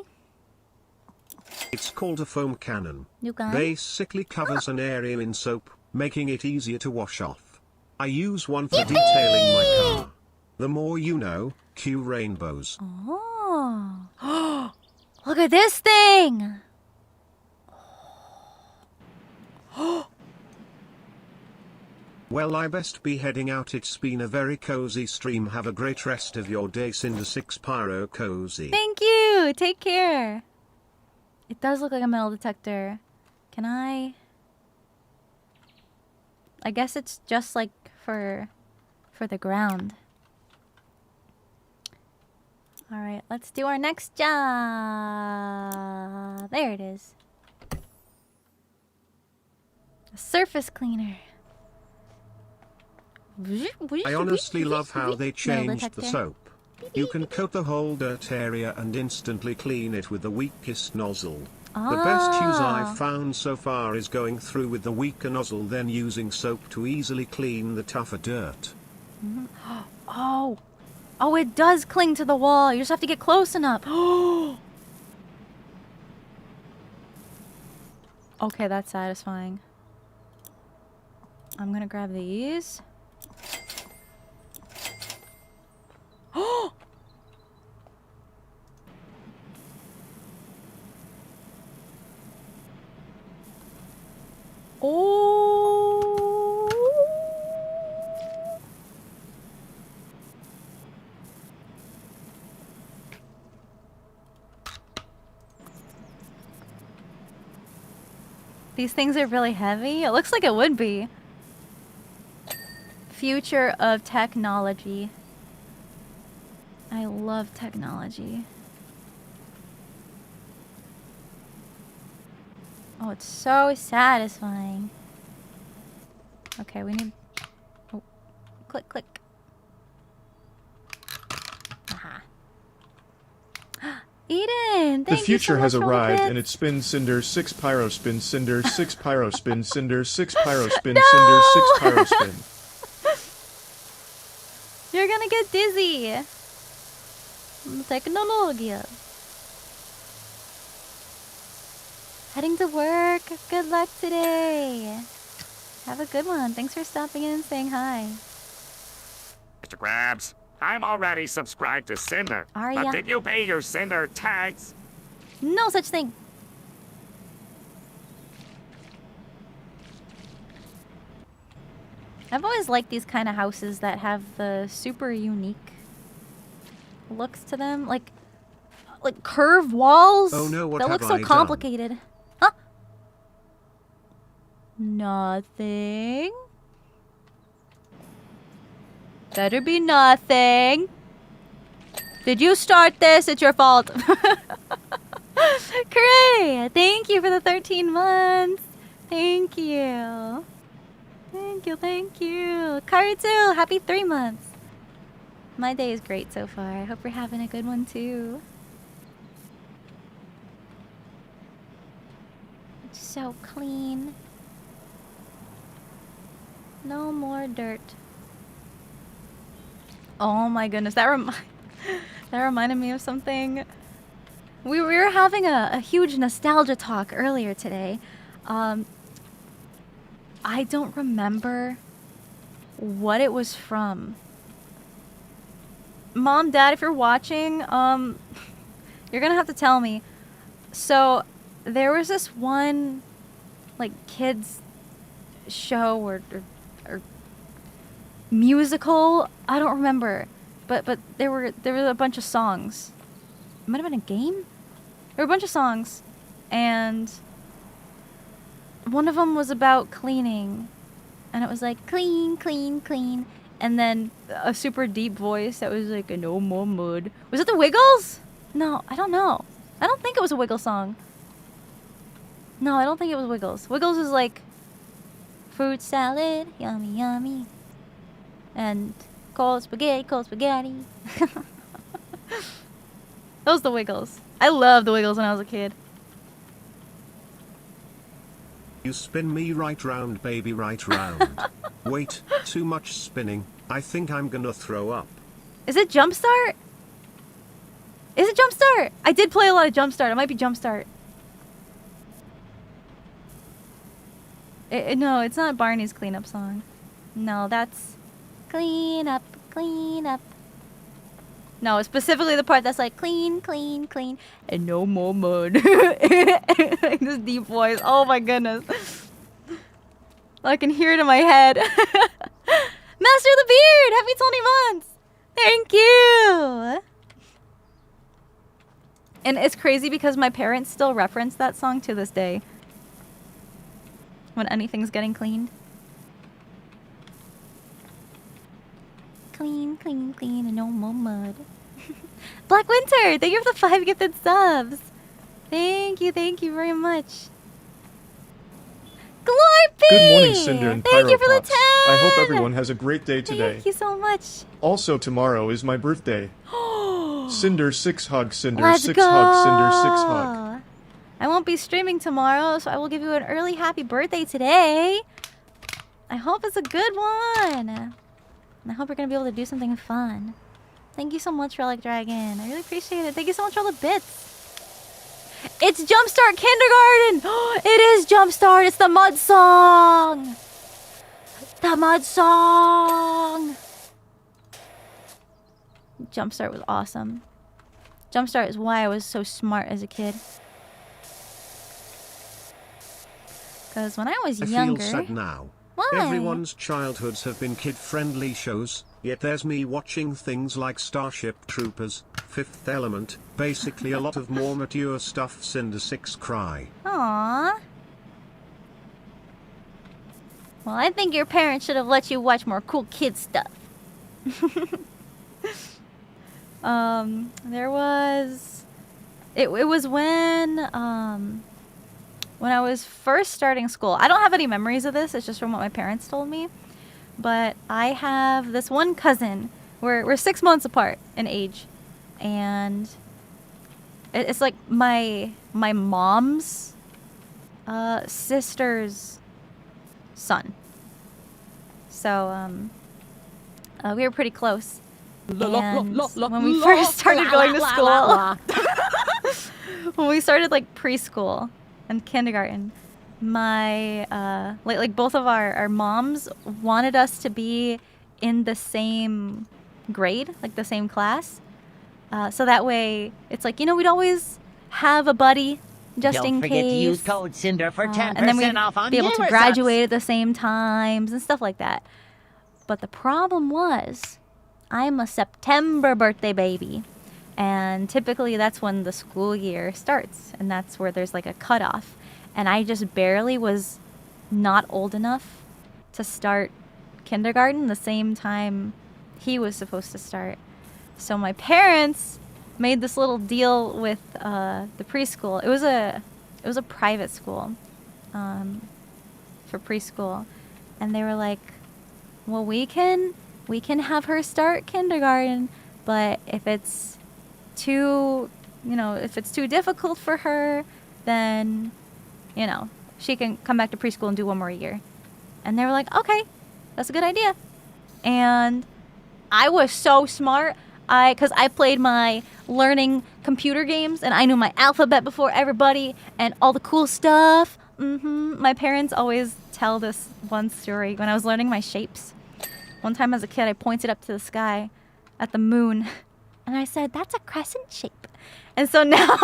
It's called a foam cannon. New gun? Basically covers an area in soap, making it easier to wash off. I use one for detailing my car. The more you know, cue rainbows. Oh. Look at this thing. Well, I best be heading out. It's been a very cozy stream. Have a great rest of your day, Cinder6 Pyro Cozy. Thank you. Take care. It does look like a metal detector. Can I guess it's just like for the ground. All right, let's do our next job. There it is. A surface cleaner. I honestly love how they changed the soap. You can coat the whole dirt area and instantly clean it with the weakest nozzle. The best use I've found so far is going through with the weaker nozzle, then using soap to easily clean the tougher dirt. Oh, it does cling to the wall. You just have to get close enough. Okay, that's satisfying. I'm gonna grab these. Oh. These things are really heavy. It looks like it would be. Future of technology. I love technology. Oh, it's so satisfying. Okay, we need... Oh. Click, click. Aha. Eden, thank The future you so has much for all the arrived, bits. and it spins Cinder, 6 Pyro spin Cinder, 6 Pyro spin Cinder, 6 Pyro spin No! Cinder, 6 Pyro spin. You're gonna get dizzy. Technology. Heading to work. Good luck today. Have a good one. Thanks for stopping in and saying hi. Mr. Krabs, I'm already subscribed to Sinder. Are but ya? did you pay your Sinder tax? No such thing. I've always liked these kind of houses that have the super unique looks to them, like curved walls. Oh no, what that have look so I done? complicated. Huh? Nothing. Better be nothing. Did you start this? It's your fault. Hooray! Thank you for the 13 months. Thank you. Thank you, thank you. Karutu, happy 3 months. My day is great so far. I hope you're having a good one too. It's so clean. No more dirt. Oh my goodness, that reminded me of something. We were having a huge nostalgia talk earlier today. I don't remember what it was from. Mom, Dad, if you're watching, you're gonna have to tell me. So, there was this one, like, kids show or musical. I don't remember, but there was a bunch of songs. it might have been a game. There were a bunch of songs, and one of them was about cleaning, and it was like clean, clean, clean, and then a super deep voice that was like no more mud. Was it the Wiggles? No, I don't know. I don't think it was a Wiggle song. No, I don't think it was Wiggles. Wiggles is like fruit salad, yummy, yummy, and cold spaghetti, cold spaghetti. Those the Wiggles. I loved the Wiggles when I was a kid. You spin me right round, baby, right round. Wait, too much spinning. I think I'm gonna throw up. Is it Jumpstart? Is it Jumpstart? I did play a lot of Jumpstart. It might be Jumpstart. No, it's not Barney's cleanup song. No, that's clean up, clean up. No, specifically the part that's like clean, clean, clean, and no more mud. Like this deep voice. Oh my goodness. I can hear it in my head. Master of the Beard! Happy 20 months! Thank you! And it's crazy because my parents still reference that song to this day. When anything's getting cleaned. Clean, clean, clean, and no more mud. Black Winter, thank you for the 5 gifted subs. Thank you very much. Glorpy! Good morning, Sinder and Thank you for the PYRO 10! I hope everyone has a great day today. Thank you so much. Also, tomorrow is my birthday. Cinder 6 hug, Cinder Let's 6 go! hug, Cinder 6 hug. I won't be streaming tomorrow, so I will give you an early happy birthday today. I hope it's a good one. And I hope you're going to be able to do something fun. Thank you so much, Relic Dragon. I really appreciate it. Thank you so much for all the bits. It's Jumpstart Kindergarten! It is Jumpstart! It's the Mud Song! The Mud Song! Jumpstart was awesome. Jumpstart is why I was so smart as a kid. Because when I was younger... I feel sad now. Why? Everyone's childhoods have been kid-friendly shows, yet there's me watching things like Starship Troopers, Fifth Element, basically a lot of more mature stuff. Cinder 6 cry. Aww. Well, I think your parents should have let you watch more cool kid stuff. There was... It was when I was first starting school. I don't have any memories of this. It's just from what my parents told me. But I have this one cousin. We're 6 months apart in age. And it's like my mom's sister's son. So we were pretty close. And when we first started going to school, when we started like preschool and kindergarten, my like both of our moms wanted us to be in the same grade, like the same class. So that way, it's like, you know, we'd always have a buddy just in case. Don't forget to use code Cinder for 10% and then we'd off on be able to viewer graduate subs. at the same times and stuff like that. But the problem was, I'm a September birthday baby. And typically that's when the school year starts. And that's where there's like a cutoff. And I just barely was not old enough to start kindergarten the same time he was supposed to start. So my parents made this little deal with the preschool. It was a private school for preschool, and they were like, "Well, we can have her start kindergarten, but if it's too difficult for her, then she can come back to preschool and do one more year." And they were like, "Okay, that's a good idea." And I was so smart. Because I played my learning computer games and I knew my alphabet before everybody and all the cool stuff. My parents always tell this one story when I was learning my shapes. One time as a kid, I pointed up to the sky at the moon and I said, "That's a crescent shape." And so now,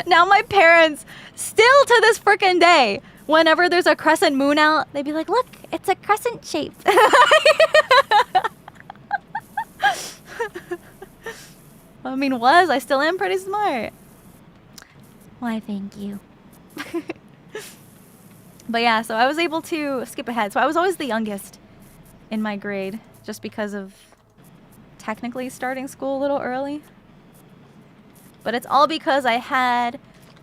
now my parents, still to this frickin' day, whenever there's a crescent moon out, they'd be like, "Look, it's a crescent shape." I mean, I still am pretty smart. Why, thank you. But yeah, so I was able to skip ahead. So I was always the youngest in my grade, just because of technically starting school a little early. But it's all because I had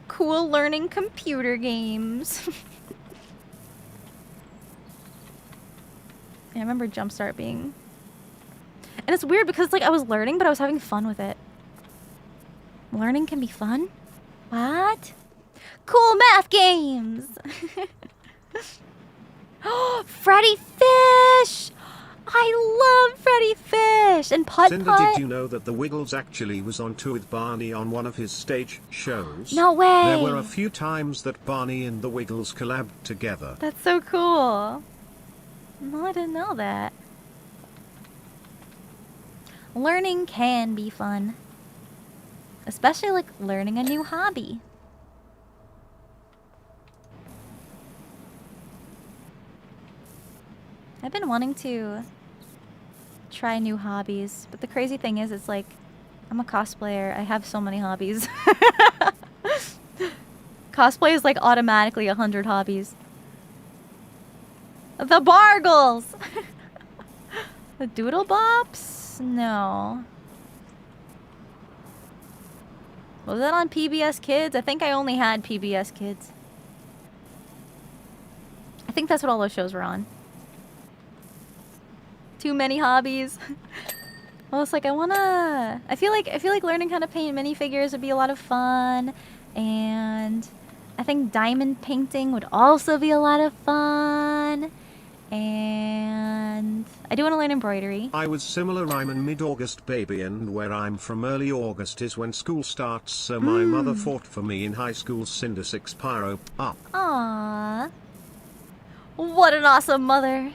cool learning computer games. I remember Jumpstart being... And it's weird because like I was learning, but I was having fun with it. Learning can be fun? What? Cool math games! Freddy Fish! I love Freddy Fish! And Putt Cinder, Putt! did you know that the Wiggles actually was on tour with Barney on one of his stage shows? No way! There were a few times that Barney and the Wiggles collabed together. That's so cool. No, I didn't know that. Learning can be fun. Especially like learning a new hobby. I've been wanting to try new hobbies, but the crazy thing is it's like I'm a cosplayer. I have so many hobbies. Cosplay is like automatically 100 hobbies. The Bargles! The Doodle Bops? No. Was that on PBS Kids? I think I only had PBS Kids. I think that's what all those shows were on. Too many hobbies. Well, it's like I feel like learning how to paint minifigures would be a lot of fun, and I think diamond painting would also be a lot of fun. And I do want to learn embroidery. I was similar. I'm a mid-August baby, and where I'm from early August is when school starts, so my mother fought for me in high school. Cinder 6 Pyro up. Aww. What an awesome mother.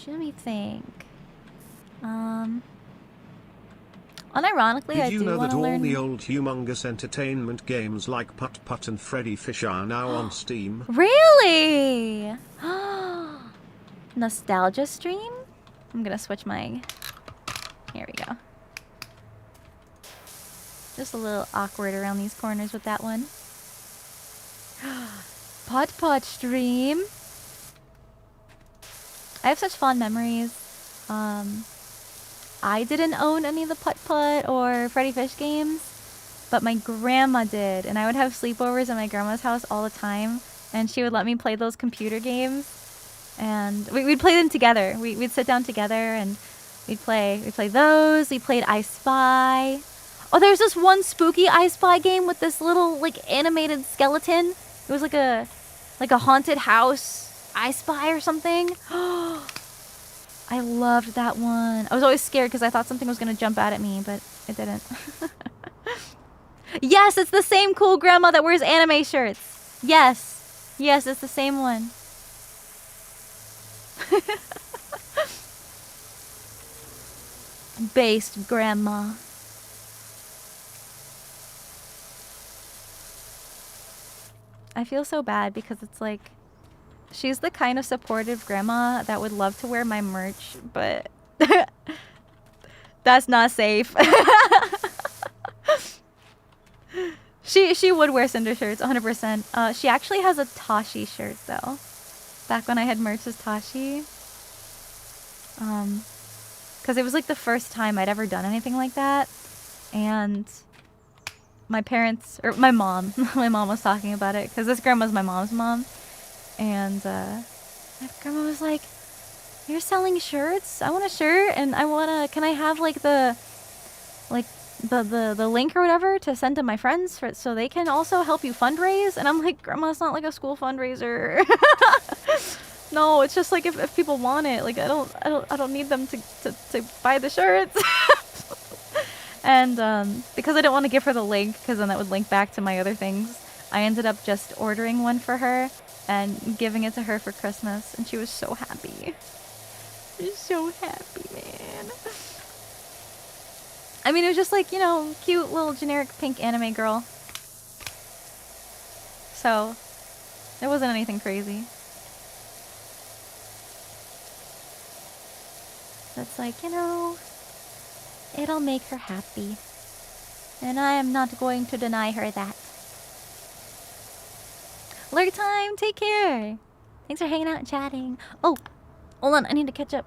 Let me think. Unironically, I Did you do know want that to all learn... the old humongous entertainment games like Putt Putt and Freddy Fish are now on Steam? Really? Nostalgia stream? I'm gonna switch my... Here we go. Just a little awkward around these corners with that one. Putt Putt stream? I have such fond memories. I didn't own any of the Putt Putt or Freddy Fish games, but my grandma did, and I would have sleepovers at my grandma's house all the time, and she would let me play those computer games, and we'd play them together. We'd sit down together and we'd play those. We played I Spy. Oh, there's this one spooky I Spy game with this little like animated skeleton. It was like a haunted house I Spy or something. I loved that one. I was always scared because I thought something was going to jump out at me, but it didn't. Yes, it's the same cool grandma that wears anime shirts. Yes. Yes, it's the same one. Based grandma. I feel so bad because it's like... She's the kind of supportive grandma that would love to wear my merch, but that's not safe. She would wear Cinder shirts, 100%. She actually has a Tashi shirt though. Back when I had merch as Tashi. Because it was like the first time I'd ever done anything like that. And my parents, or my mom, my mom was talking about it because this grandma's my mom's mom. And my grandma was like, "You're selling shirts? I want a shirt, and can I have like the link or whatever to send to my friends so they can also help you fundraise?" And I'm like, "Grandma, it's not like a school fundraiser." No, it's just like if people want it, like I don't need them to buy the shirts. And because I didn't want to give her the link because then that would link back to my other things, I ended up just ordering one for her and giving it to her for Christmas, and she was so happy. She's so happy, man. I mean, it was just like, you know, cute little generic pink anime girl. So, it wasn't anything crazy. That's like, you know, it'll make her happy. And I am not going to deny her that. Lurk time, take care. Thanks for hanging out and chatting. Oh, hold on, I need to catch up.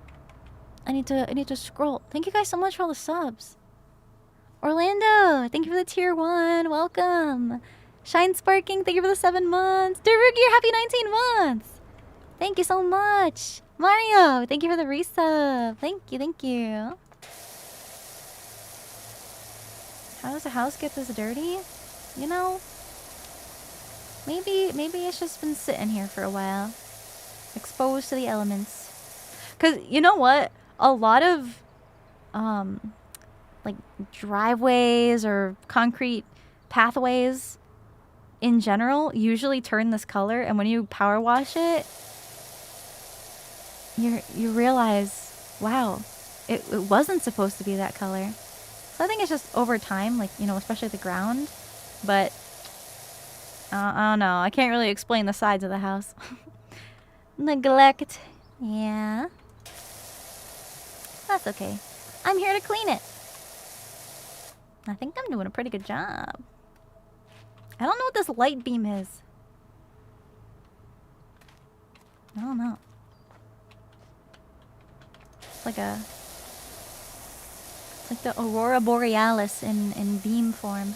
I need to scroll. Thank you guys so much for all the subs. Orlando, thank you for the tier 1. Welcome. Shine Sparking, thank you for the 7 months. Durugir, happy 19 months. Thank you so much. Mario, thank you for the resub. Thank you, thank you. How does the house get this dirty? You know, maybe it's just been sitting here for a while. Exposed to the elements. Cause you know what? A lot of like driveways or concrete pathways in general usually turn this color, and when you power wash it, you realize, wow, it wasn't supposed to be that color. So I think it's just over time, like, you know, especially the ground. But I don't know, I can't really explain the sides of the house. Neglect. Yeah. That's okay. I'm here to clean it. I think I'm doing a pretty good job. I don't know what this light beam is. I don't know. It's like a... It's like the Aurora Borealis in beam form.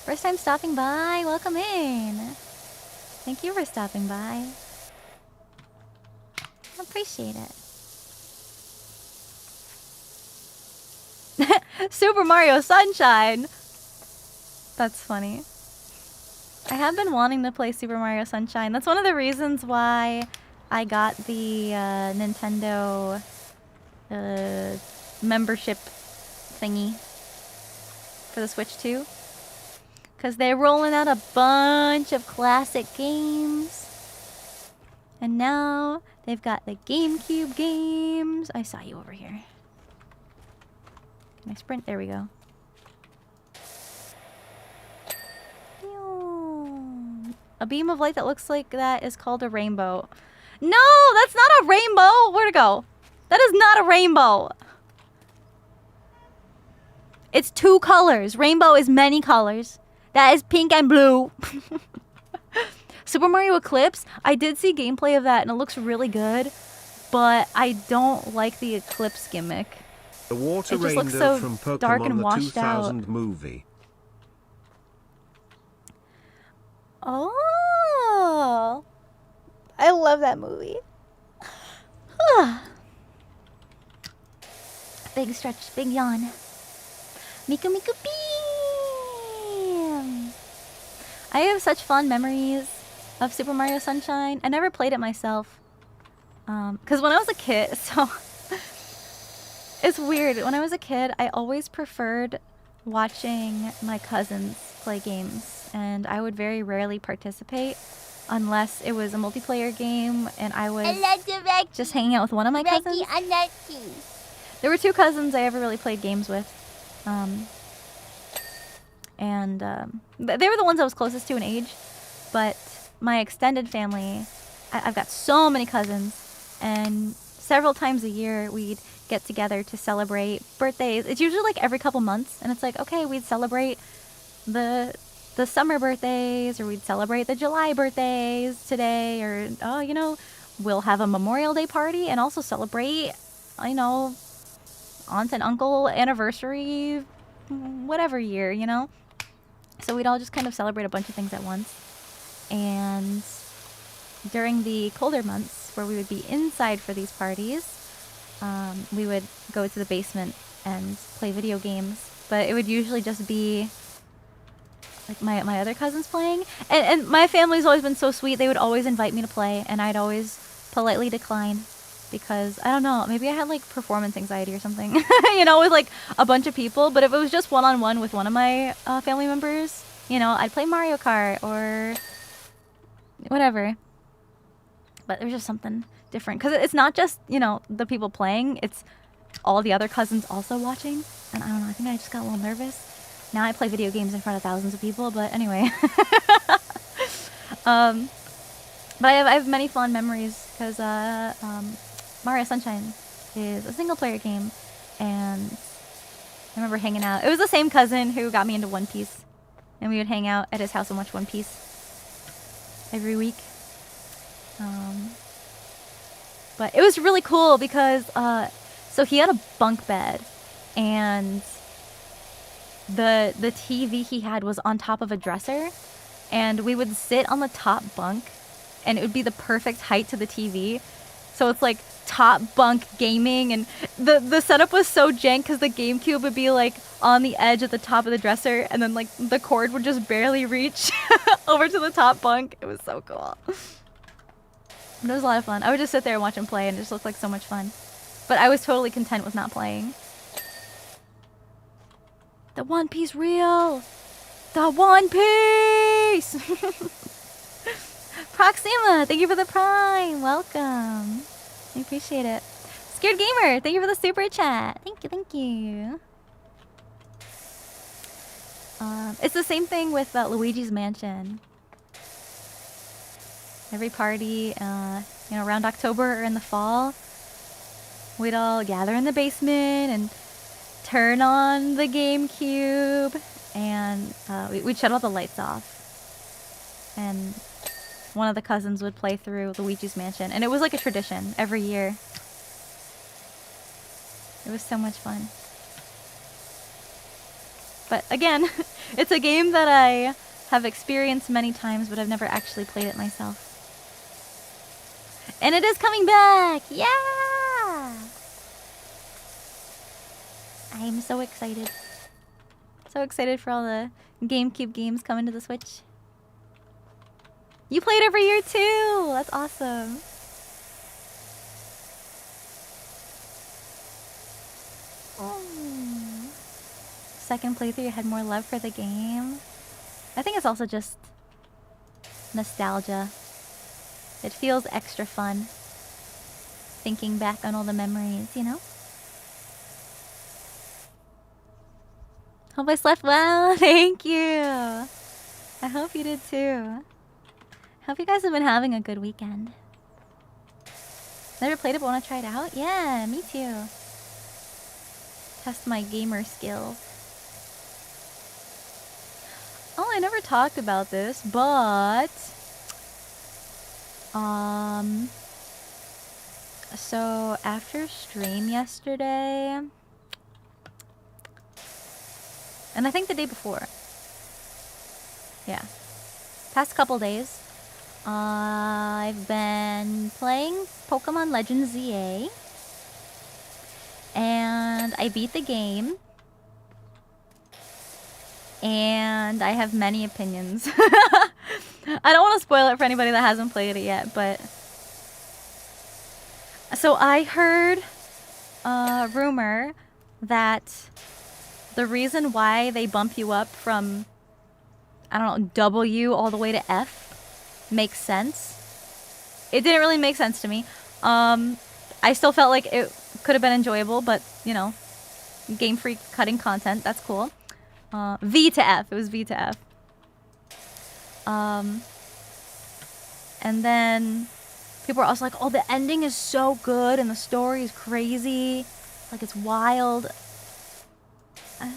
First time stopping by, welcome in. Thank you for stopping by. I appreciate it. Super Mario Sunshine! That's funny. I have been wanting to play Super Mario Sunshine. That's one of the reasons why I got the Nintendo membership thingy for the Switch 2. Because they're rolling out a bunch of classic games. And now they've got the GameCube games. I saw you over here. Can I sprint? There we go. A beam of light that looks like that is called a rainbow. No, that's not a rainbow. Where'd it go? That is not a rainbow. It's 2 colors. Rainbow is many colors. That is pink and blue. Super Mario Eclipse. I did see gameplay of that and it looks really good. But I don't like the Eclipse gimmick. The water It just looks reindeer so from Pokemon dark and the washed 2000 out. movie. Oh, I love that movie. Big stretch, big yawn. Miku Miku Beam! I have such fond memories of Super Mario Sunshine. I never played it myself. Because when I was a kid, so... It's weird. When I was a kid, I always preferred watching my cousins play games. And I would very rarely participate unless it was a multiplayer game and I was just hanging out with one of my cousins. There were 2 cousins I ever really played games with. They were the ones I was closest to in age. But my extended family, I've got so many cousins. And several times a year we'd get together to celebrate birthdays. It's usually like every couple months. And it's like, okay, we'd celebrate the summer birthdays, or we'd celebrate the July birthdays today, or, oh, you know, we'll have a Memorial Day party and also celebrate, you know, aunt and uncle anniversary, whatever year, you know? So we'd all just kind of celebrate a bunch of things at once. And during the colder months, where we would be inside for these parties, we would go to the basement and play video games. But it would usually just be like my other cousins playing. And my family's always been so sweet. They would always invite me to play, and I'd always politely decline. Because, I don't know, maybe I had like performance anxiety or something. You know, with like a bunch of people. But if it was just one-on-one with one of my family members, you know, I'd play Mario Kart or whatever. But there's just something different. Because it's not just, you know, the people playing. It's all the other cousins also watching. And I don't know, I think I just got a little nervous. Now I play video games in front of thousands of people, but anyway. But I have many fond memories because Mario Sunshine is a single player game, and I remember hanging out. It was the same cousin who got me into One Piece, and we would hang out at his house and watch One Piece every week. But it was really cool because so he had a bunk bed, and the TV he had was on top of a dresser, and we would sit on the top bunk, and it would be the perfect height to the TV. So it's like top bunk gaming, and the setup was so jank because the GameCube would be like on the edge at the top of the dresser, and then like the cord would just barely reach over to the top bunk. It was so cool. But it was a lot of fun. I would just sit there and watch him play, and it just looked like so much fun. But I was totally content with not playing. The One Piece reel! The One Piece! Proxima, thank you for the prime. Welcome. I appreciate it. Scared Gamer, thank you for the super chat. Thank you, thank you. It's the same thing with Luigi's Mansion. Every party, you know, around October or in the fall, we'd all gather in the basement and turn on the GameCube, and we'd shut all the lights off. And one of the cousins would play through Luigi's Mansion, and it was like a tradition every year. It was so much fun. But again, it's a game that I have experienced many times, but I've never actually played it myself. And it is coming back! Yeah! I'm so excited. So excited for all the GameCube games coming to the Switch. You play it every year too! That's awesome. Oh. Second playthrough, you had more love for the game. I think it's also just nostalgia. It feels extra fun thinking back on all the memories, you know? Hope I slept well. Thank you. I hope you did too. Hope you guys have been having a good weekend. Never played it but want to try it out? Yeah, me too. Test my gamer skills. Oh, I never talked about this, but so after stream yesterday, and I think the day before, yeah, past couple days, I've been playing Pokemon Legends ZA, and I beat the game, and I have many opinions. I don't want to spoil it for anybody that hasn't played it yet, but so I heard a rumor that the reason why they bump you up from, I don't know, W all the way to F makes sense. It didn't really make sense to me. I still felt like it could have been enjoyable, but, you know, Game Freak cutting content, that's cool. V to F. It was V to F. And then people were also like, oh, the ending is so good and the story is crazy. Like, it's wild. I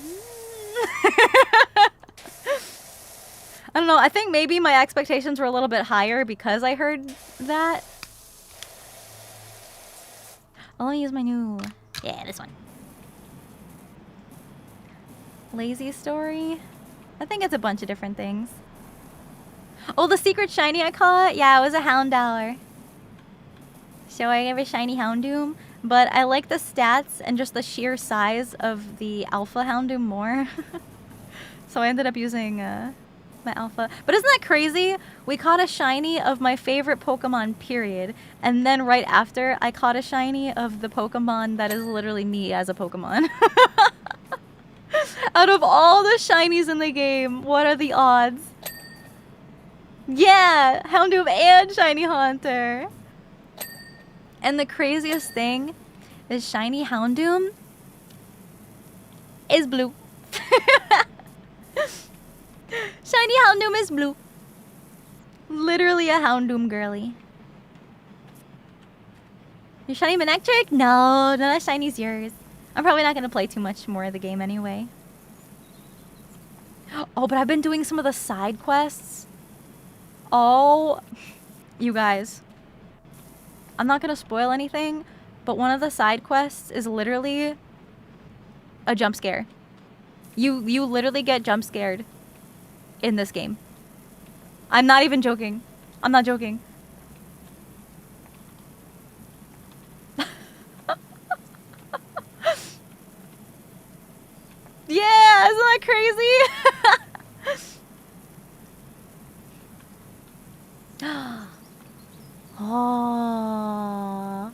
don't know. I think maybe my expectations were a little bit higher because I heard that. I'll use my new... Yeah, this one. Lazy story? I think it's a bunch of different things. Oh, the secret shiny I caught? Yeah, it was a Houndour. So I have a shiny Houndoom, but I like the stats and just the sheer size of the alpha Houndoom more. So I ended up using my alpha. But isn't that crazy? We caught a shiny of my favorite Pokemon, period. And then right after, I caught a shiny of the Pokemon that is literally me as a Pokemon. Out of all the shinies in the game, what are the odds? Yeah, Houndoom and Shiny Haunter. And the craziest thing is Shiny Houndoom is blue. Shiny Houndoom is blue. Literally a Houndoom girly. Your shiny Manectric? No, that shiny's yours. I'm probably not gonna play too much more of the game anyway. Oh, but I've been doing some of the side quests. Oh, you guys. I'm not gonna spoil anything, but one of the side quests is literally a jump scare. You literally get jump scared in this game. I'm not even joking. I'm not joking. Yeah, isn't that crazy? Oh.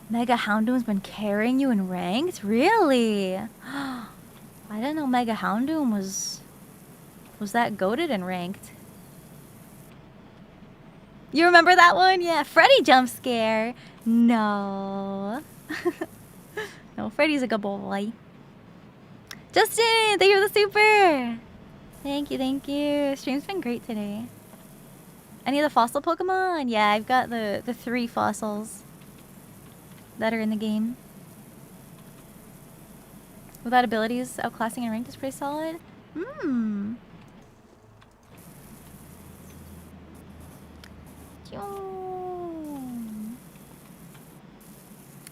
Mega Houndoom's been carrying you in ranked? Really? I didn't know Mega Houndoom was that goated in ranked. You remember that one? Yeah, Freddy jump scare. No. No, Freddy's a good boy. Justin, thank you for the super. Thank you, thank you. Stream's been great today. Any of the fossil Pokemon? Yeah, I've got the 3 fossils that are in the game. Without abilities, outclassing and ranked is pretty solid. Hmm.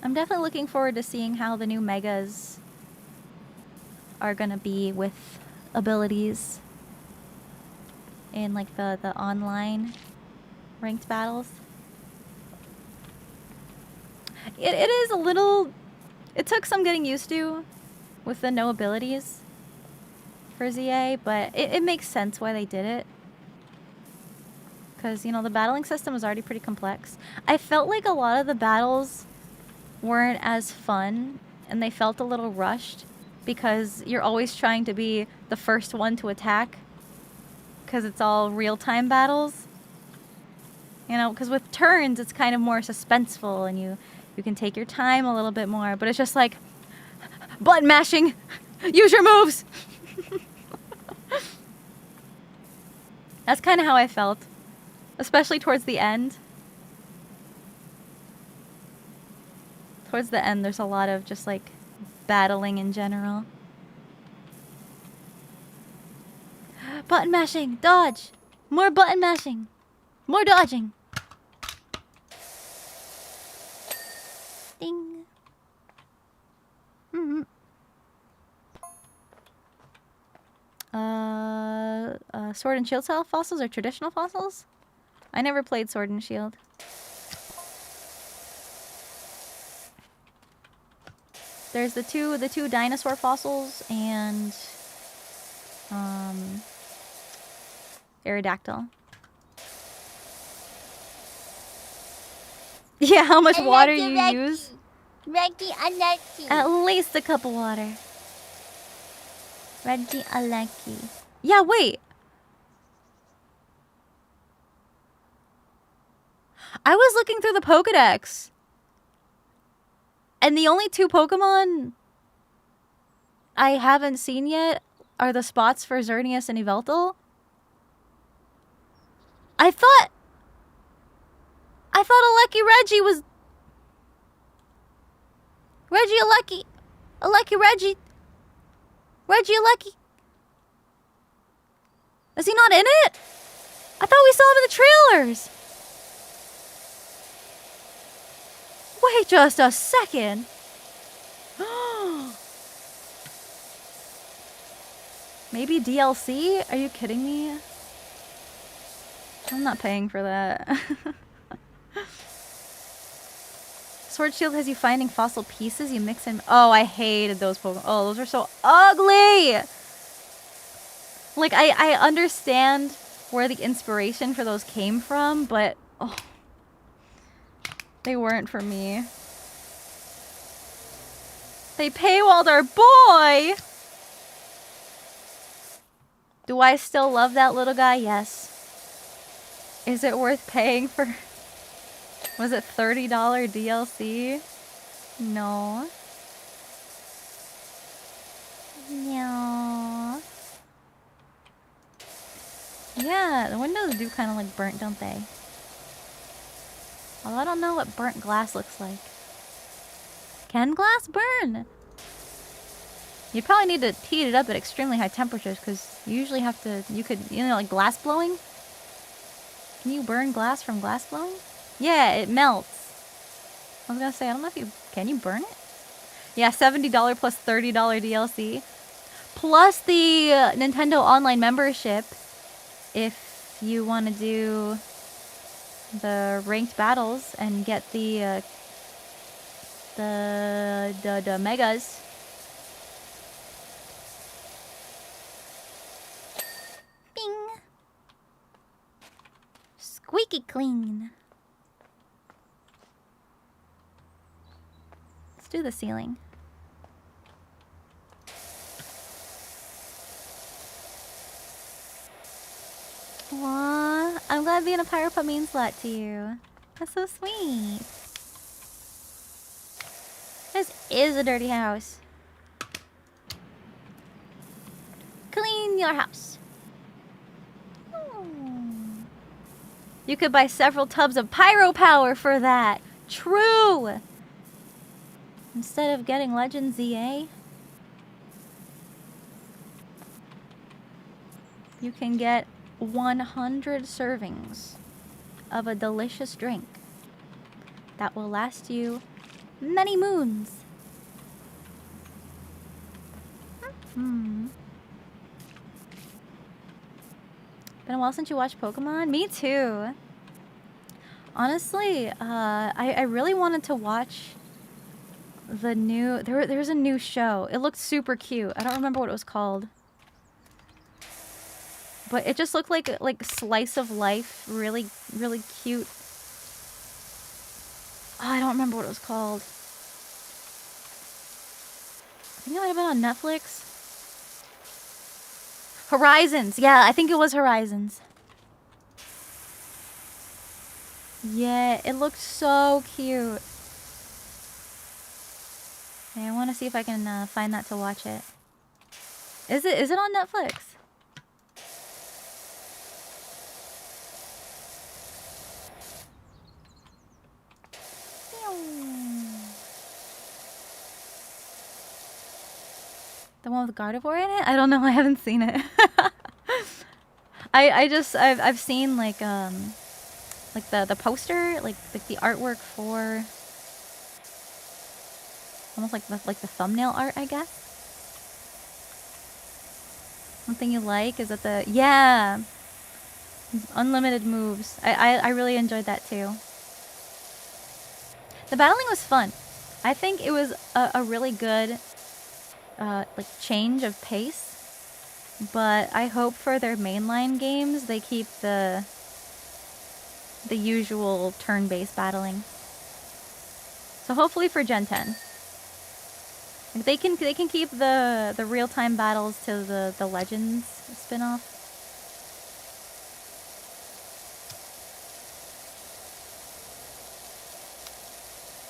I'm definitely looking forward to seeing how the new megas are gonna be with abilities in like the online ranked battles. It is a little... It took some getting used to with the no abilities for ZA, but it makes sense why they did it. Because, you know, the battling system was already pretty complex. I felt like a lot of the battles weren't as fun, and they felt a little rushed, because you're always trying to be the first one to attack, because it's all real-time battles. You know, because with turns, it's kind of more suspenseful, and you can take your time a little bit more, but it's just like, button mashing! Use your moves! That's kind of how I felt. Especially towards the end. Towards the end, there's a lot of just like battling in general. Button mashing! Dodge! More button mashing! More dodging! Ding! Sword and Shield style fossils or traditional fossils? I never played Sword and Shield. There's the two dinosaur fossils and Aerodactyl. Yeah, how much water you use? Reggie, unlucky. At least a cup of water. Reggie, unlucky. Yeah, wait. I was looking through the Pokedex. And the only 2 Pokemon I haven't seen yet are the spots for Xerneas and Yveltal. I thought Alecki Reggie was... Reggie Alecki Reggie. Reggie Alecki. Is he not in it? I thought we saw him in the trailers. Wait just a second. Maybe DLC? Are you kidding me? I'm not paying for that. Sword Shield has you finding fossil pieces. You mix in... Oh, I hated those Pokemon. Oh, those are so ugly! Like, I understand where the inspiration for those came from, but... Oh, they weren't for me. They paywalled our boy! Do I still love that little guy? Yes. Is it worth paying for... Was it $30 DLC? No. No. Yeah, the windows do kind of like burnt, don't they? Although I don't know what burnt glass looks like. Can glass burn? You probably need to heat it up at extremely high temperatures because you usually have to, like glass blowing? Can you burn glass from glass blowing? Yeah, it melts. I was gonna say, I don't know if can you burn it? Yeah, $70 plus $30 DLC. Plus the Nintendo Online membership if you want to do the ranked battles and get the megas. Bing. Squeaky clean. Let's do the ceiling. Aww, I'm glad being a Pyro Pup means a lot to you. That's so sweet. This is a dirty house. Clean your house. You could buy several tubs of pyro power for that. True! Instead of getting Legend ZA, you can get 100 servings of a delicious drink that will last you many moons. Been a while since you watched Pokemon? Me too. Honestly, I really wanted to watch the new... There's a new show. It looked super cute. I don't remember what it was called. But it just looked like slice of life. Really, really cute. Oh, I don't remember what it was called. I think it might have been on Netflix. Horizons. Yeah, I think it was Horizons. Yeah, it looked so cute. Hey, I want to see if I can find that to watch it. Is it on Netflix? The one with Gardevoir in it? I don't know. I haven't seen it. I've seen like the poster, like the artwork for almost like the thumbnail art, I guess. One thing you like is that yeah, unlimited moves. I really enjoyed that too. The battling was fun. I think it was a really good like change of pace. But I hope for their mainline games they keep the usual turn-based battling. So hopefully for Gen 10. They can keep the real-time battles to the Legends spin-off.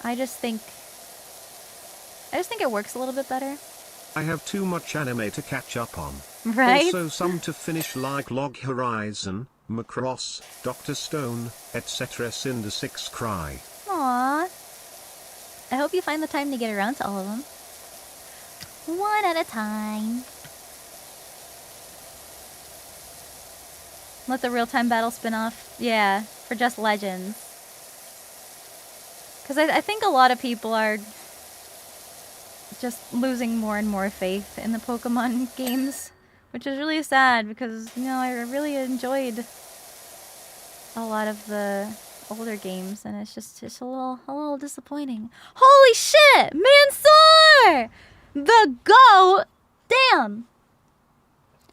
I just think it works a little bit better. I have too much anime to catch up on. Right? Also some to finish like Log Horizon, Macross, Dr. Stone, etc. Cinder 6 Cry. Aww. I hope you find the time to get around to all of them. One at a time. Let the real-time battle spin-off. Yeah, for just Legends. Because I think a lot of people are just losing more and more faith in the Pokemon games. Which is really sad because, you know, I really enjoyed a lot of the older games and it's just a little disappointing. Holy shit! Mansoor! The GOAT! Damn!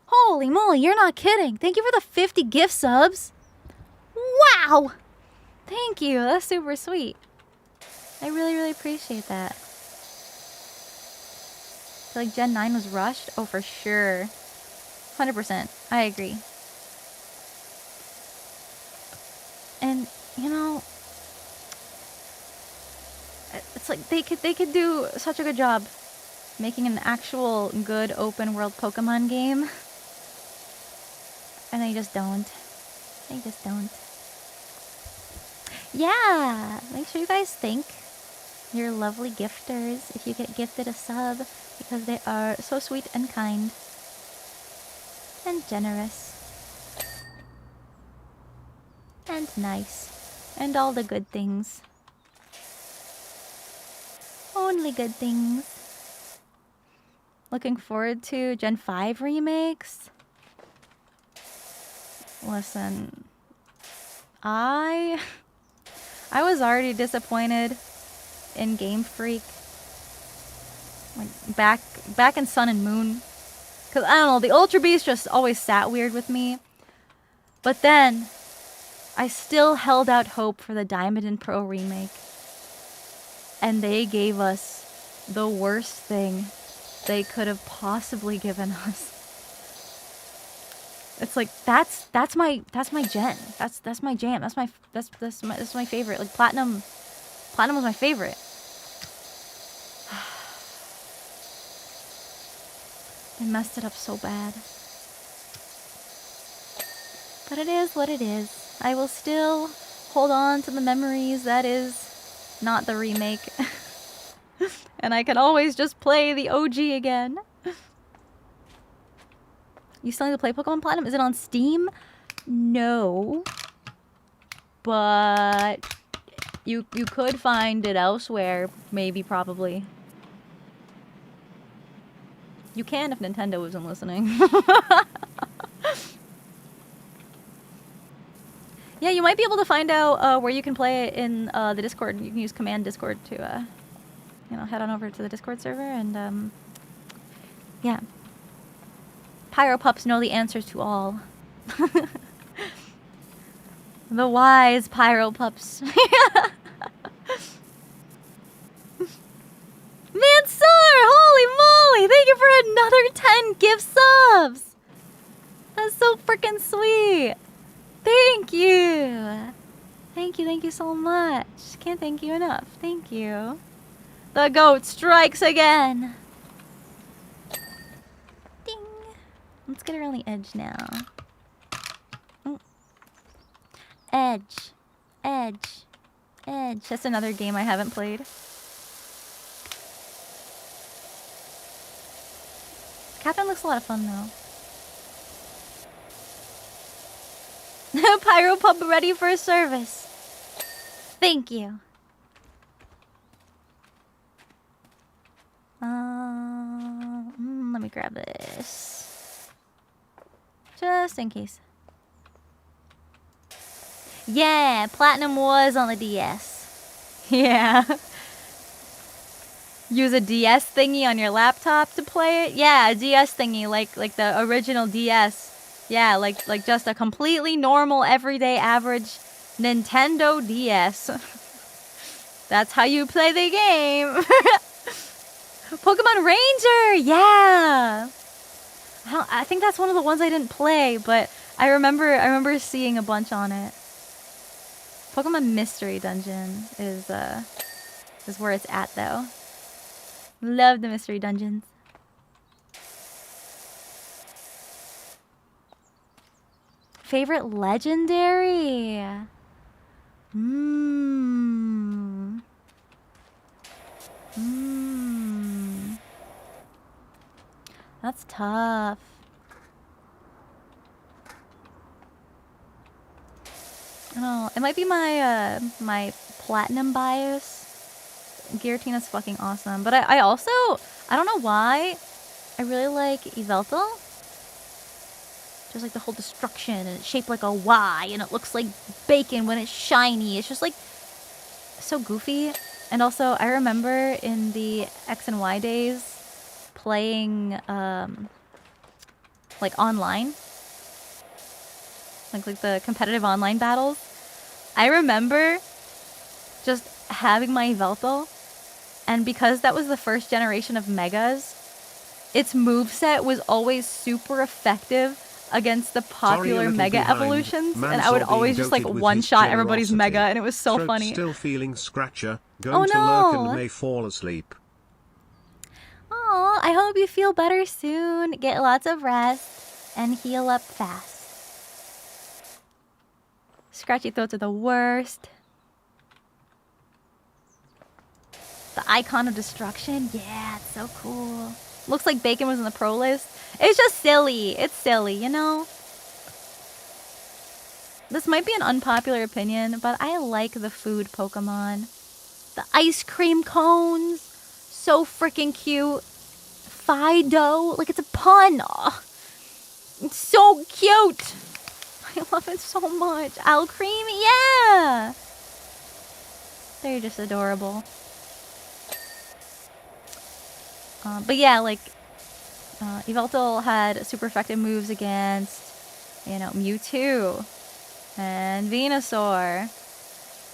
Holy moly, you're not kidding. Thank you for the 50 gift subs. Wow! Thank you. That's super sweet. I really, really appreciate that. I feel like Gen 9 was rushed. Oh, for sure. 100%. I agree. And, you know, it's like they could do such a good job making an actual good open world Pokemon game. And they just don't. They just don't. Yeah, make sure you guys thank your lovely gifters if you get gifted a sub, because they are so sweet and kind and generous and nice and all the good things. Only good things. Looking forward to Gen 5 remakes. Listen, I was already disappointed in Game Freak. Like back in Sun and Moon. Cause I don't know, the Ultra Beast just always sat weird with me. But then I still held out hope for the Diamond and Pearl remake. And they gave us the worst thing they could have possibly given us. It's like that's my gen. That's my jam. That's my favorite. Like Platinum was my favorite. They messed it up so bad. But it is what it is. I will still hold on to the memories that is not the remake. And I can always just play the OG again. You still need to play Pokemon Platinum? Is it on Steam? No. But you could find it elsewhere, maybe, probably. You can if Nintendo isn't listening. Yeah, you might be able to find out where you can play it in the Discord. You can use Command Discord to, you know, head on over to the Discord server and, yeah. Pyro Pups know the answers to all. The wise Pyro Pups. Mansoor! Holy moly! Thank you for another 10 gift subs! That's so freaking sweet! Thank you! Thank you so much. Can't thank you enough. Thank you. The goat strikes again! Ding! Let's get around the edge now. Oh. Edge. Edge. Edge. That's another game I haven't played. Catherine looks a lot of fun, though. Pyro Pub ready for service. Thank you. Let me grab this. Just in case. Yeah, Platinum was on the DS. Yeah. Use a DS thingy on your laptop to play it? Yeah, a DS thingy, like the original DS. Yeah, like just a completely normal, everyday, average Nintendo DS. That's how you play the game. Pokemon Ranger, yeah. I think that's one of the ones I didn't play, but I remember seeing a bunch on it. Pokemon Mystery Dungeon is where it's at though. Love the mystery dungeons. Favorite legendary? That's tough. Oh, it might be my my platinum bias. Giratina's fucking awesome, but I also, I don't know why, I really like Yveltal. Just like the whole destruction, and it's shaped like a Y, and it looks like bacon when it's shiny. It's just like so goofy. And also, I remember in the X and Y days playing like online, like the competitive online battles. I remember just having my Yveltal, and because that was the first generation of Megas, its moveset was always super effective against the popular Mega evolutions, and I would always just like one-shot everybody's Mega, and it was so funny. Still feeling scratcher, going to lurk and may fall asleep. Oh, I hope you feel better soon. Get lots of rest and heal up fast. Scratchy throats are the worst. The icon of destruction. Yeah, it's so cool. Looks like Bacon was in the pro list. It's just silly. It's silly, you know? This might be an unpopular opinion, but I like the food Pokemon. The ice cream cones. So freaking cute. Fido. Like, it's a pun. Oh, it's so cute. I love it so much. Alcream? Yeah. They're just adorable. But yeah, like, Yveltal had super effective moves against, you know, Mewtwo and Venusaur.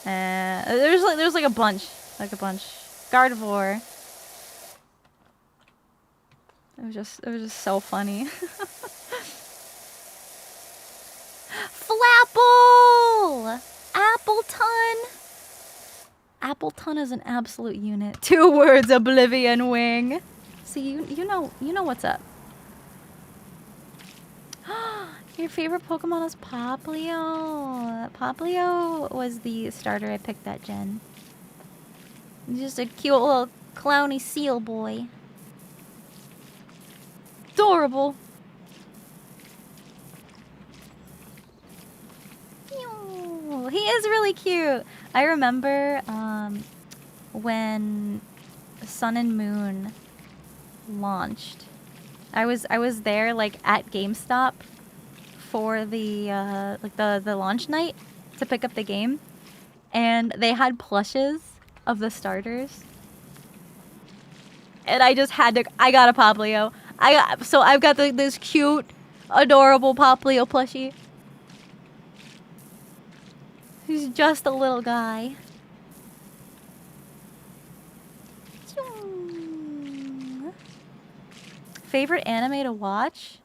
And there's like a bunch. Gardevoir. It was just so funny. Flapple! Appleton! Appleton is an absolute unit. 2 words, Oblivion Wing. So you know what's up. Your favorite Pokemon is Poplio. Poplio was the starter I picked that gen. Just a cute little clowny seal boy. Adorable. He is really cute. I remember when Sun and Moon launched. I was there like at GameStop for the the launch night to pick up the game, and they had plushes of the starters, and I just had to. I got a Poplio. I've got this cute, adorable Poplio plushie. He's just a little guy. Favorite anime to watch?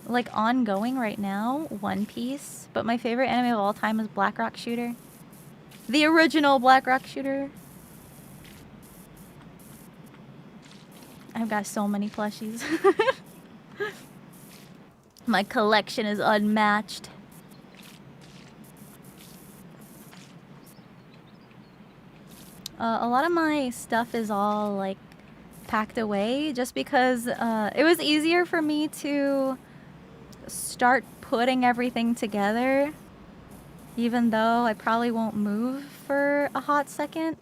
Like ongoing right now? One Piece. But my favorite anime of all time is Black Rock Shooter. The original Black Rock Shooter. I've got so many plushies. My collection is unmatched. A lot of my stuff is all like packed away just because it was easier for me to start putting everything together, even though I probably won't move for a hot second.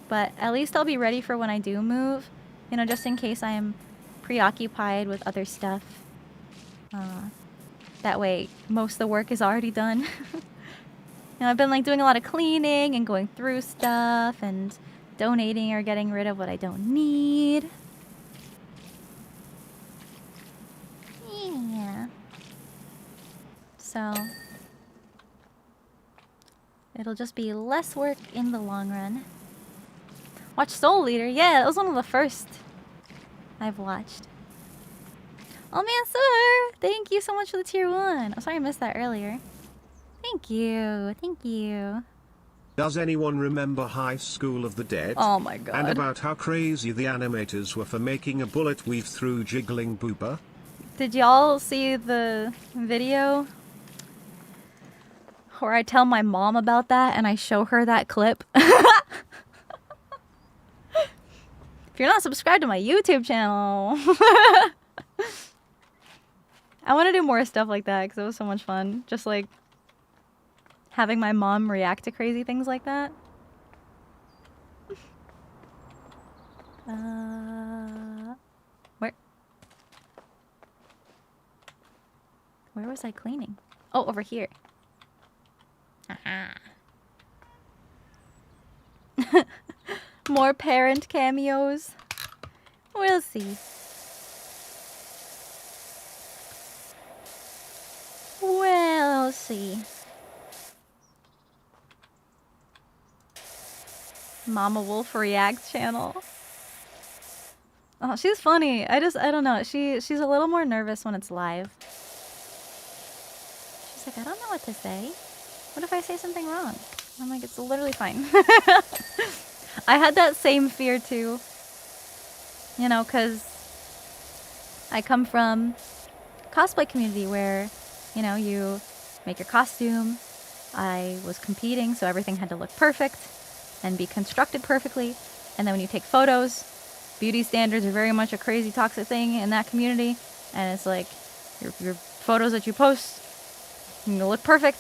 But at least I'll be ready for when I do move, you know, just in case I'm preoccupied with other stuff. That way most of the work is already done. You know, I've been like doing a lot of cleaning and going through stuff and donating or getting rid of what I don't need. Yeah. So it'll just be less work in the long run. Watch Soul Leader. Yeah, that was one of the first I've watched. Oh man, sir! Thank you so much for the tier 1. I'm sorry I missed that earlier. Thank you. Thank you. Does anyone remember High School of the Dead? Oh my god. And about how crazy the animators were for making a bullet weave through jiggling booba? Did y'all see the video where I tell my mom about that and I show her that clip? If you're not subscribed to my YouTube channel, I want to do more stuff like that because it was so much fun. Just like having my mom react to crazy things like that. Where was I cleaning? Oh, over here. Aha. More parent cameos. We'll see. We'll see. Mama Wolf React channel. Oh, she's funny. I don't know. She's a little more nervous when it's live. She's like, I don't know what to say. What if I say something wrong? I'm like, it's literally fine. I had that same fear too. You know, because I come from a cosplay community where, you know, you make your costume. I was competing, so everything had to look perfect and be constructed perfectly. And then when you take photos, beauty standards are very much a crazy toxic thing in that community. And it's like your photos that you post, you look perfect.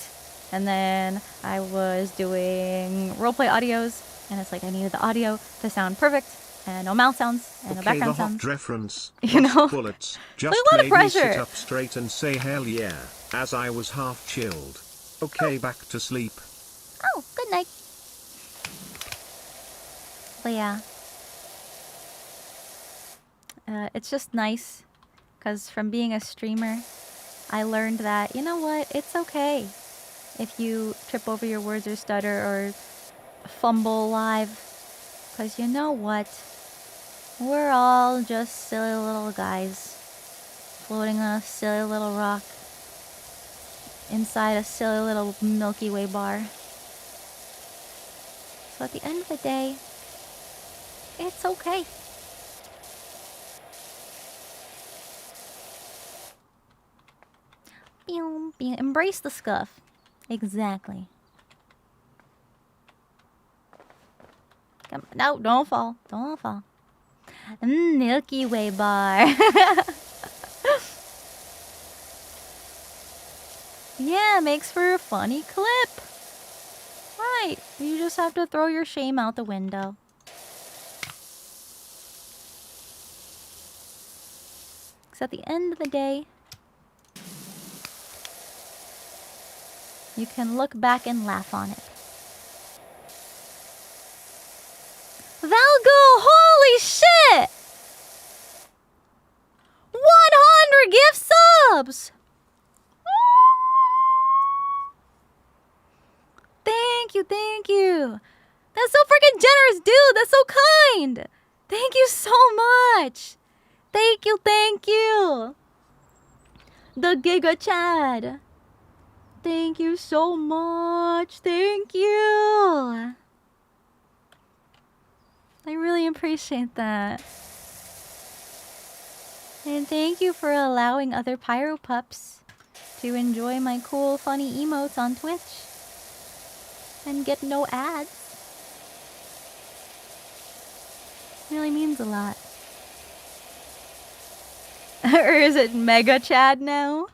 And then I was doing roleplay audios, and it's like I needed the audio to sound perfect, and no mouth sounds, and no Okay, the background hot sounds. reference. You know? Bullets Like just a lot of made me sit pressure. up straight and say hell yeah, as I was half chilled. Okay, back to sleep. Oh, good night. But yeah. It's just nice, because from being a streamer, I learned that, you know what, it's okay if you trip over your words or stutter or fumble live. Because you know what? We're all just silly little guys floating on a silly little rock inside a silly little Milky Way bar. So at the end of the day, it's okay. Embrace the scuff. Exactly. Come, no, don't fall. Don't fall. Milky Way bar. Yeah, makes for a funny clip. Right. You just have to throw your shame out the window. Because at the end of the day, you can look back and laugh on it. Valgo, holy shit! 100 gift subs! Thank you. That's so freaking generous, dude. That's so kind. Thank you so much. Thank you. The Giga Chad. Thank you so much. Thank you. I really appreciate that. And thank you for allowing other Pyro Pups to enjoy my cool, funny emotes on Twitch. And get no ads. Really means a lot. Or is it Mega Chad now?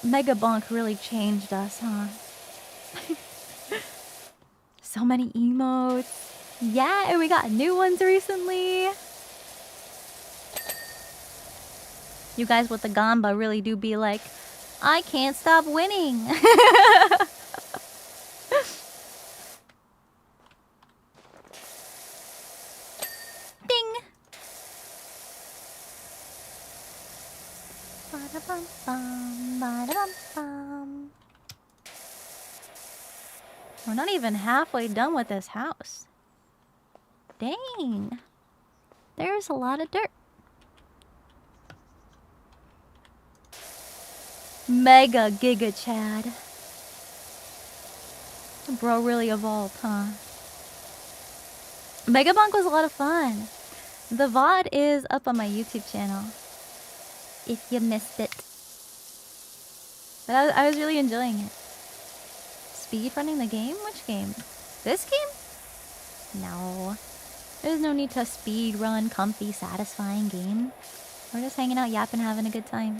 Mega Bonk really changed us, huh? So many emotes. Yeah, and we got new ones recently. You guys with the Gamba really do be like, I can't stop winning. Ding. Ba-da-bum-bum, ba-da-bum-bum. We're not even halfway done with this house. Dang. There's a lot of dirt. Mega Giga Chad. Bro really evolved, huh? Megabunk was a lot of fun. The VOD is up on my YouTube channel, if you missed it. But I was really enjoying it. Speedrunning the game? Which game? This game? No. There's no need to speedrun comfy, satisfying game. We're just hanging out, yapping, having a good time.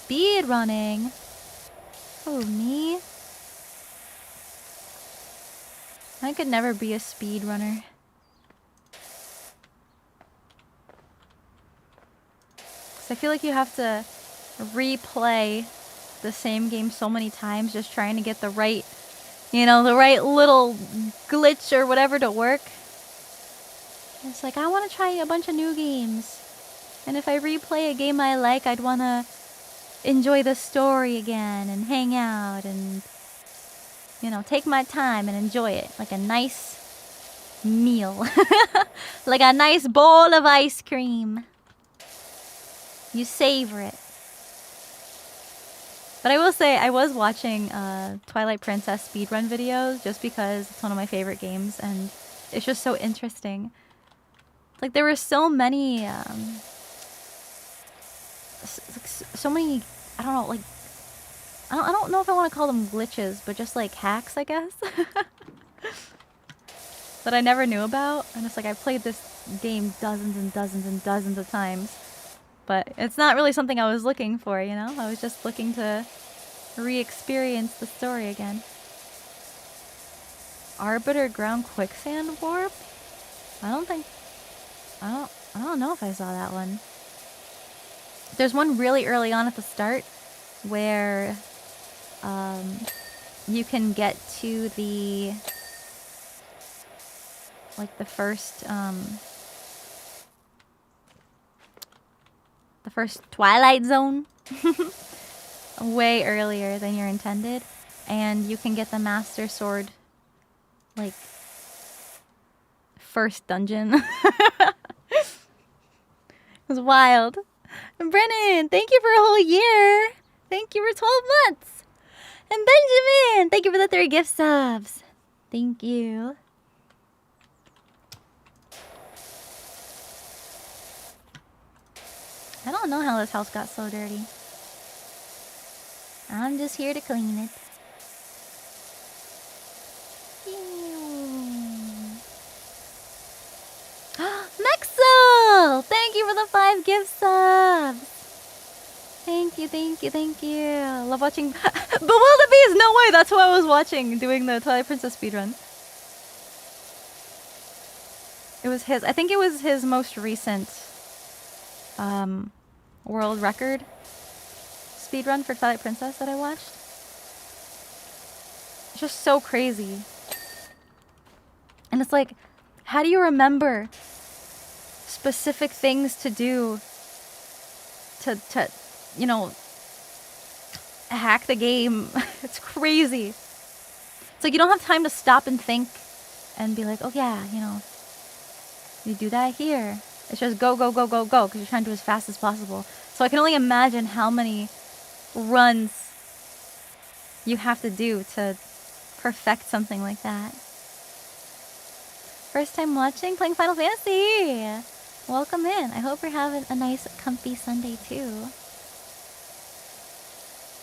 Speedrunning? Who, me? I could never be a speedrunner. I feel like you have to replay the same game so many times just trying to get the right, you know, the right little glitch or whatever to work. It's like, I want to try a bunch of new games. And if I replay a game I like, I'd want to enjoy the story again and hang out and, you know, take my time and enjoy it like a nice meal. Like a nice bowl of ice cream. You savor it. But I will say, I was watching Twilight Princess speedrun videos just because it's one of my favorite games and it's just so interesting. Like, there were so many, so many, I don't know, like, I don't know if I want to call them glitches, but just like hacks, I guess. That I never knew about. And it's like I played this game dozens and dozens and dozens of times. But it's not really something I was looking for, you know? I was just looking to re-experience the story again. Arbiter Ground Quicksand Warp? I don't know if I saw that one. There's one really early on at the start where you can get to the like the first Twilight Zone way earlier than you're intended, and you can get the Master Sword like first dungeon. It was wild. And Brennan, thank you for a whole year. Thank you for 12 months. And Benjamin, thank you for the 3 gift subs. Thank you. I don't know how this house got so dirty. I'm just here to clean it. Mexel! Thank you for the 5 gift subs. Thank you, thank you, thank you. Love watching Bewilderbeast! No way, that's who I was watching doing the Twilight Princess speedrun. It was his, I think it was his most recent world record speedrun for Twilight Princess that I watched. It's just so crazy. And it's like, how do you remember specific things to do to you know, hack the game? It's crazy. It's like you don't have time to stop and think and be like, oh yeah, you know, you do that here. It's just go, go, go, go, go, because you're trying to do as fast as possible. So I can only imagine how many runs you have to do to perfect something like that. First time watching, playing Final Fantasy. Welcome in. I hope you're having a nice, comfy Sunday too.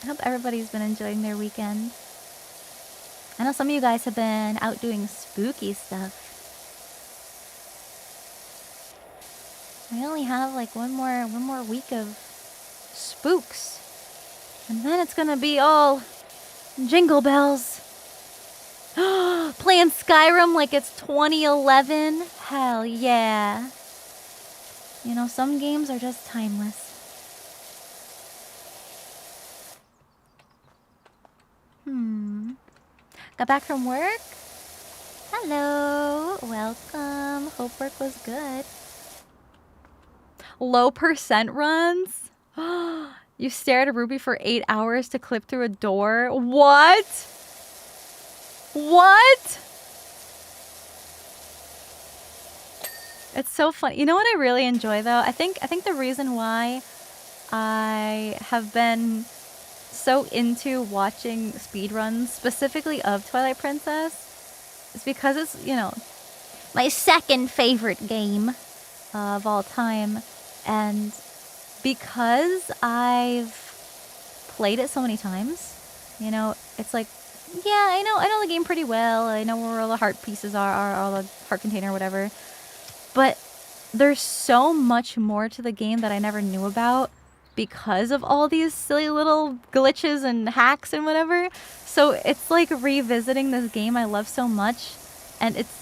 I hope everybody's been enjoying their weekend. I know some of you guys have been out doing spooky stuff. I only have like one more week of spooks. And then it's gonna be all jingle bells. Playing Skyrim like it's 2011. Hell yeah. You know, some games are just timeless. Got back from work? Hello. Welcome. Hope work was good. Low percent runs? You stare at a ruby for 8 hours to clip through a door? What? What? It's so fun. You know what I really enjoy though? I think the reason why I have been so into watching speedruns, specifically of Twilight Princess, is because it's, you know, my second favorite game of all time. And because I've played it so many times, you know, it's like, yeah, I know the game pretty well. I know where all the heart pieces are, all the heart container, whatever. But there's so much more to the game that I never knew about because of all these silly little glitches and hacks and whatever. So it's like revisiting this game I love so much, and it's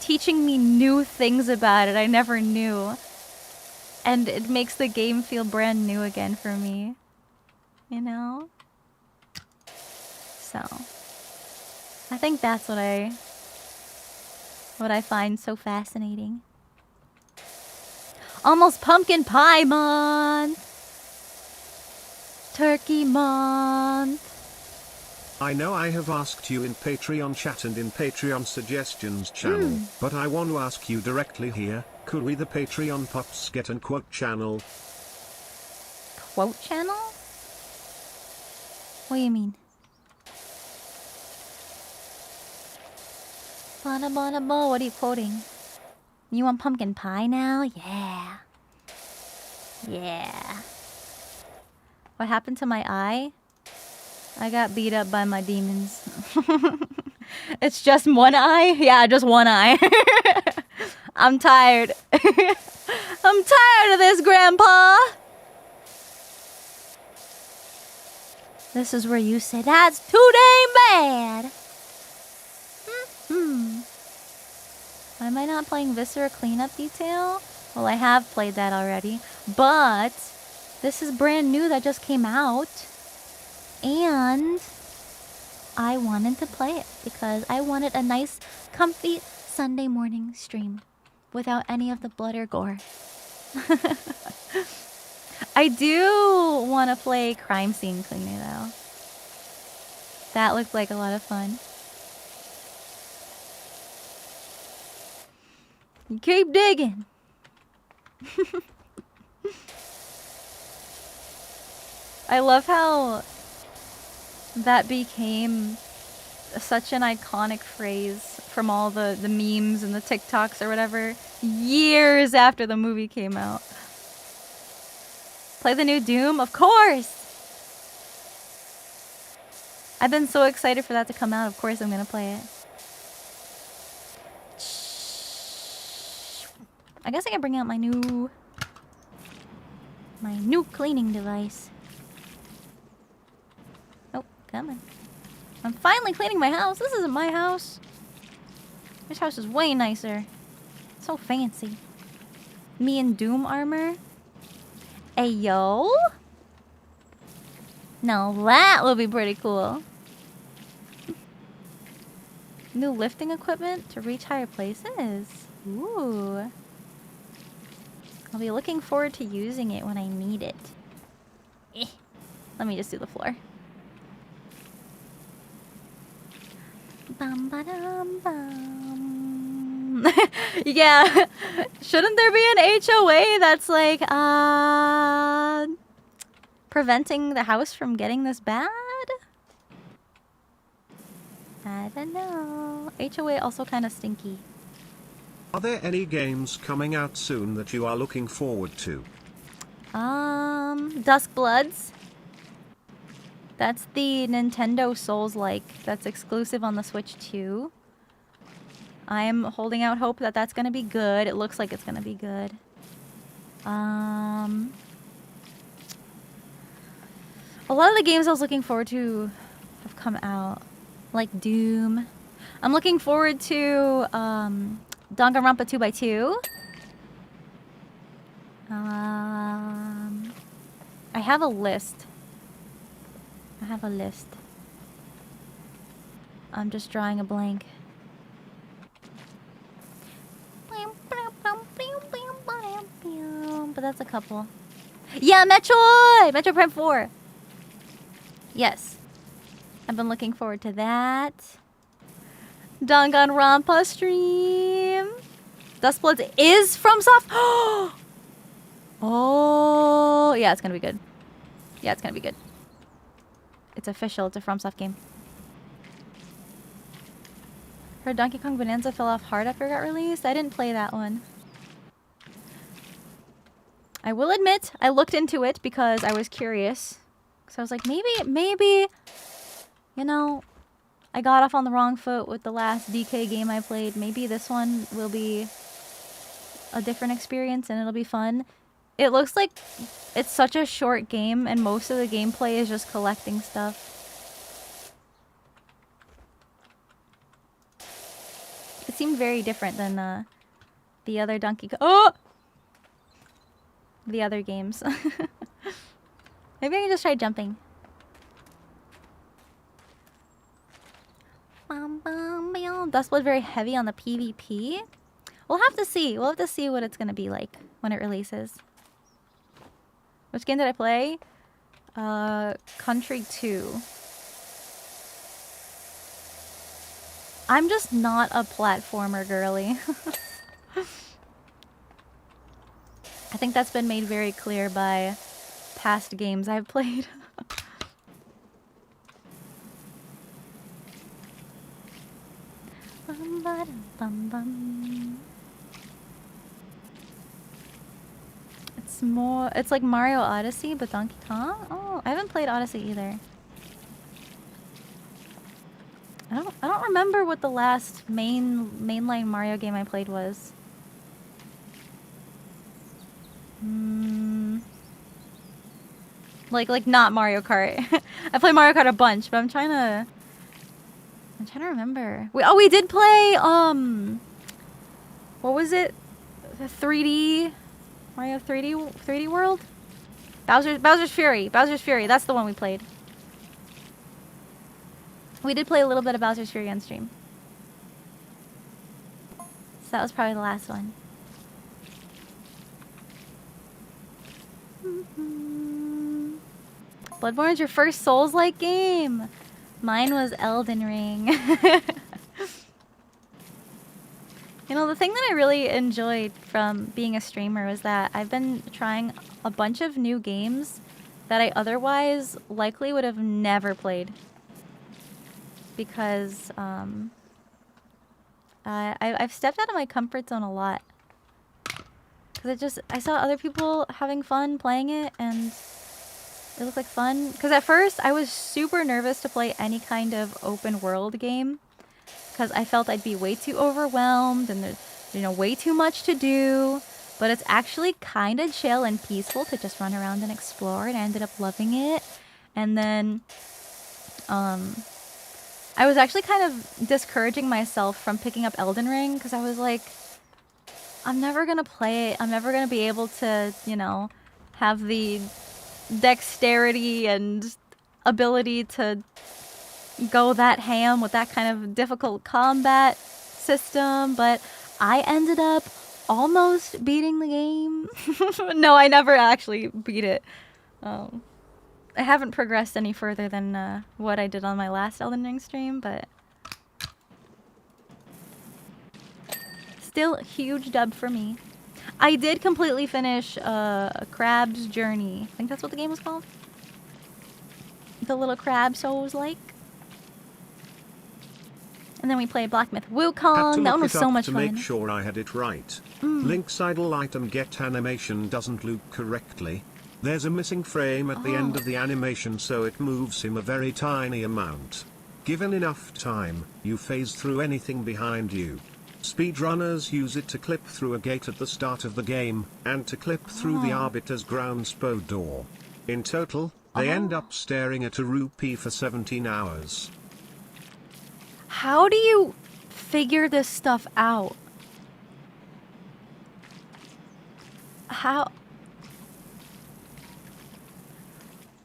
teaching me new things about it I never knew. And it makes the game feel brand new again for me. You know? So I think that's what I find so fascinating. Almost pumpkin pie month. Turkey month. I know I have asked you in Patreon chat and in Patreon suggestions channel, but I want to ask you directly here, could we the Patreon pups get an quote channel? Quote channel? What do you mean? Bada bada bo, what are you quoting? You want pumpkin pie now? Yeah. Yeah. What happened to my eye? I got beat up by my demons. It's just one eye? Yeah, just one eye. I'm tired. I'm tired of this, Grandpa. This is where you say, that's too dang bad. Why am I not playing Viscera Cleanup Detail? Well, I have played that already. But this is brand new that just came out. And I wanted to play it because I wanted a nice, comfy Sunday morning stream without any of the blood or gore. I do want to play Crime Scene Cleaner though. That looked like a lot of fun. Keep digging. I love how that became such an iconic phrase from all the memes and the TikToks or whatever years after the movie came out. Play the new Doom? Of course! I've been so excited for that to come out. Of course I'm gonna play it. I guess I can bring out my new cleaning device. Oh, come on. I'm finally cleaning my house. This isn't my house. This house is way nicer. So fancy. Me in Doom armor. Ayo. Now that will be pretty cool. New lifting equipment to reach higher places. Ooh. I'll be looking forward to using it when I need it. Let me just do the floor. Bum, ba-dum, bum. Yeah. Shouldn't there be an HOA that's like, preventing the house from getting this bad? I don't know. HOA also kind of stinky. Are there any games coming out soon that you are looking forward to? Dusk Bloods. That's the Nintendo Souls-like that's exclusive on the Switch too. I am holding out hope that that's gonna be good. It looks like it's gonna be good. A lot of the games I was looking forward to have come out, like Doom. I'm looking forward to Danganronpa 2x2. I have a list. I'm just drawing a blank. But that's a couple. Yeah, Metroid! Metroid Prime 4. Yes. I've been looking forward to that. Danganronpa stream. Dustbloods is from Soft. Oh, yeah, it's gonna be good. Yeah, it's gonna be good. It's official. It's a FromSoft game. Heard Donkey Kong Bonanza fell off hard after it got released. I didn't play that one. I will admit, I looked into it because I was curious. So I was like, maybe, you know, I got off on the wrong foot with the last DK game I played. Maybe this one will be a different experience and it'll be fun. It looks like it's such a short game and most of the gameplay is just collecting stuff. It seemed very different than the other Donkey Kong. Oh! The other games. Maybe I can just try jumping. Dustblood very heavy on the PvP. We'll have to see. We'll have to see what it's gonna be like when it releases. Which game did I play? Country 2. I'm just not a platformer girly. I think that's been made very clear by past games I've played. It's like Mario Odyssey, but Donkey Kong? Oh, I haven't played Odyssey either. I don't remember what the last mainline Mario game I played was. Like not Mario Kart. I play Mario Kart a bunch, but I'm trying to remember. We did play what was it? The 3D Mario 3D World? Bowser's Fury. Bowser's Fury. That's the one we played. We did play a little bit of Bowser's Fury on stream. So that was probably the last one. Bloodborne's your first Souls-like game. Mine was Elden Ring. You know, the thing that I really enjoyed from being a streamer was that I've been trying a bunch of new games that I otherwise likely would have never played. Because I've stepped out of my comfort zone a lot. Because I saw other people having fun playing it and it looked like fun. Because at first I was super nervous to play any kind of open world game. Because I felt I'd be way too overwhelmed and there's, you know, way too much to do. But it's actually kind of chill and peaceful to just run around and explore, and I ended up loving it. And then I was actually kind of discouraging myself from picking up Elden Ring because I was like, I'm never going to play it. I'm never going to be able to, you know, have the dexterity and ability to go that ham with that kind of difficult combat system, but I ended up almost beating the game. No, I never actually beat it. I haven't progressed any further than what I did on my last Elden Ring stream, but still a huge dub for me. I did completely finish Crab's Journey. I think that's what the game was called. The little crab Souls-like. And then we played Black Myth Wukong. That one was so much fun. To make sure I had it right. Link's idle item get animation doesn't loop correctly. There's a missing frame at the end of the animation, so it moves him a very tiny amount. Given enough time, you phase through anything behind you. Speedrunners use it to clip through a gate at the start of the game, and to clip through the Arbiter's ground spo door. In total, they end up staring at a rupee for 17 hours. How do you figure this stuff out? How?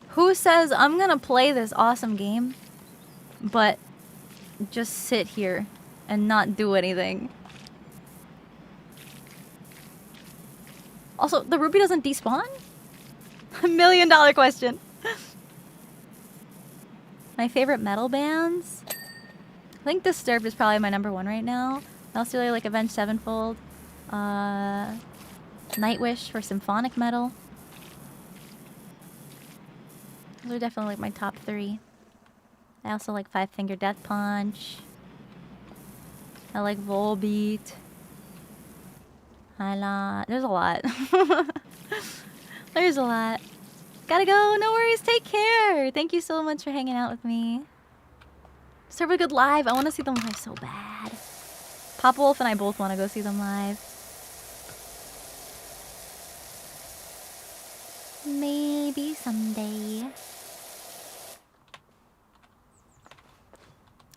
Who says I'm gonna play this awesome game, but just sit here and not do anything? Also, the rupee doesn't despawn? $1 million question. My favorite metal bands? I think Disturbed is probably my #1 right now. I also really like Avenged Sevenfold. Nightwish for symphonic metal. Those are definitely like my top 3. I also like Five Finger Death Punch. I like Volbeat. There's a lot. There's a lot. Gotta go. No worries. Take care. Thank you so much for hanging out with me. Serve a good live. I want to see them live so bad. Pop Wolf and I both want to go see them live. Maybe someday.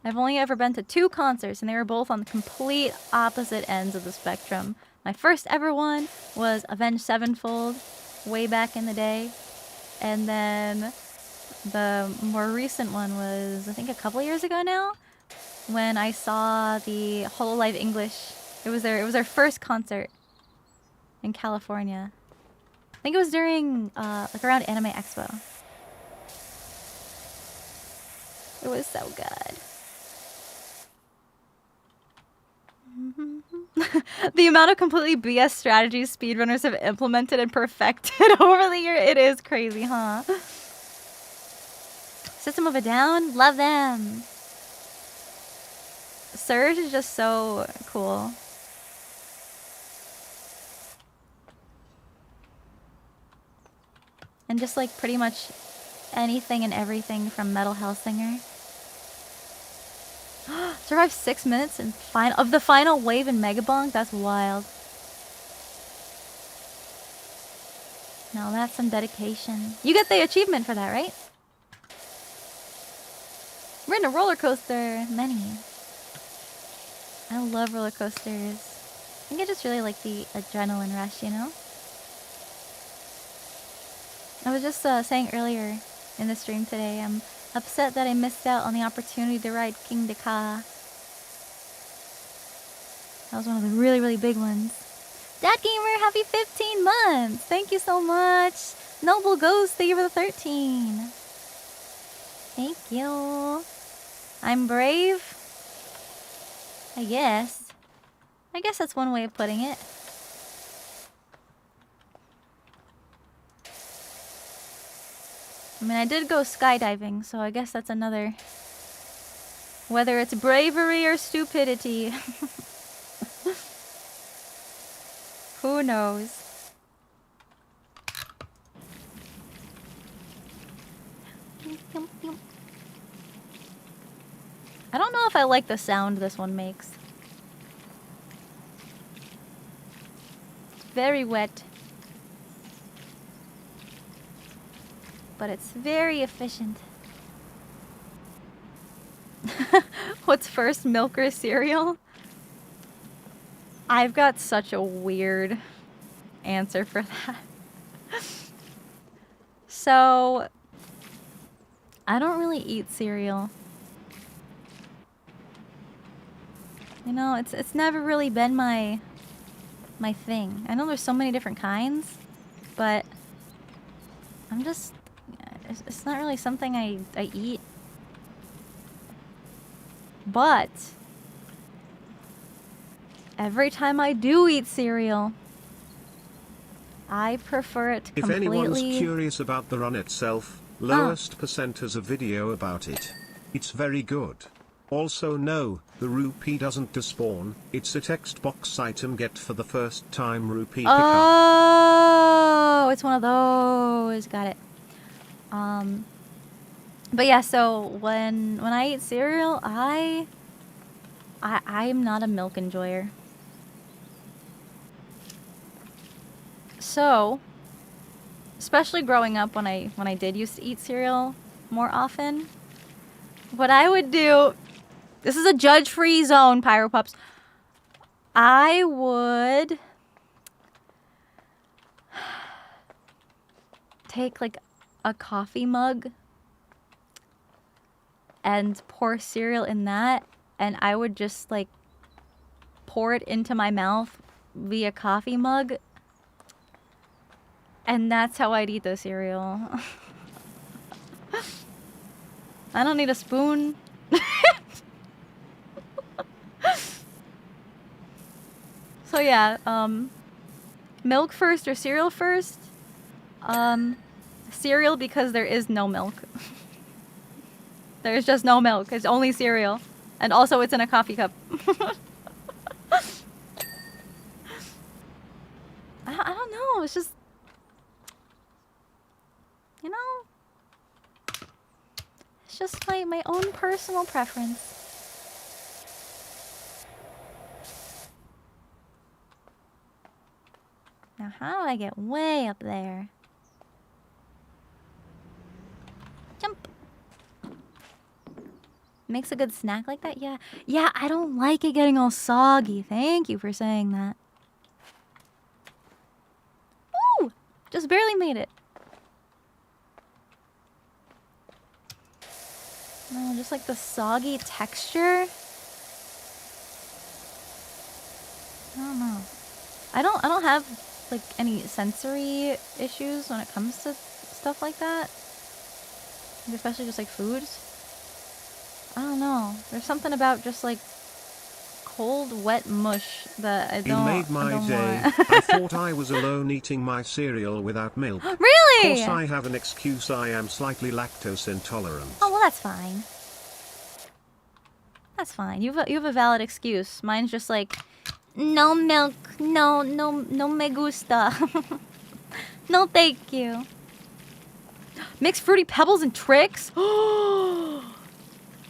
I've only ever been to 2 concerts, and they were both on the complete opposite ends of the spectrum. My first ever one was Avenged Sevenfold, way back in the day. And then the more recent one was, I think, a couple years ago now, when I saw the Hololive English. It was their first concert in California. I think it was during, like around Anime Expo. It was so good. The amount of completely BS strategies speedrunners have implemented and perfected over the year, it is crazy, huh? System of a Down, love them. Surge is just so cool. And just like pretty much anything and everything from Metal Hellsinger. Survived 6 minutes and of the final wave in Mega Bonk? That's wild. Now that's some dedication. You get the achievement for that, right? We're in a roller coaster. Many. I love roller coasters. I think I just really like the adrenaline rush, you know? I was just saying earlier in the stream today, I'm upset that I missed out on the opportunity to ride King Deka. That was one of the really, really big ones. Dad Gamer, happy 15 months! Thank you so much! Noble Ghost, thank you for the 13. Thank you. I'm brave? I guess. I guess that's one way of putting it. I mean, I did go skydiving, so I guess that's another... Whether it's bravery or stupidity. Who knows? I don't know if I like the sound this one makes. It's very wet. But it's very efficient. What's first, milk or cereal? I've got such a weird answer for that. So, I don't really eat cereal. You know, it's never really been my thing. I know there's so many different kinds, but I'm just... It's not really something I eat. But every time I do eat cereal, I prefer it completely... If anyone's curious about the run itself, Lowest Percent has a video about it. It's very good. Also no, the rupee doesn't despawn, it's a text box item get for the first time rupee pickup. Oh, it's one of those. Got it. But yeah, so when I eat cereal, I'm not a milk enjoyer. So, especially growing up when I did used to eat cereal more often, what I would do, this is a judge-free zone, Pyro Pups. I would take like a coffee mug and pour cereal in that, and I would just like pour it into my mouth via coffee mug, and that's how I'd eat the cereal. I don't need a spoon. So yeah, milk first or cereal first? Cereal, because there is no milk. There's just no milk. It's only cereal. And also it's in a coffee cup. I don't know. It's just... You know? It's just my own personal preference. Now how do I get way up there? Jump. Makes a good snack like that? Yeah. Yeah, I don't like it getting all soggy. Thank you for saying that. Ooh! Just barely made it. No, just like the soggy texture. I don't know. I don't have like any sensory issues when it comes to stuff like that. Especially just like foods. I don't know. There's something about just like cold, wet mush that I don't. You made my day. I thought I was alone eating my cereal without milk. Really? Of course I have an excuse. I am slightly lactose intolerant. Oh well, that's fine. That's fine. You have a valid excuse. Mine's just like, no milk, no me gusta. No, thank you. Mixed fruity pebbles and tricks.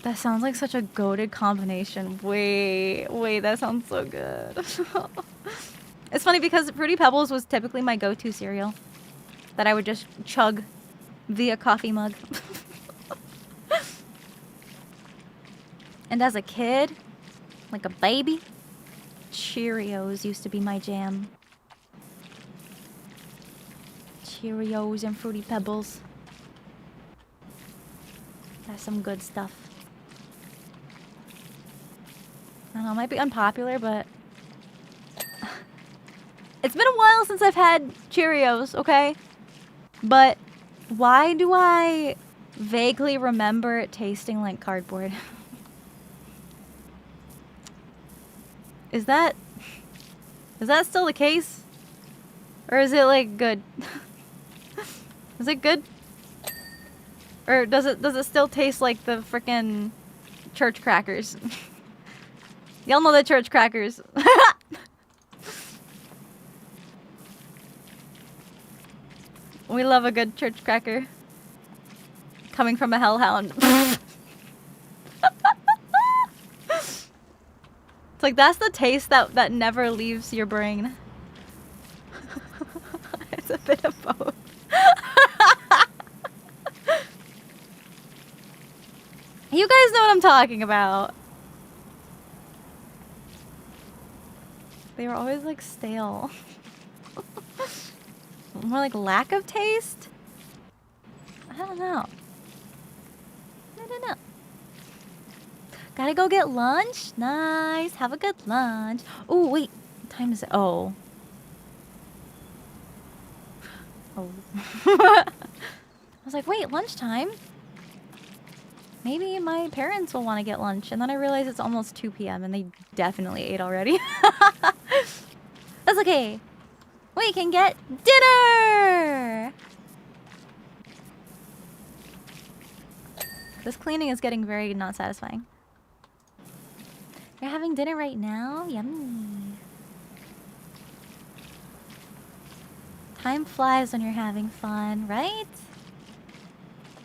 That sounds like such a goated combination. Wait, that sounds so good. It's funny because Fruity Pebbles was typically my go-to cereal that I would just chug via coffee mug. And as a kid, like a baby, Cheerios used to be my jam. Cheerios and Fruity Pebbles. That's some good stuff. I don't know, it might be unpopular, but it's been a while since I've had Cheerios, okay? But why do I vaguely remember it tasting like cardboard? Is that still the case? Or is it like good? Is it good? Or does it still taste like the frickin' church crackers? Y'all know the church crackers. We love a good church cracker. Coming from a hellhound. It's like that's the taste that never leaves your brain. It's a bit of both. You guys know what I'm talking about. They were always like stale. More like lack of taste? I don't know. Gotta go get lunch? Nice. Have a good lunch. Oh, wait. What time is it? Oh. I was like, wait, lunchtime? Maybe my parents will want to get lunch. And then I realized it's almost 2 p.m. and they definitely ate already. That's okay. We can get dinner! This cleaning is getting very not satisfying. You're having dinner right now? Yummy. Time flies when you're having fun, right?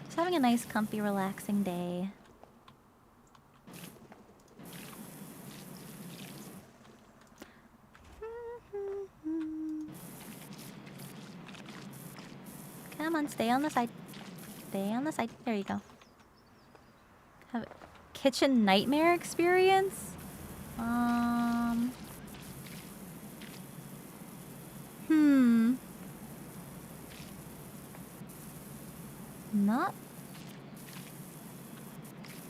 Just having a nice, comfy, relaxing day. Come on, stay on the side. Stay on the side. There you go. Have a kitchen nightmare experience?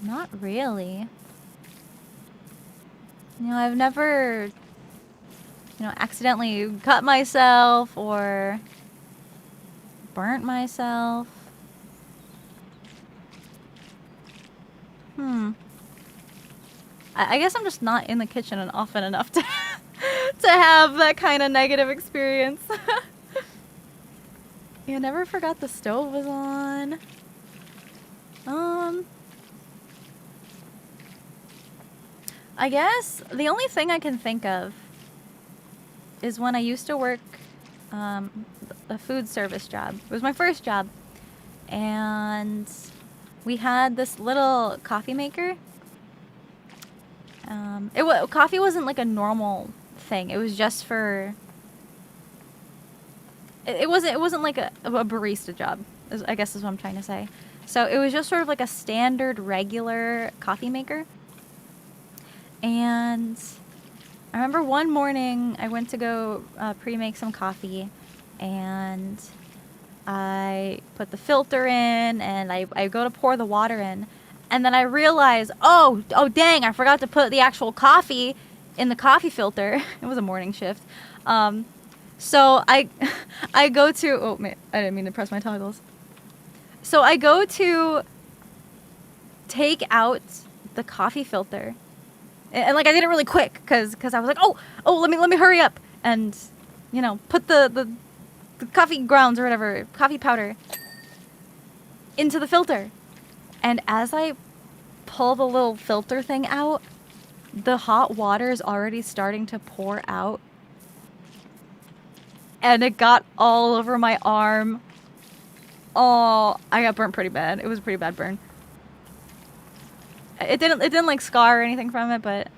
Not really. You know, I've never, accidentally cut myself or burnt myself. I guess I'm just not in the kitchen often enough to to have that kind of negative experience. Yeah, I never forgot the stove was on. I guess the only thing I can think of is when I used to work a food service job. It was my first job. And we had this little coffee maker. Coffee wasn't like a normal thing. It was just for... It wasn't like a barista job, I guess is what I'm trying to say. So it was just sort of like a standard, regular coffee maker. And I remember one morning I went to go pre-make some coffee, and I put the filter in, and I go to pour the water in, and then I realize, oh dang, I forgot to put the actual coffee in the coffee filter. It was a morning shift. So I go to, oh man, I didn't mean to press my toggles. So I go to take out the coffee filter. And like I did it really quick because I was like, oh, let me hurry up and, put the coffee grounds or whatever, coffee powder into the filter. And as I pull the little filter thing out, the hot water is already starting to pour out. And it got all over my arm. Oh, I got burnt pretty bad. It was a pretty bad burn. It didn't like scar or anything from it, but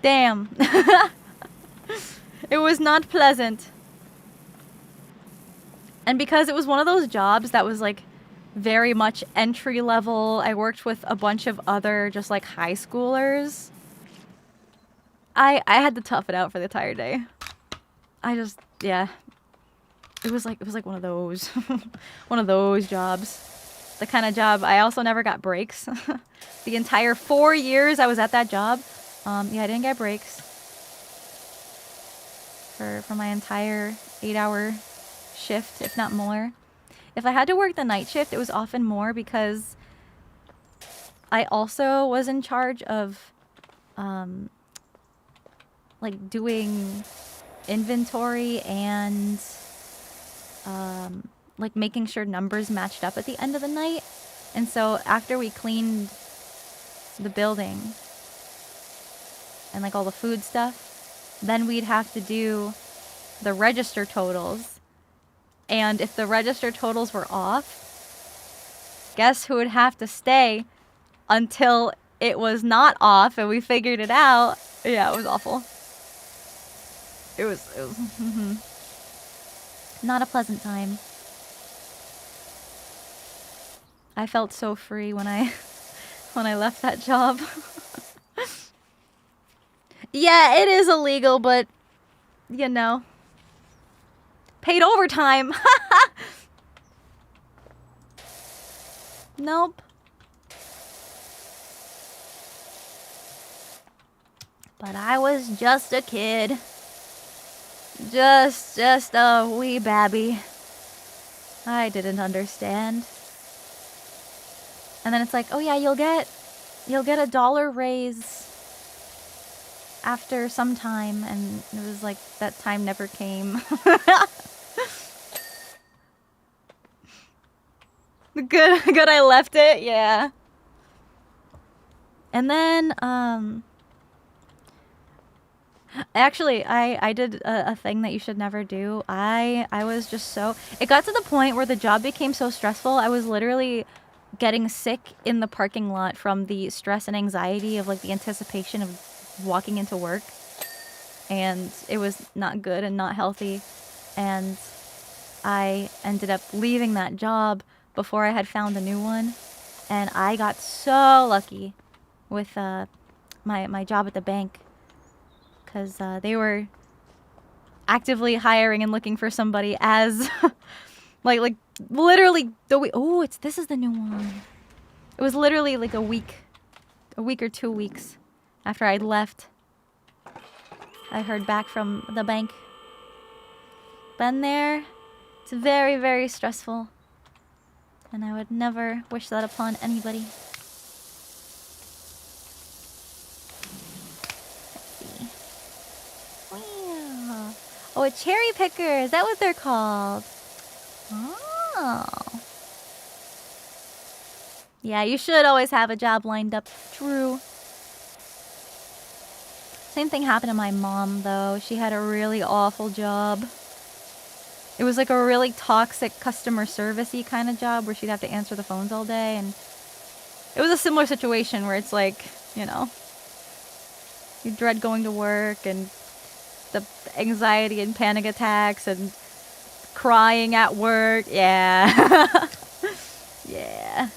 damn. It was not pleasant. And because it was one of those jobs that was like very much entry level, I worked with a bunch of other just like high schoolers. I had to tough it out for the entire day. Yeah. It was like one of those one of those jobs. The kind of job I also never got breaks. The entire 4 years I was at that job. Yeah, I didn't get breaks. For my entire 8-hour shift, if not more. If I had to work the night shift, it was often more because I also was in charge of like doing inventory and like making sure numbers matched up at the end of the night. And so after we cleaned the building and like all the food stuff, then we'd have to do the register totals. And if the register totals were off, guess who would have to stay until it was not off and we figured it out? Yeah, it was awful. It was not a pleasant time. I felt so free when I left that job. Yeah, it is illegal, but you know, paid overtime. Nope. But I was just a kid. Just a wee babby. I didn't understand. And then it's like, oh yeah, you'll get $1 raise after some time, and it was like that time never came. Good I left it, yeah. And then actually I did a thing that you should never do. I was just so, it got to the point where the job became so stressful. I was literally getting sick in the parking lot from the stress and anxiety of like the anticipation of walking into work, and it was not good and not healthy, and I ended up leaving that job before I had found a new one. And I got so lucky with my job at the bank, because they were actively hiring and looking for somebody as like literally the week. Oh, this is the new one. It was literally like a week or 2 weeks after I'd left, I heard back from the bank. Been there. It's very, very stressful. And I would never wish that upon anybody. Let's see. Wow. Oh, a cherry picker. Is that what they're called? Oh. Yeah, you should always have a job lined up. True. Same thing happened to my mom, though. She had a really awful job. It was like a really toxic customer service-y kind of job where she'd have to answer the phones all day. And it was a similar situation where it's like, you know, you dread going to work and the anxiety and panic attacks and crying at work. Yeah. Yeah.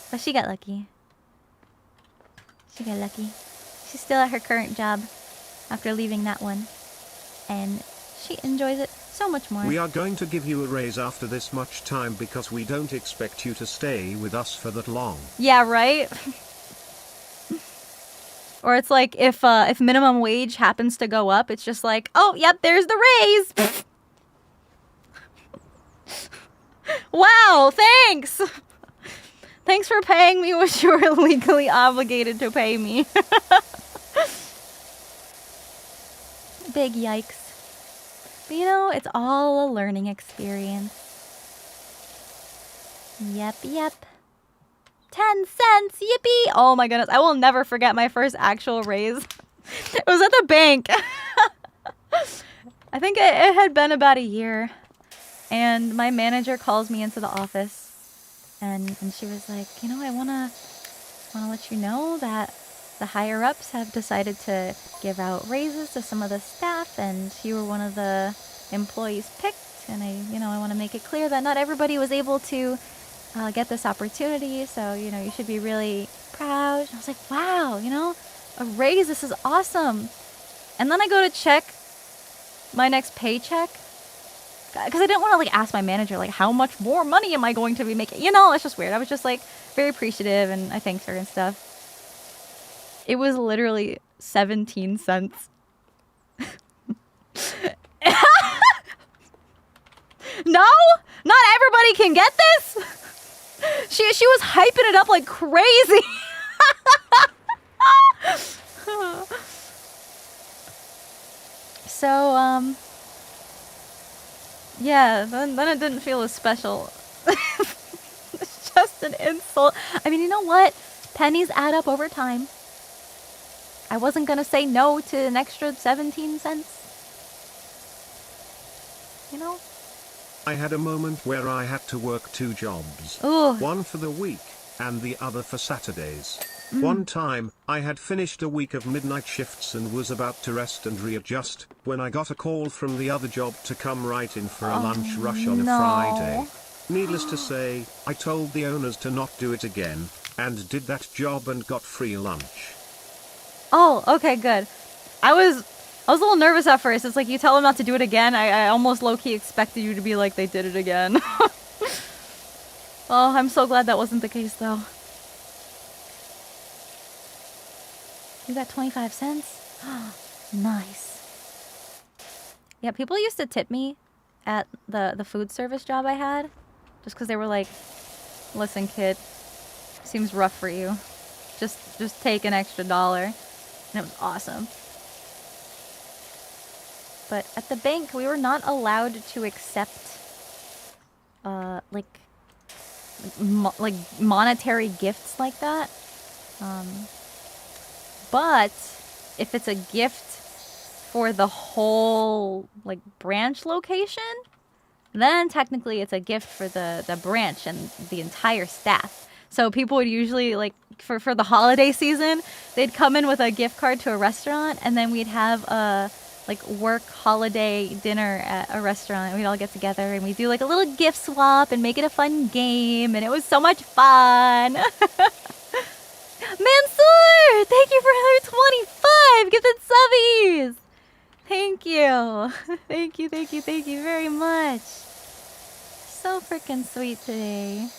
But she got lucky. She got lucky. She's still at her current job after leaving that one. And she enjoys it so much more. We are going to give you a raise after this much time because we don't expect you to stay with us for that long. Yeah, right? Or it's like if minimum wage happens to go up, it's just like, oh, yep, there's the raise. Wow, thanks. Thanks for paying me what you were legally obligated to pay me. Big yikes. But you know, it's all a learning experience. Yep. 10 cents, yippee! Oh my goodness, I will never forget my first actual raise. It was at the bank. I think it had been about a year. And my manager calls me into the office. and she was like, you know, I wanna let you know that the higher ups have decided to give out raises to some of the staff, and you were one of the employees picked. And I want to make it clear that not everybody was able to get this opportunity. So, you should be really proud. And I was like, wow, a raise. This is awesome. And then I go to check my next paycheck because I didn't want to like ask my manager like how much more money am I going to be making. It's just weird. I was just like very appreciative and I thanked her and stuff. It was literally 17 cents. No, not everybody can get this. She was hyping it up like crazy. So yeah, then it didn't feel as special. It's just an insult. I mean, you know what? Pennies add up over time. I wasn't gonna say no to an extra 17 cents. I had a moment where I had to work 2 jobs. Ooh. One for the week, and the other for Saturdays. One time, I had finished a week of midnight shifts and was about to rest and readjust, when I got a call from the other job to come right in for a lunch rush on a Friday. Needless to say, I told the owners to not do it again, and did that job and got free lunch. Oh, okay, good. I was a little nervous at first. It's like you tell them not to do it again. I almost low-key expected you to be like, they did it again. Oh, I'm so glad that wasn't the case, though. You got 25 cents? Nice. Yeah, people used to tip me at the food service job I had. Just because they were like, listen, kid, seems rough for you. Just take an extra $1. And it was awesome. But at the bank, we were not allowed to accept, like monetary gifts like that. But if it's a gift for the whole, like, branch location, then technically it's a gift for the branch and the entire staff. So people would usually, like, for the holiday season, they'd come in with a gift card to a restaurant, and then we'd have a like work holiday dinner at a restaurant. We'd all get together and we'd do like a little gift swap and make it a fun game, and it was so much fun. Mansoor, thank you for another 25 gifted subbies. Thank you. Thank you very much. So freaking sweet today.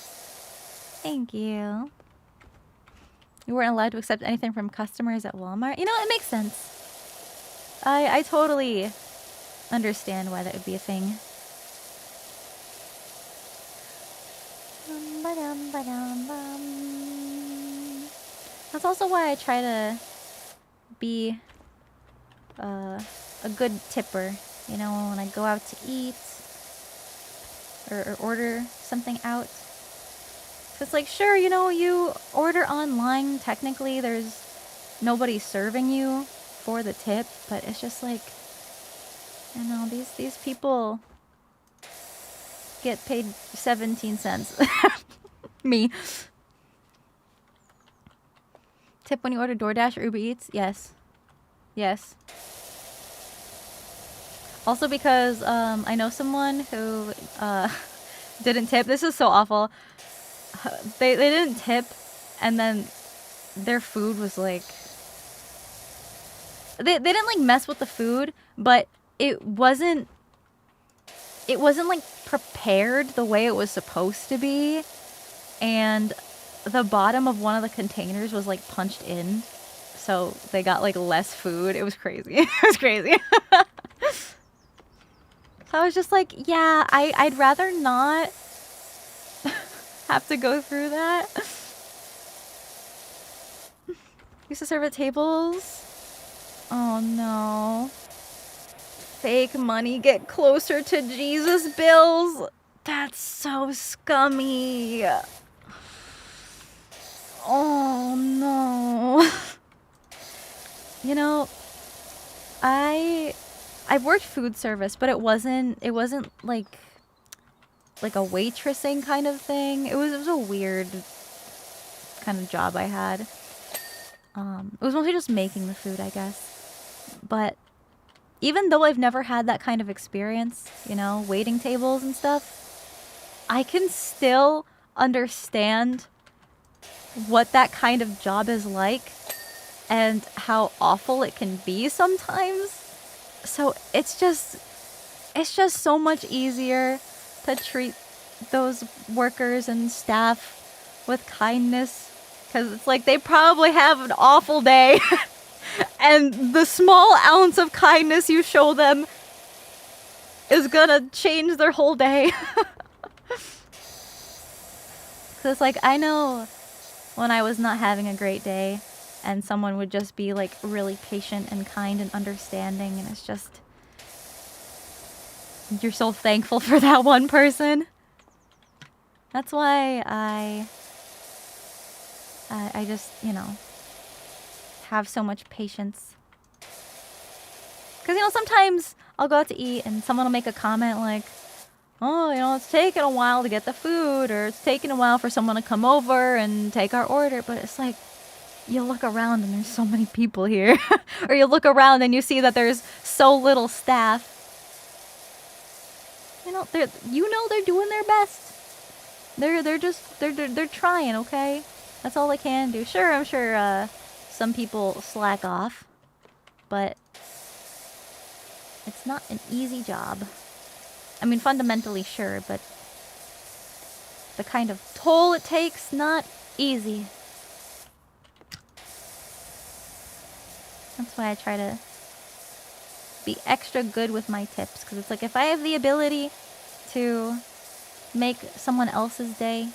Thank you. You weren't allowed to accept anything from customers at Walmart. It makes sense. I totally understand why that would be a thing. That's also why I try to be a good tipper. When I go out to eat or order something out. It's like, sure, you order online. Technically, there's nobody serving you for the tip, but it's just like, these people get paid 17 cents. Me. Tip when you order DoorDash or Uber Eats? Yes. Also because I know someone who didn't tip. This is so awful. They didn't tip, and then their food was like, they didn't like mess with the food, but it wasn't like prepared the way it was supposed to be, and the bottom of one of the containers was like punched in, so they got like less food. It was crazy. It was crazy. So I was just like, yeah, I'd rather not have to go through that. Used to serve at tables. Oh no. Fake money, get closer to Jesus bills. That's so scummy. Oh no. I've worked food service, but it wasn't like like a waitressing kind of thing. It was a weird kind of job I had. It was mostly just making the food, I guess. But even though I've never had that kind of experience, you know, waiting tables and stuff, I can still understand what that kind of job is like and how awful it can be sometimes. So it's just so much easier to treat those workers and staff with kindness, because it's like they probably have an awful day and the small ounce of kindness you show them is gonna change their whole day. So it's like, I know when I was not having a great day and someone would just be like really patient and kind and understanding, and it's just, you're so thankful for that one person. That's why I just, you know, have so much patience. Because, you know, sometimes I'll go out to eat and someone will make a comment like, oh, you know, it's taking a while to get the food, or it's taking a while for someone to come over and take our order. But it's like, you look around and there's so many people here. Or you look around and you see that there's so little staff. You know, they're doing their best. They're trying, okay? That's all they can do. Sure, I'm sure some people slack off, but it's not an easy job. I mean, fundamentally, sure, but the kind of toll it takes, not easy. That's why I try to be extra good with my tips, because it's like, if I have the ability to make someone else's day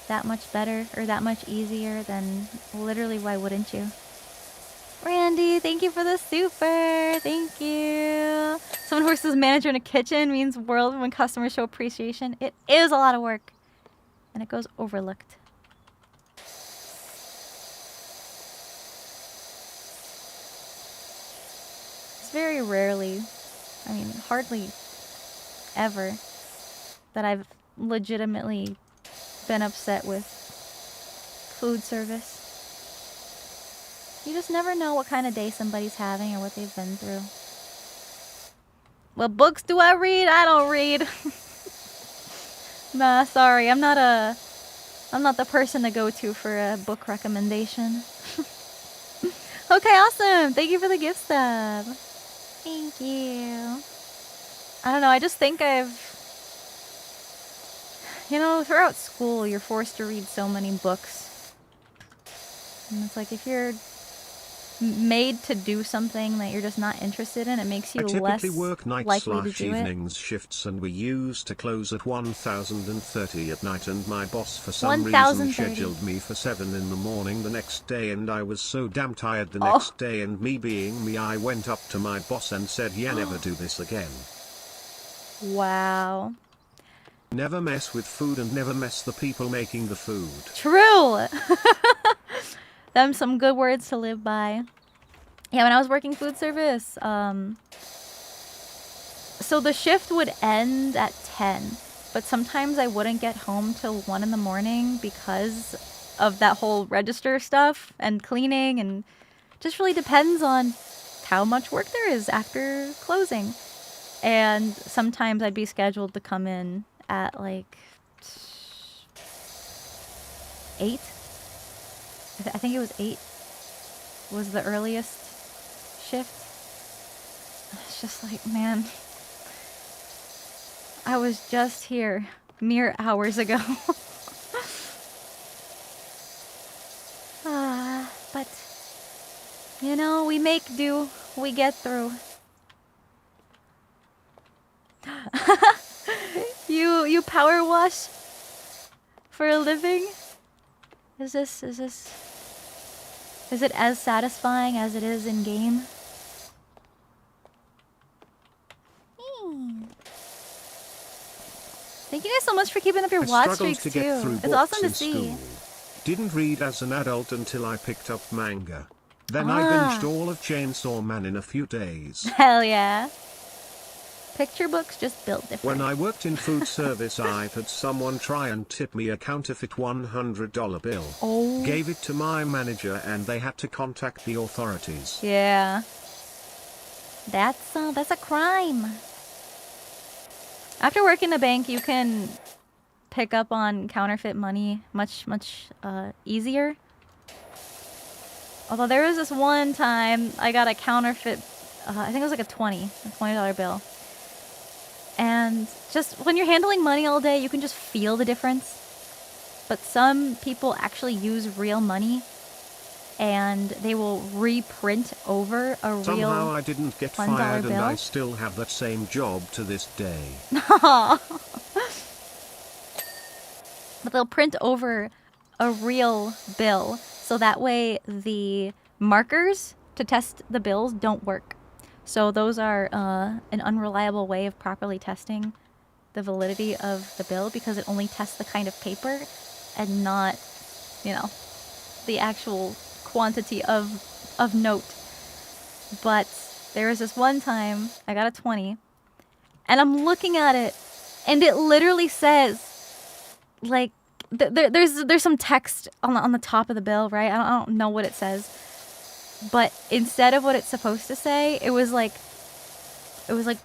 that much better or that much easier, then literally, why wouldn't you? Randy, thank you for the super. Thank you. Someone who works as manager in a kitchen means world when customers show appreciation. It is a lot of work, and it goes overlooked. It's very rarely, I mean, hardly ever, that I've legitimately been upset with food service. You just never know what kind of day somebody's having or what they've been through. What books do I read? I don't read. Nah, sorry. I'm not the person to go to for a book recommendation. Okay, awesome. Thank you for the gift stub. Thank you. I don't know, I just think you know, throughout school, you're forced to read so many books. And it's like, if you're made to do something that you're just not interested in, it makes you less I typically work likely to do night/evenings shifts, and we used to close at 1030 at night, and my boss for some reason 1030. scheduled me for 7 in the morning the next day, and I was so damn tired the next day, and me being me, I went up to my boss and said, yeah, never do this again. Wow. Never mess with food and never mess the people making the food. True! Them some good words to live by. Yeah, when I was working food service, so the shift would end at 10, but sometimes I wouldn't get home till 1 in the morning because of that whole register stuff and cleaning, and just really depends on how much work there is after closing. And sometimes I'd be scheduled to come in at like 8. I think it was 8 was the earliest shift. It's just like, man, I was just here mere hours ago. But you know, we make do, we get through. You power wash for a living? Is it as satisfying as it is in game? Thank you guys so much for keeping up your watch streaks too. It's awesome to see. School. Didn't read as an adult until I picked up manga. Then I binged all of Chainsaw Man in a few days. Hell yeah. Picture books just built different. When I worked in food service, I've had someone try and tip me a counterfeit $100 bill. Oh. Gave it to my manager and they had to contact the authorities. Yeah. That's a crime. After working the bank, you can pick up on counterfeit money much easier. Although there was this one time I got a counterfeit, I think it was like a $20 bill. And just when you're handling money all day, you can just feel the difference. But some people actually use real money and they will reprint over a real Somehow I didn't get $1 fired and bill. I still have that same job to this day. But they'll print over a real bill, so that way the markers to test the bills don't work. So those are an unreliable way of properly testing the validity of the bill, because it only tests the kind of paper and not, you know, the actual quantity of note. But there was this one time I got a 20 and I'm looking at it and it literally says, like, there's some text on the top of the bill, right? I don't know what it says, but instead of what it's supposed to say, it was like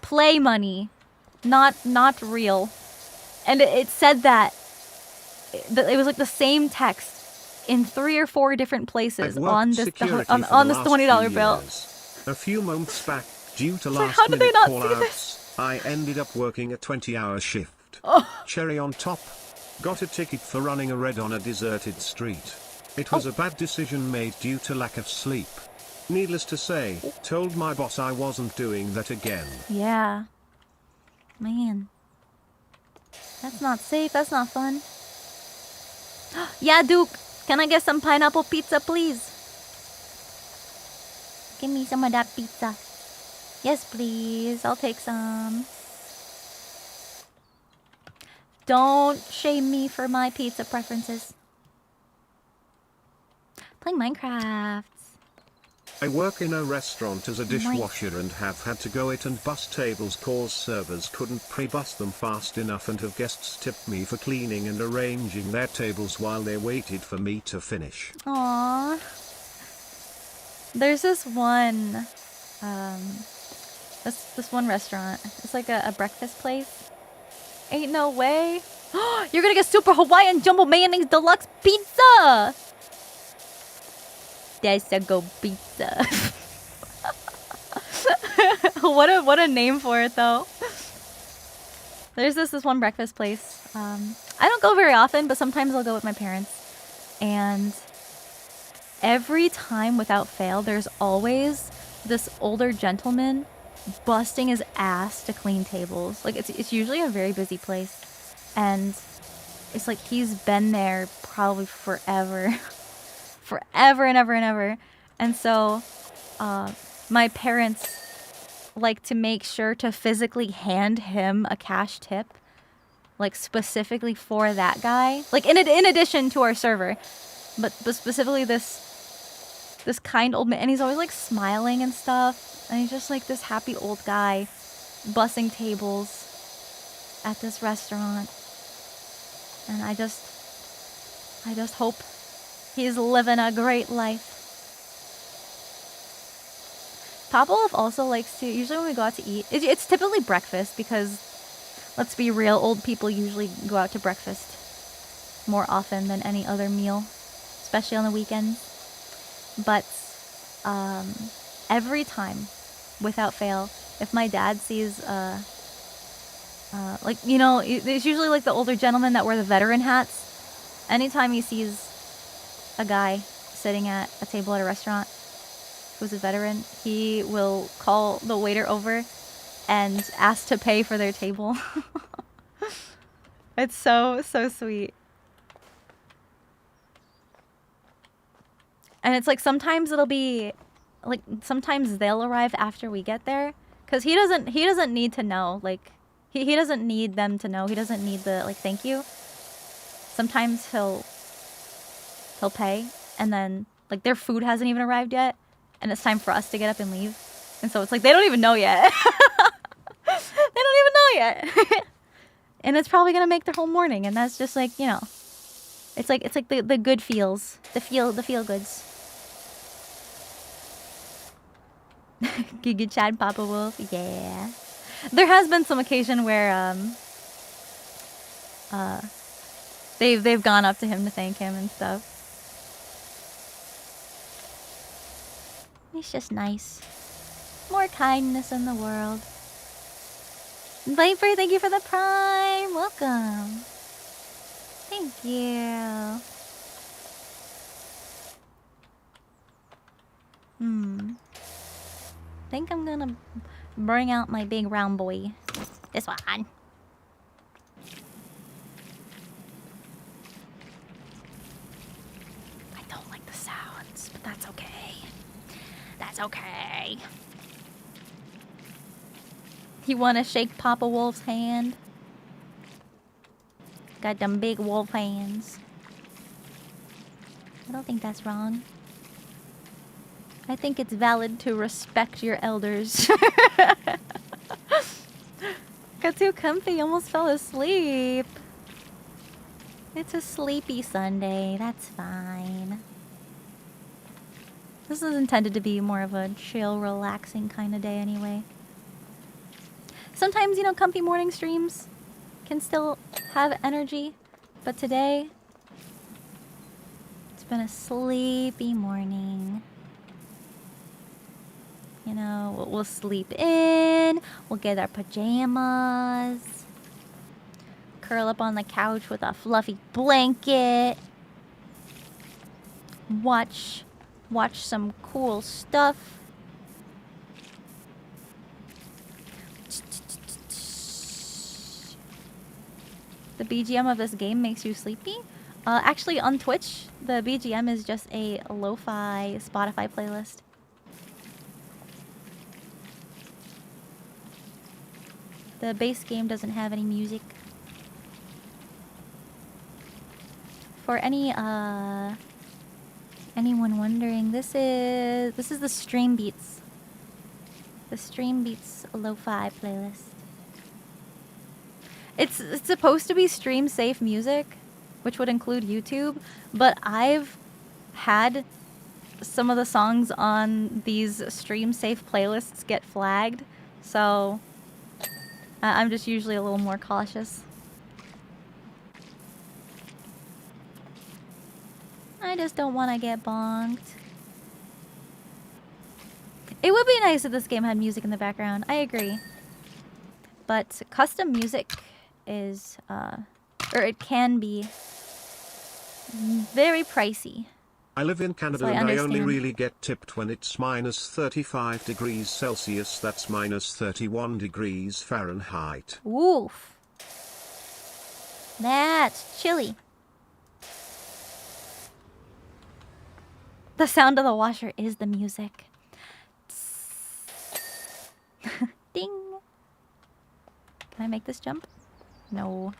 play money, not real, and it said that it was like the same text in 3 or 4 different places on this $20 bill. A few months back, due to like, last how did they minute not see call-outs, I ended up working a 20-hour shift. Oh. Cherry on top. Got a ticket for running a red on a deserted street. It was a bad decision made due to lack of sleep. Needless to say, told my boss I wasn't doing that again. Yeah. Man. That's not safe. That's not fun. Yeah, Duke. Can I get some pineapple pizza, please? Give me some of that pizza. Yes, please. I'll take some. Don't shame me for my pizza preferences. Playing Minecraft. I work in a restaurant as a dishwasher and have had to go it and bus tables cause servers couldn't pre-bus them fast enough and have guests tipped me for cleaning and arranging their tables while they waited for me to finish. Aww. There's this one, this one restaurant. It's like a breakfast place. Ain't no way. You're gonna get super Hawaiian jumbo mayonnaise deluxe pizza! That's a go pizza. What a name for it though. There's this one breakfast place. I don't go very often, but sometimes I'll go with my parents. And every time without fail, there's always this older gentleman busting his ass to clean tables. Like it's usually a very busy place. And it's like he's been there probably forever. Forever and ever and ever. And so my parents like to make sure to physically hand him a cash tip, like specifically for that guy, like in addition to our server, but specifically this kind old man, and he's always like smiling and stuff, and he's just like this happy old guy bussing tables at this restaurant. And I just hope he's living a great life. Papa Wolf also likes to, usually when we go out to eat, it's typically breakfast because, let's be real, old people usually go out to breakfast more often than any other meal, especially on the weekends. But every time, without fail, if my dad sees, like, you know, it's usually like the older gentlemen that wear the veteran hats. Anytime he sees a guy sitting at a table at a restaurant who's a veteran, he will call the waiter over and ask to pay for their table. It's so sweet. And it's like sometimes it'll be like sometimes they'll arrive after we get there, because he doesn't need to know, like he doesn't need them to know. He doesn't need the like thank you. Sometimes he'll pay, and then like their food hasn't even arrived yet, and it's time for us to get up and leave. And so it's like they don't even know yet. They it. And it's probably gonna make their whole morning, and that's just like, you know, it's like the good feels, the feel goods. Giga Chad Papa Wolf, yeah. There has been some occasion where they've gone up to him to thank him and stuff. He's just nice. More kindness in the world. Viper, thank you for the prime. Welcome. Thank you. Think I'm gonna bring out my big round boy. This one. I don't like the sounds, but that's okay. That's okay. You wanna shake Papa Wolf's hand? Got them big wolf hands. I don't think that's wrong. I think it's valid to respect your elders. Got too comfy, almost fell asleep. It's a sleepy Sunday, that's fine. This is intended to be more of a chill, relaxing kind of day anyway. Sometimes, you know, comfy morning streams can still have energy, but today, it's been a sleepy morning. You know, we'll sleep in, we'll get our pajamas, curl up on the couch with a fluffy blanket, watch some cool stuff. The BGM of this game makes you sleepy? Actually, on Twitch, the BGM is just a lo-fi Spotify playlist. The base game doesn't have any music. For anyone wondering, this is the Stream Beats. The Stream Beats lo-fi playlist. It's supposed to be stream safe music, which would include YouTube, but I've had some of the songs on these stream safe playlists get flagged, so I'm just usually a little more cautious. I just don't want to get bonked. It would be nice if this game had music in the background, I agree. But custom music is, or it can be very pricey. I live in Canada So I and I only understand. really get tipped when it's minus 35 degrees Celsius, that's minus 31 degrees Fahrenheit. Oof. That's chilly. The sound of the washer is the music. Ding. Can I make this jump? No.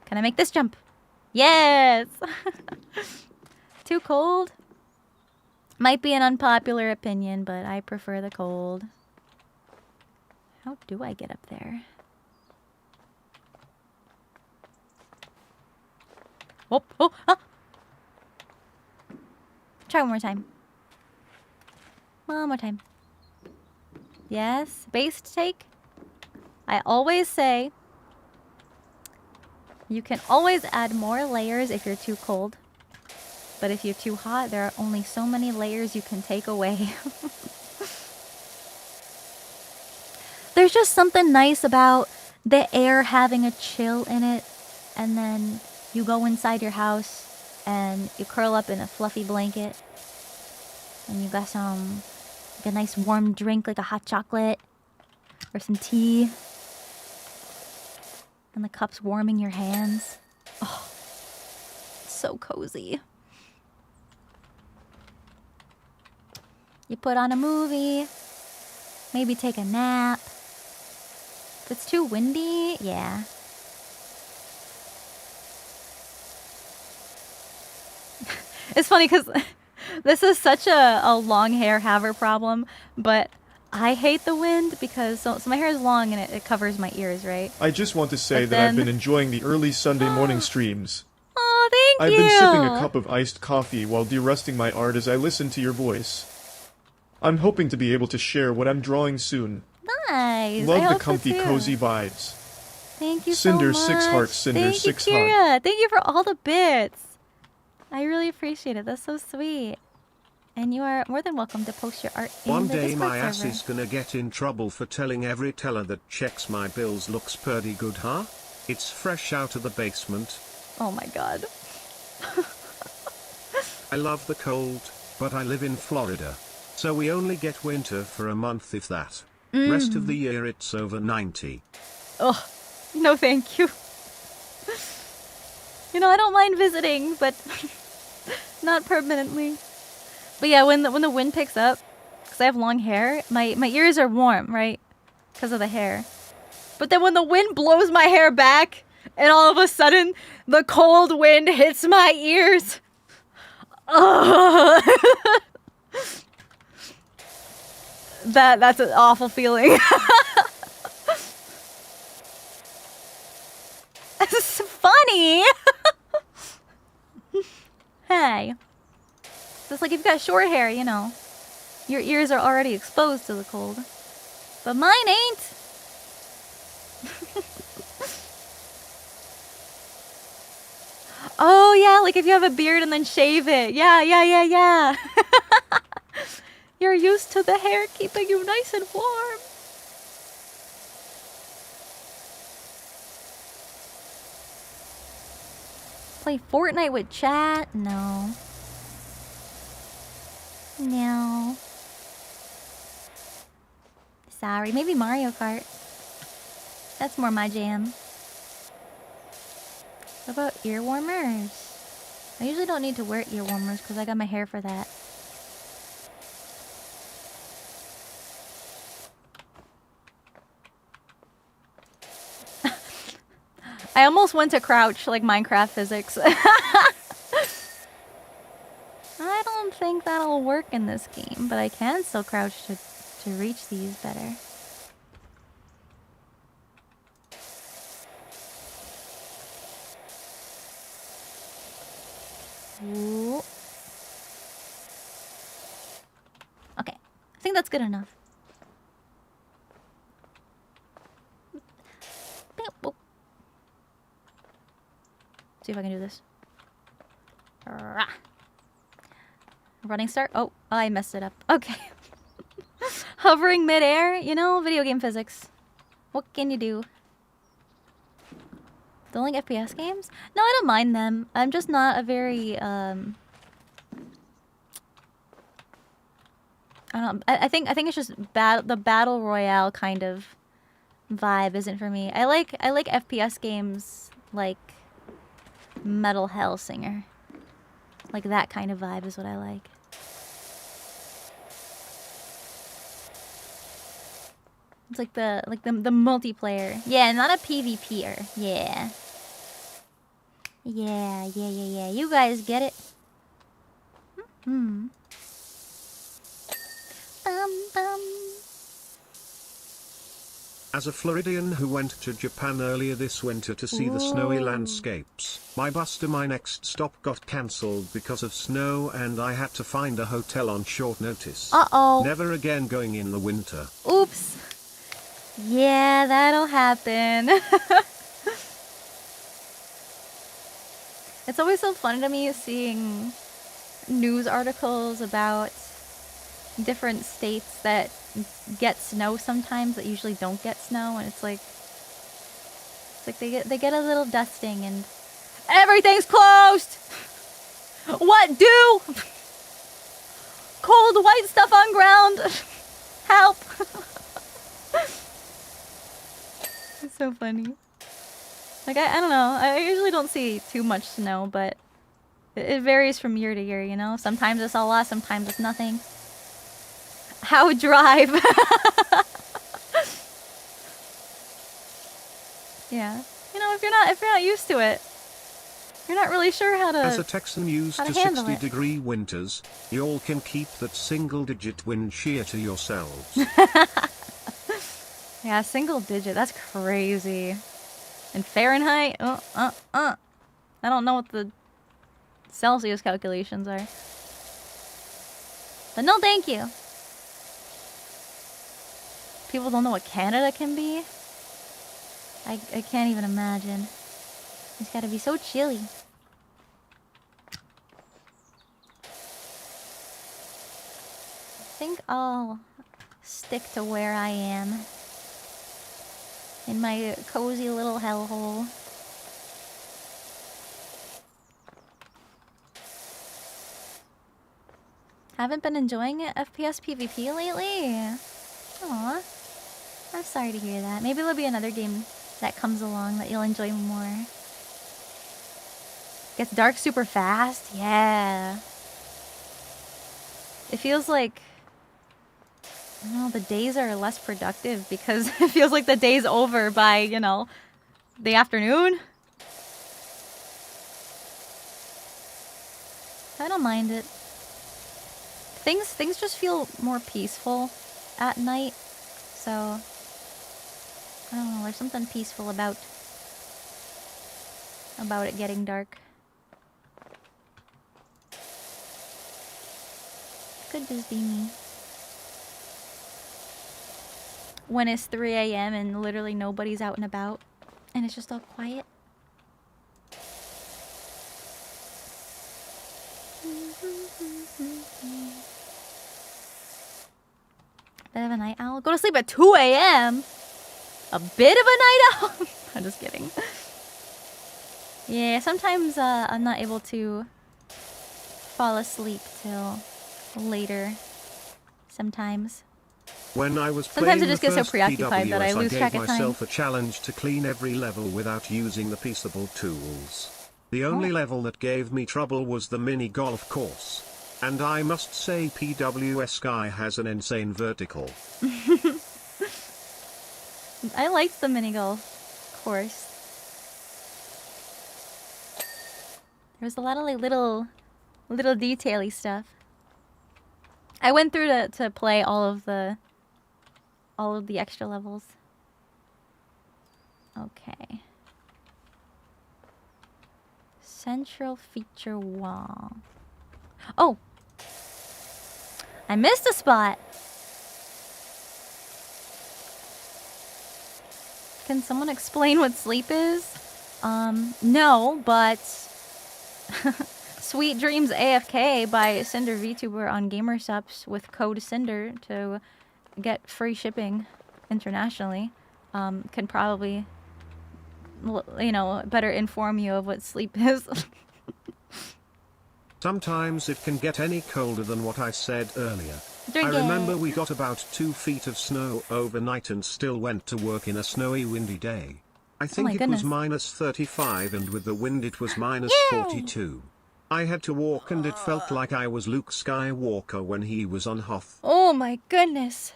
Can I make this jump? Yes! Too cold? Might be an unpopular opinion, but I prefer the cold. How do I get up there? Oh, oh, ah! Try one more time. One more time. Yes, based take. I always say you can always add more layers if you're too cold. But if you're too hot, there are only so many layers you can take away. There's just something nice about the air having a chill in it, and then you go inside your house and you curl up in a fluffy blanket and you got like a nice warm drink like a hot chocolate or some tea. And the cup's warming your hands. Oh, so cozy. You put on a movie, maybe take a nap. If it's too windy, yeah. It's funny because this is such a long hair haver problem, but I hate the wind because so my hair is long and it covers my ears, right? I just want to say But that I've then- been enjoying the early Sunday morning streams. Oh, thank I've you. been sipping a cup of iced coffee while de-rusting my art as I listen to your voice. I'm hoping to be able to share what I'm drawing soon. Nice. I Love the hope so comfy, too. cozy vibes. Thank you Cinder, so much. 6 hearts, Cinder, Thank 6 you, hearts. Kira. Thank you for all the bits. I really appreciate it. That's so sweet. And you are more than welcome to post your art in One the day Discord my ass server. is gonna get in trouble for telling every teller that checks my bills looks pretty good, huh? It's fresh out of the basement. Oh my god. I love the cold, but I live in Florida. So we only get winter for a month if that. Rest of the year it's over 90. Oh, no thank you. You know, I don't mind visiting, but not permanently. But yeah, when the wind picks up, because I have long hair, my ears are warm, right? Because of the hair. But then when the wind blows my hair back, and all of a sudden, the cold wind hits my ears. Ugh. That's an awful feeling. This is funny. Hey. Just like if you've got short hair, you know, your ears are already exposed to the cold. But mine ain't. Oh yeah, like if you have a beard and then shave it. Yeah. You're used to the hair keeping you nice and warm. Play Fortnite with chat? No. No. Sorry, maybe Mario Kart. That's more my jam. What about ear warmers? I usually don't need to wear ear warmers because I got my hair for that. I almost went to crouch like Minecraft physics. I don't think that'll work in this game, but I can still crouch to reach these better. Ooh. Okay, I think that's good enough. See if I can do this. Running start? Oh, I messed it up. Okay. Hovering midair, you know, video game physics. What can you do? Don't like FPS games? No, I don't mind them. I'm just not a very, I don't know. I think it's just the battle royale kind of vibe isn't for me. I like FPS games like Metal Hellsinger. Like that kind of vibe is what I like. It's like the multiplayer. Yeah, not a PvPer. Yeah. Yeah. You guys get it. Bum bum. As a Floridian who went to Japan earlier this winter to see the snowy landscapes, my bus to my next stop got cancelled because of snow and I had to find a hotel on short notice. Uh-oh. Never again going in the winter. Oops. Yeah, that'll happen. It's always so fun to me seeing news articles about different states that get snow sometimes that usually don't get snow, and it's like they get a little dusting and everything's closed. What do? Cold white stuff on ground. Help. It's so funny. Like I don't know. I usually don't see too much snow, but it varies from year to year, you know? Sometimes it's a lot, sometimes it's nothing. How drive? Yeah. You know, if you're not used to it, You're not really sure how to. As a Texan used how to to handle it. 60-degree winters, y'all can keep that single-digit wind shear to yourselves. Yeah, single digit. That's crazy. In Fahrenheit? I don't know what the Celsius calculations are. But no, thank you. People don't know what Canada can be. I can't even imagine. It's gotta be so chilly. I think I'll stick to where I am. In my cozy little hellhole. Haven't been enjoying it FPS PvP lately? Aw. I'm sorry to hear that. Maybe there'll be another game that comes along that you'll enjoy more. Gets dark super fast? Yeah. It feels like... I don't know, the days are less productive because it feels like the day's over by, you know, the afternoon. I don't mind it. Things just feel more peaceful at night. So, I don't know, there's something peaceful about it getting dark. Could just be me. When it's 3 a.m. and literally nobody's out and about, and it's just all quiet. Bit of a night owl. Go to sleep at 2 a.m. A bit of a night owl. I'm just kidding. Yeah, sometimes I'm not able to fall asleep till later. Sometimes. When I was Sometimes playing I just the get so first preoccupied that I PWS, lose track gave of time. myself a challenge to clean every level without using the peaceable tools. The only level that gave me trouble was the mini golf course. And I must say PWS Sky has an insane vertical. I liked the mini golf course. There was a lot of like little detaily stuff. I went through to play all of the extra levels. Okay. Central feature wall. Oh! I missed a spot! Can someone explain what sleep is? No, but... Sweet Dreams AFK by Sinder VTuber on GamerSups with code Sinder to get free shipping internationally. Can probably, you know, better inform you of what sleep is. Sometimes it can get any colder than what I said earlier. Drink I remember it. we got about 2 feet of snow overnight and still went to work in a snowy windy day. I think my it goodness. was -35 and with the wind it was -42. I had to walk and it felt like I was Luke Skywalker when he was on Hoth. Oh my goodness.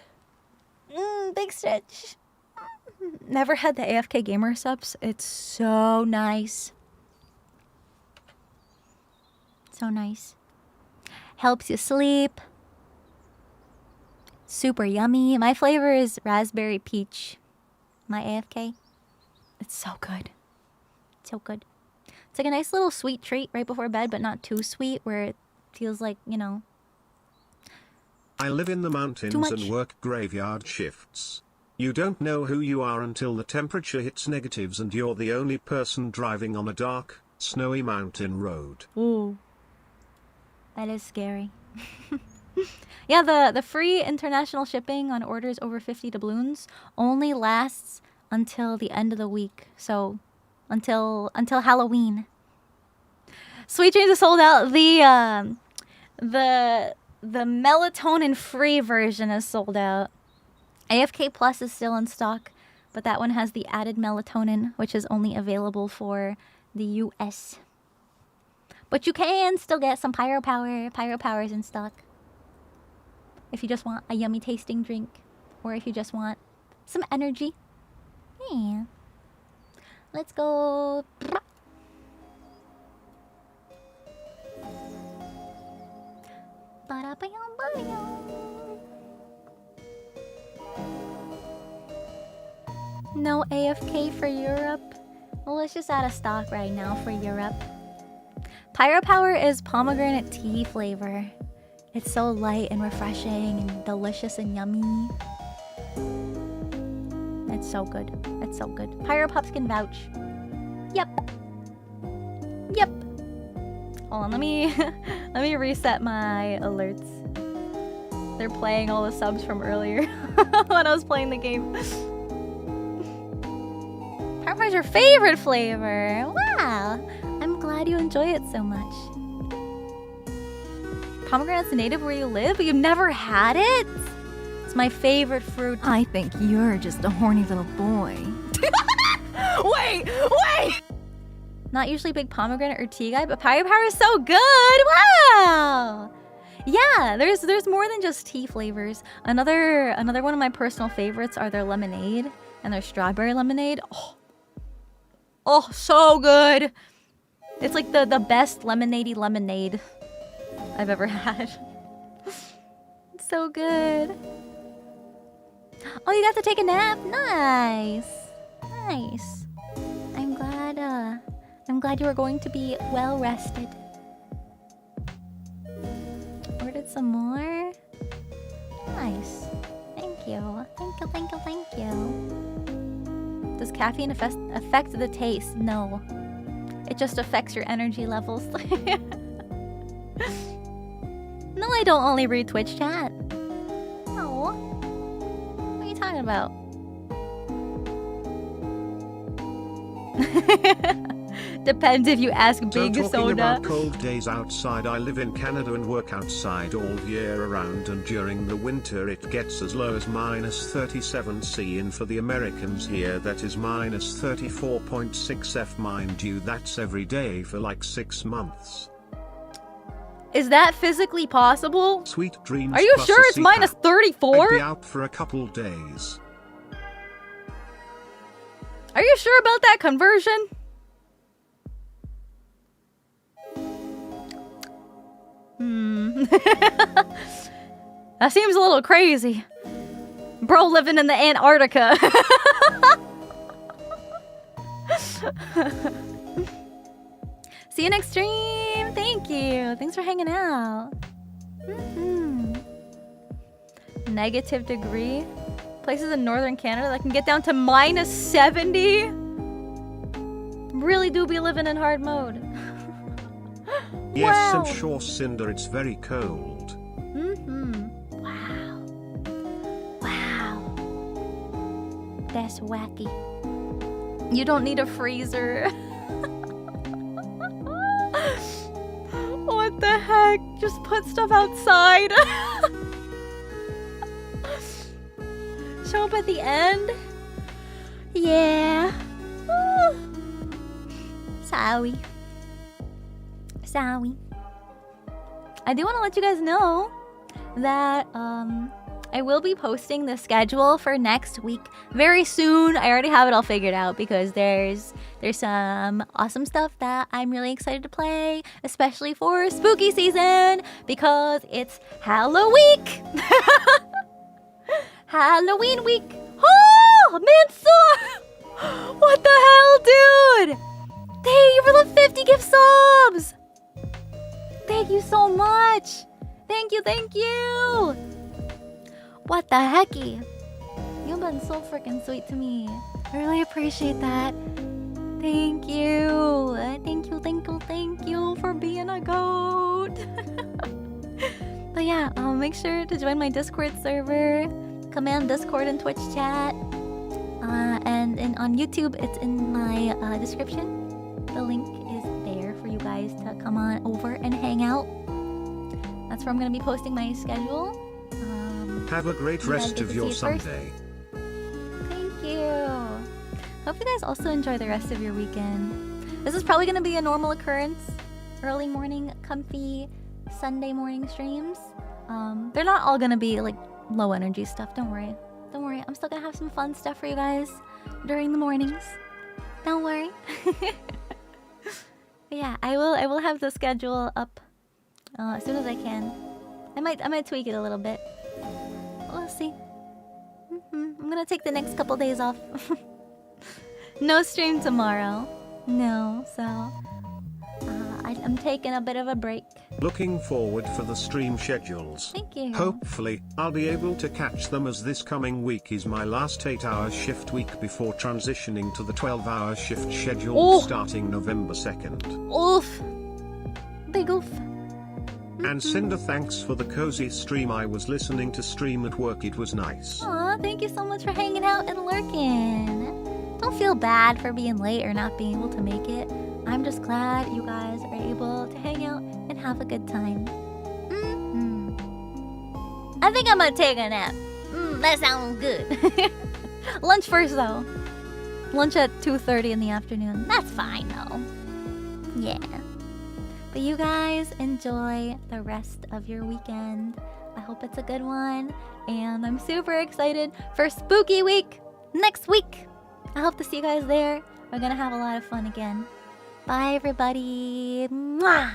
Big stretch. Never had the AFK GamerSups. It's so nice. So nice. Helps you sleep. Super yummy. My flavor is raspberry peach. My AFK. It's so good. So good. It's like a nice little sweet treat right before bed, but not too sweet, where it feels like, you know. I live in the mountains much. and work graveyard shifts. You don't know who you are until the temperature hits negatives and you're the only person driving on a dark, snowy mountain road. Ooh. That is scary. Yeah, the free international shipping on orders over 50 doubloons only lasts until the end of the week. So, until Halloween. Sweet Dreams is sold out. The melatonin free version is sold out. AFK Plus is still in stock, but that one has the added melatonin, which is only available for the US. But you can still get some Pyro Power. Pyro Power is in stock. If you just want a yummy tasting drink, or if you just want some energy. Yeah. Let's go. No AFK for Europe. Well, it's just out of stock right now for Europe. Pyro Power is pomegranate tea flavor. It's so light and refreshing and delicious and yummy. It's so good. It's so good. Pyro Pups can vouch. Yep. Yep. Hold on, let me let me reset my alerts. They're playing all the subs from earlier when I was playing the game. Pyro Pie is your favorite flavor. Wow. I'm glad you enjoy it so much. Pomegranate's native where you live, but you've never had it? It's my favorite fruit. I think you're just a horny little boy. Wait! Not usually a big pomegranate or tea guy, but Pyro Power is so good! Wow! Yeah, there's more than just tea flavors. Another one of my personal favorites are their lemonade and their strawberry lemonade. Oh, so good! It's like the best lemonade-y lemonade I've ever had. It's so good. Oh, you got to take a nap? Nice. Nice. I'm glad you are going to be well rested. Ordered some more. Nice. Thank you. Thank you. Does caffeine affect the taste? No. It just affects your energy levels. No, I don't only read Twitch chat. No. What are you talking about? Depends if you ask Big Talking Soda. about cold days outside, I live in Canada and work outside all year around, and during the winter it gets as low as -37°C, and for the Americans here that is -34.6 F. Mind you, that's every day for like 6 months. Is that physically possible? Sweet dreams. Are you plus sure a it's CPAP. I'd -34? be out for a couple days. Are you sure about that conversion? That seems a little crazy. Bro living in the Antarctica. See you next stream. Thank you. Thanks for hanging out. Negative degree. Places in northern Canada that can get down to -70. Really do be living in hard mode. Yes, Wow. I'm sure, Cinder, it's very cold. Wow. Wow. That's wacky. You don't need a freezer. What the heck? Just put stuff outside. Show up at the end? Yeah. Sorry. I do want to let you guys know that I will be posting the schedule for next week very soon. I already have it all figured out because there's some awesome stuff that I'm really excited to play, especially for spooky season because it's Halloween. Halloween week. Oh, Mansoor! What the hell, dude? Thank you for the 50 gift subs. Thank you so much. Thank you. What the hecky? You've been so freaking sweet to me. I really appreciate that. Thank you. Thank you for being a goat. But yeah, make sure to join my Discord server. Command Discord and Twitch chat. And on YouTube, it's in my description. The link is there for you guys to come on over and hang out. That's where I'm going to be posting my schedule. Have a great rest of your Sunday. Thank you. Hope you guys also enjoy the rest of your weekend. This is probably going to be a normal occurrence. Early morning, comfy Sunday morning streams. They're not all going to be like low energy stuff. Don't worry. I'm still going to have some fun stuff for you guys during the mornings. Don't worry. But yeah, I will have the schedule up as soon as I can. I might tweak it a little bit. We'll see. I'm gonna take the next couple days off. No stream tomorrow. No, so I'm taking a bit of a break. Looking forward for the stream schedules. Thank you. Hopefully, I'll be able to catch them as this coming week is my last 8-hour shift week before transitioning to the 12-hour shift schedule starting November 2nd. Oof. Big oof. And Cinder, thanks for the cozy stream. I was listening to stream at work. It was nice. Aw, thank you so much for hanging out and lurking. Don't feel bad for being late or not being able to make it. I'm just glad you guys are able to hang out and have a good time. I think I'm gonna take a nap. That sounds good. Lunch first though. Lunch at 2:30 in the afternoon. That's fine though. Yeah. But you guys enjoy the rest of your weekend. I hope it's a good one. And I'm super excited for Spooky Week next week. I hope to see you guys there. We're gonna have a lot of fun again. Bye, everybody. Mwah!